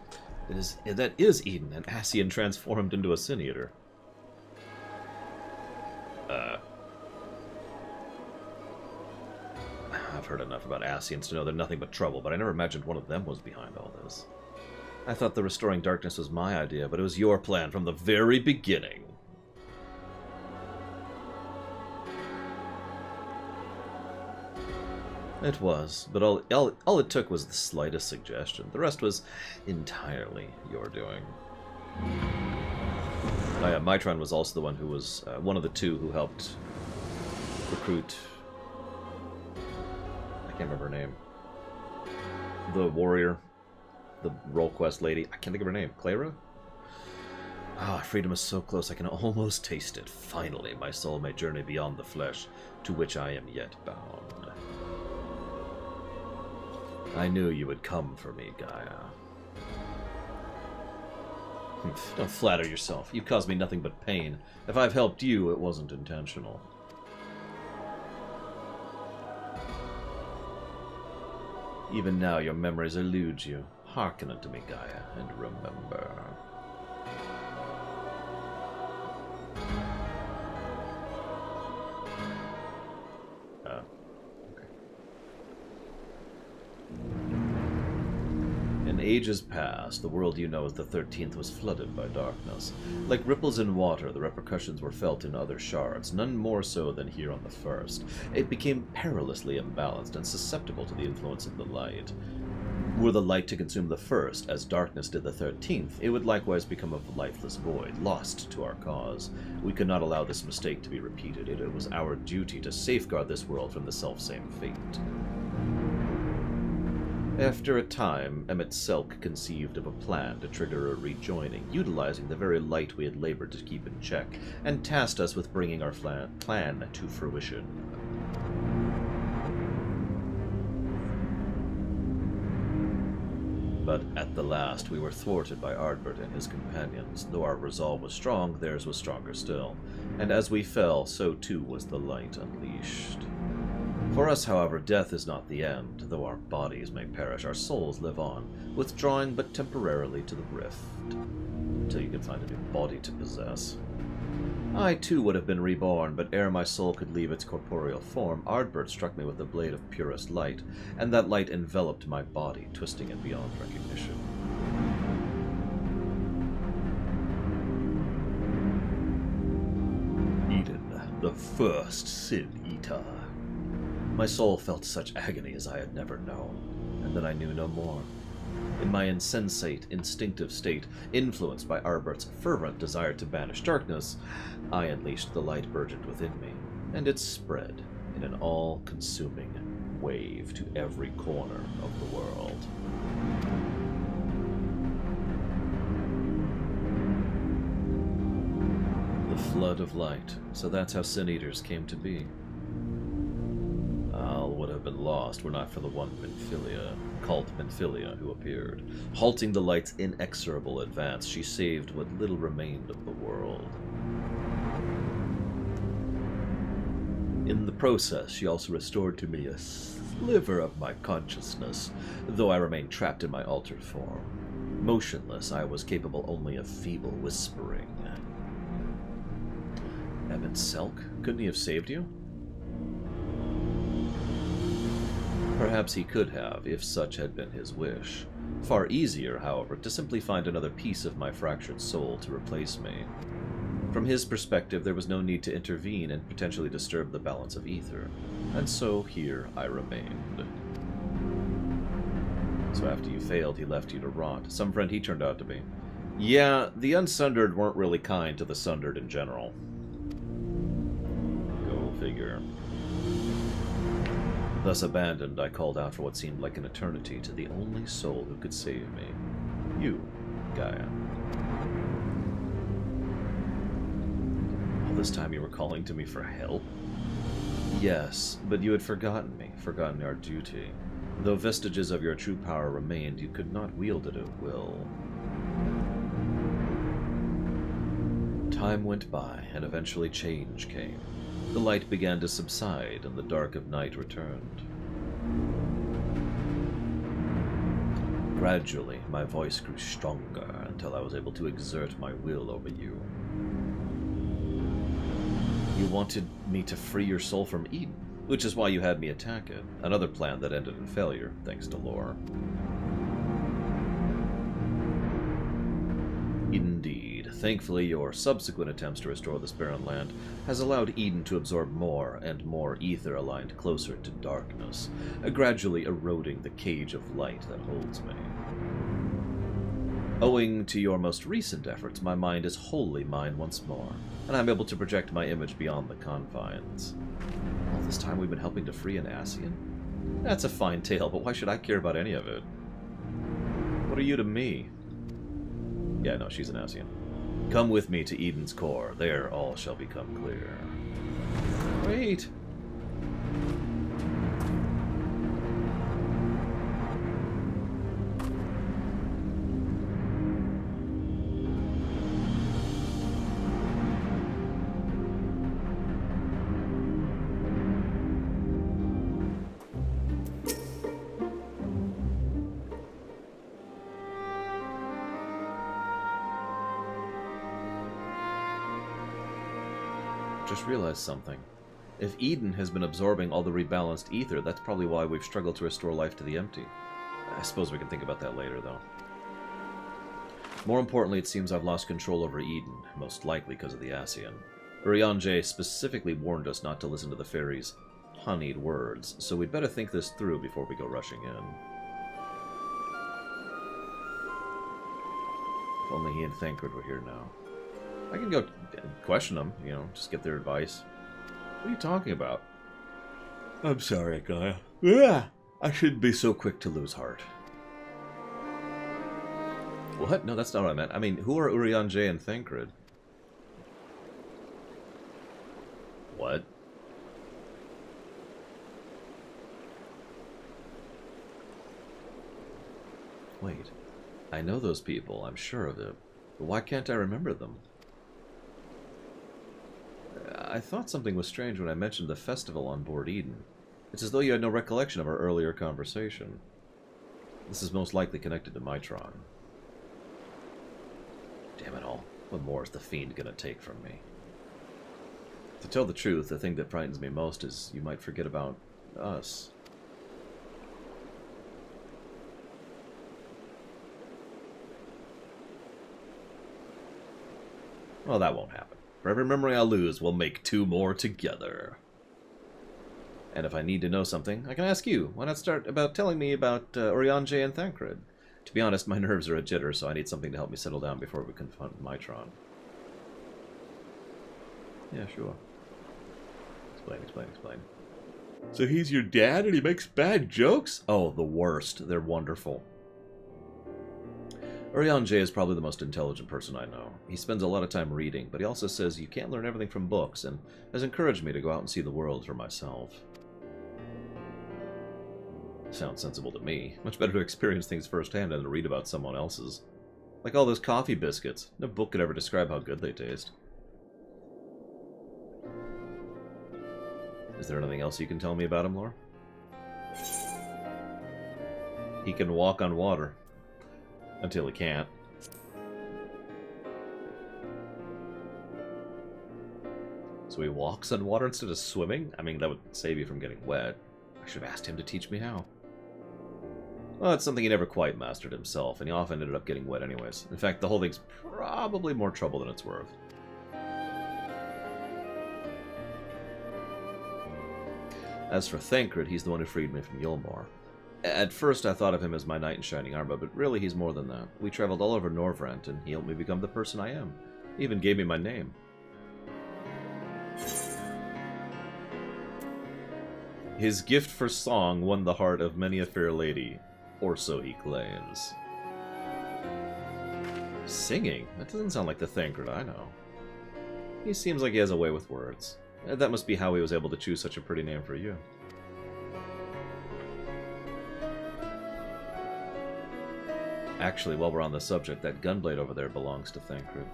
that is Eden, an Ascian transformed into a Sin Eater. I've heard enough about Ascians to know they're nothing but trouble, but I never imagined one of them was behind all this. I thought the Restoring Darkness was my idea, but it was your plan from the very beginning. It was, but all it took was the slightest suggestion. The rest was entirely your doing. Oh yeah, Mitron was also the one who was one of the two who helped recruit... I can't remember her name. The warrior. The role quest lady. I can't think of her name. Clara? Ah, freedom is so close, I can almost taste it. Finally, my soul may journey beyond the flesh, to which I am yet bound. I knew you would come for me, Gaia. Don't flatter yourself. You caused me nothing but pain. If I've helped you, it wasn't intentional. Even now, your memories elude you. Hearken unto me, Gaia, and remember. In ages past, the world you know as the 13th was flooded by darkness. Like ripples in water, the repercussions were felt in other shards, none more so than here on the first. It became perilously imbalanced and susceptible to the influence of the light. Were the light to consume the first, as darkness did the 13th, it would likewise become a lifeless void, lost to our cause. We could not allow this mistake to be repeated. It was our duty to safeguard this world from the selfsame fate. After a time, Emmett Selk conceived of a plan to trigger a rejoining, utilizing the very light we had labored to keep in check, and tasked us with bringing our plan to fruition. But at the last, we were thwarted by Ardbert and his companions. Though our resolve was strong, theirs was stronger still. And as we fell, so too was the light unleashed. For us, however, death is not the end. Though our bodies may perish, our souls live on, withdrawing but temporarily to the rift, until you can find a new body to possess. I too would have been reborn, but ere my soul could leave its corporeal form, Ardbert struck me with a blade of purest light, and that light enveloped my body, twisting it beyond recognition. Eden, the first Sin Eater. My soul felt such agony as I had never known, and then I knew no more. In my insensate, instinctive state, influenced by Arbert's fervent desire to banish darkness, I unleashed the light burgeoned within me, and it spread in an all-consuming wave to every corner of the world. The flood of light, so that's how Sin Eaters came to be. All would have been lost were not for the one Minfilia, called Minfilia, who appeared. Halting the light's inexorable advance, she saved what little remained of the world. In the process, she also restored to me a sliver of my consciousness, though I remained trapped in my altered form. Motionless, I was capable only of feeble whispering. Emmett Selk? Couldn't he have saved you? Perhaps he could have, if such had been his wish. Far easier, however, to simply find another piece of my fractured soul to replace me. From his perspective, there was no need to intervene and potentially disturb the balance of ether, and so here I remained. So after you failed, he left you to rot. Some friend he turned out to be. Yeah, the Unsundered weren't really kind to the Sundered in general. Go figure. Thus abandoned, I called out for what seemed like an eternity to the only soul who could save me. You, Gaia. All this time you were calling to me for help? Yes, but you had forgotten me, forgotten our duty. Though vestiges of your true power remained, you could not wield it at will. Time went by, and eventually change came. The light began to subside, and the dark of night returned. Gradually, my voice grew stronger until I was able to exert my will over you. You wanted me to free your soul from Eden, which is why you had me attack it. Another plan that ended in failure, thanks to Lore. Indeed. Thankfully, your subsequent attempts to restore this barren land has allowed Eden to absorb more and more ether aligned closer to darkness, gradually eroding the cage of light that holds me. Owing to your most recent efforts, my mind is wholly mine once more, and I'm able to project my image beyond the confines. All this time we've been helping to free an Ascian? That's a fine tale, but why should I care about any of it? What are you to me? Yeah, no, she's an Ascian. Come with me to Eden's core. There all shall become clear. Wait. Just realized something. If Eden has been absorbing all the rebalanced ether, that's probably why we've struggled to restore life to the empty. I suppose we can think about that later, though. More importantly, it seems I've lost control over Eden, most likely because of the Ascian. Urianger specifically warned us not to listen to the fairies' honeyed words, so we'd better think this through before we go rushing in. If only he and Thancred were here now. I can go question them, you know, just get their advice. What are you talking about? I'm sorry, Gaia. Yeah, I shouldn't be so quick to lose heart. What? No, that's not what I meant. I mean, who are Urianger and Thancred? What? Wait. I know those people, I'm sure of it. But why can't I remember them? I thought something was strange when I mentioned the festival on board Eden. It's as though you had no recollection of our earlier conversation. This is most likely connected to Mitron. Damn it all. What more is the Fiend gonna take from me? To tell the truth, the thing that frightens me most is you might forget about us. Well, that won't happen. For every memory I lose, we'll make 2 more together. And if I need to know something, I can ask you. Why not start about telling me about Urianger and Thancred? To be honest, my nerves are a jitter, so I need something to help me settle down before we confront Mitron. Yeah, sure. Explain. So he's your dad and he makes bad jokes? Oh, the worst. They're wonderful. Urianger is probably the most intelligent person I know. He spends a lot of time reading, but he also says you can't learn everything from books, and has encouraged me to go out and see the world for myself. Sounds sensible to me. Much better to experience things firsthand than to read about someone else's. Like all those coffee biscuits. No book could ever describe how good they taste. Is there anything else you can tell me about him, Lore? He can walk on water. Until he can't. So he walks on water instead of swimming? I mean, that would save you from getting wet. I should have asked him to teach me how. Well, it's something he never quite mastered himself, and he often ended up getting wet anyways. In fact, the whole thing's probably more trouble than it's worth. As for Thancred, he's the one who freed me from Yulmore. At first I thought of him as my knight in shining armor, but really he's more than that. We traveled all over Norvrent, and he helped me become the person I am. He even gave me my name. His gift for song won the heart of many a fair lady, or so he claims. Singing? That doesn't sound like the Thancred I know. He seems like he has a way with words. That must be how he was able to choose such a pretty name for you. Actually, while we're on the subject, that gunblade over there belongs to Thancred.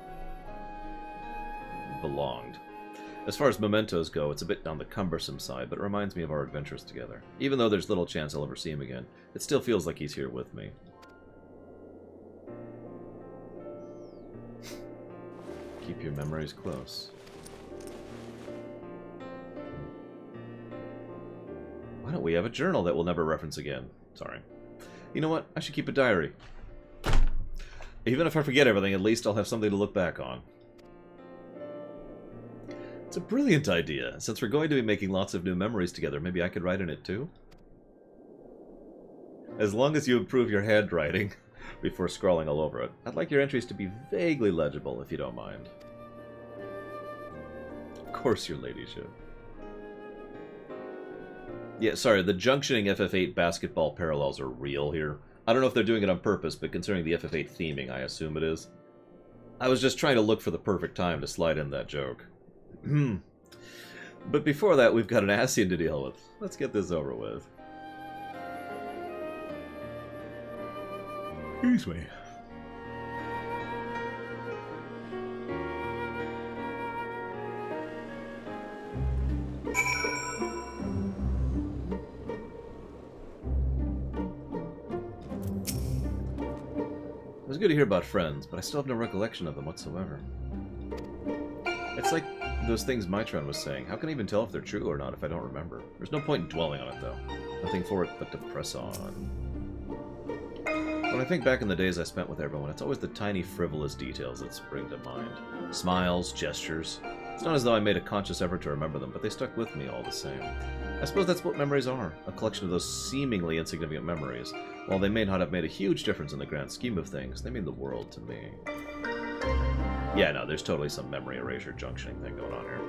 Belonged. As far as mementos go, it's a bit on the cumbersome side, but it reminds me of our adventures together. Even though there's little chance I'll ever see him again, it still feels like he's here with me. Keep your memories close. Why don't we have a journal that we'll never reference again? Sorry. You know what? I should keep a diary. Even if I forget everything, at least I'll have something to look back on. It's a brilliant idea. Since we're going to be making lots of new memories together, maybe I could write in it too? As long as you improve your handwriting before scrawling all over it. I'd like your entries to be vaguely legible, if you don't mind. Of course, your ladyship. Yeah, sorry, the junctioning FF8 basketball parallels are real here. I don't know if they're doing it on purpose, but considering the FF8 theming, I assume it is. I was just trying to look for the perfect time to slide in that joke. But before that, we've got an Ascian to deal with. Let's get this over with. Excuse me. It was good to hear about friends, but I still have no recollection of them whatsoever. It's like those things Mitron was saying. How can I even tell if they're true or not if I don't remember? There's no point in dwelling on it, though. Nothing for it but to press on. When I think back in the days I spent with everyone, it's always the tiny, frivolous details that spring to mind. Smiles, gestures. It's not as though I made a conscious effort to remember them, but they stuck with me all the same. I suppose that's what memories are. A collection of those seemingly insignificant memories. While they may not have made a huge difference in the grand scheme of things, they mean the world to me. Yeah, no, there's totally some memory erasure junctioning thing going on here.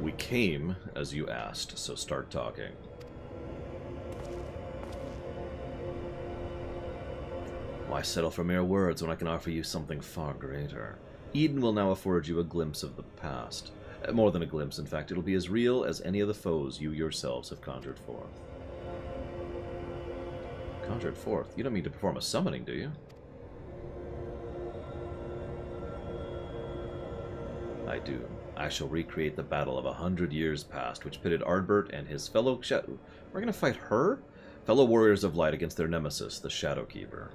We came as you asked, so start talking. Why settle for mere words when I can offer you something far greater? Eden will now afford you a glimpse of the past. More than a glimpse, in fact, it'll be as real as any of the foes you yourselves have conjured forth. Conjured forth? You don't mean to perform a summoning, do you? I do. I shall recreate the battle of 100 years past, which pitted Ardbert and his fellow Shadow... We're gonna fight her? Fellow warriors of light against their nemesis, the Shadowkeeper.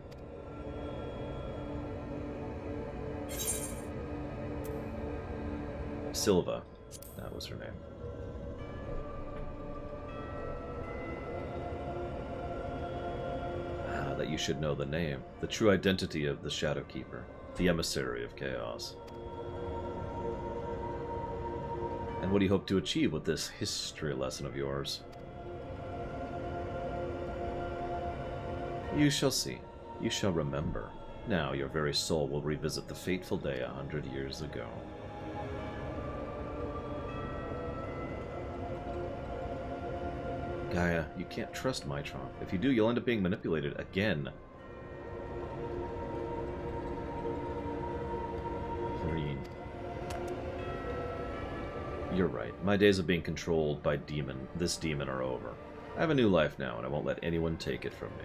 Silva. That was her name. Ah, that you should know the name. The true identity of the Shadowkeeper. The emissary of chaos. And what do you hope to achieve with this history lesson of yours? You shall see. You shall remember. Now your very soul will revisit the fateful day 100 years ago. Gaia, you can't trust Mitron. If you do, you'll end up being manipulated again. Green. You're right. My days of being controlled by this demon are over. I have a new life now, and I won't let anyone take it from me.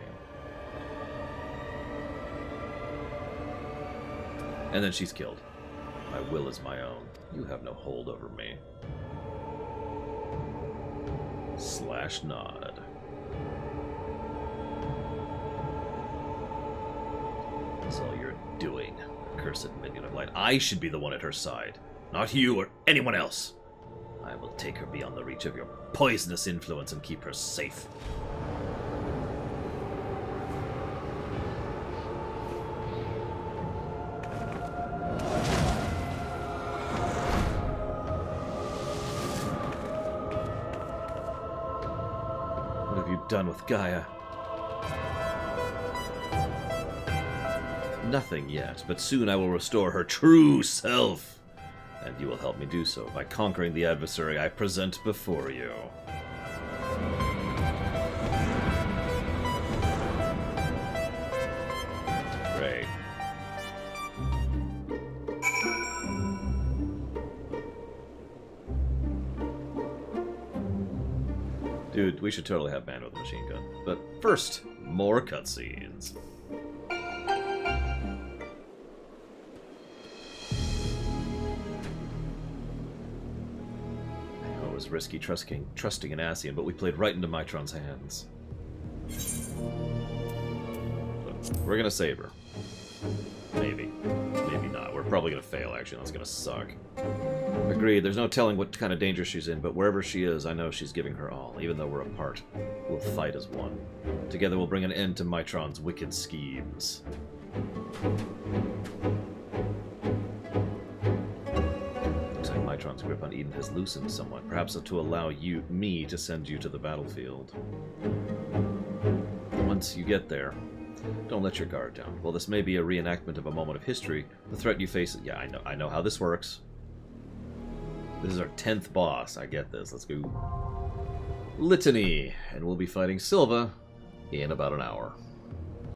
And then she's killed. My will is my own. You have no hold over me. Slash nod. That's all you're doing, accursed minion of light. I should be the one at her side, not you or anyone else. I will take her beyond the reach of your poisonous influence and keep her safe. What have you done with Gaia? Nothing yet, but soon I will restore her true self. And you will help me do so by conquering the adversary I present before you. Great. Dude, we should totally have man with a machine gun. But first, more cutscenes. Risky trusting an Ascian, but we played right into Mitron's hands. So, we're gonna save her. Maybe. Maybe not. We're probably gonna fail, actually. That's gonna suck. Agreed, there's no telling what kind of danger she's in, but wherever she is, I know she's giving her all, even though we're apart. We'll fight as one. Together we'll bring an end to Mitron's wicked schemes. Mitron's grip on Eden has loosened somewhat, perhaps to allow me to send you to the battlefield. Once you get there, don't let your guard down. While this may be a reenactment of a moment of history, the threat you face... Yeah, I know how this works. This is our 10th boss. I get this. Let's go. Litany. And we'll be fighting Sylva in about an hour.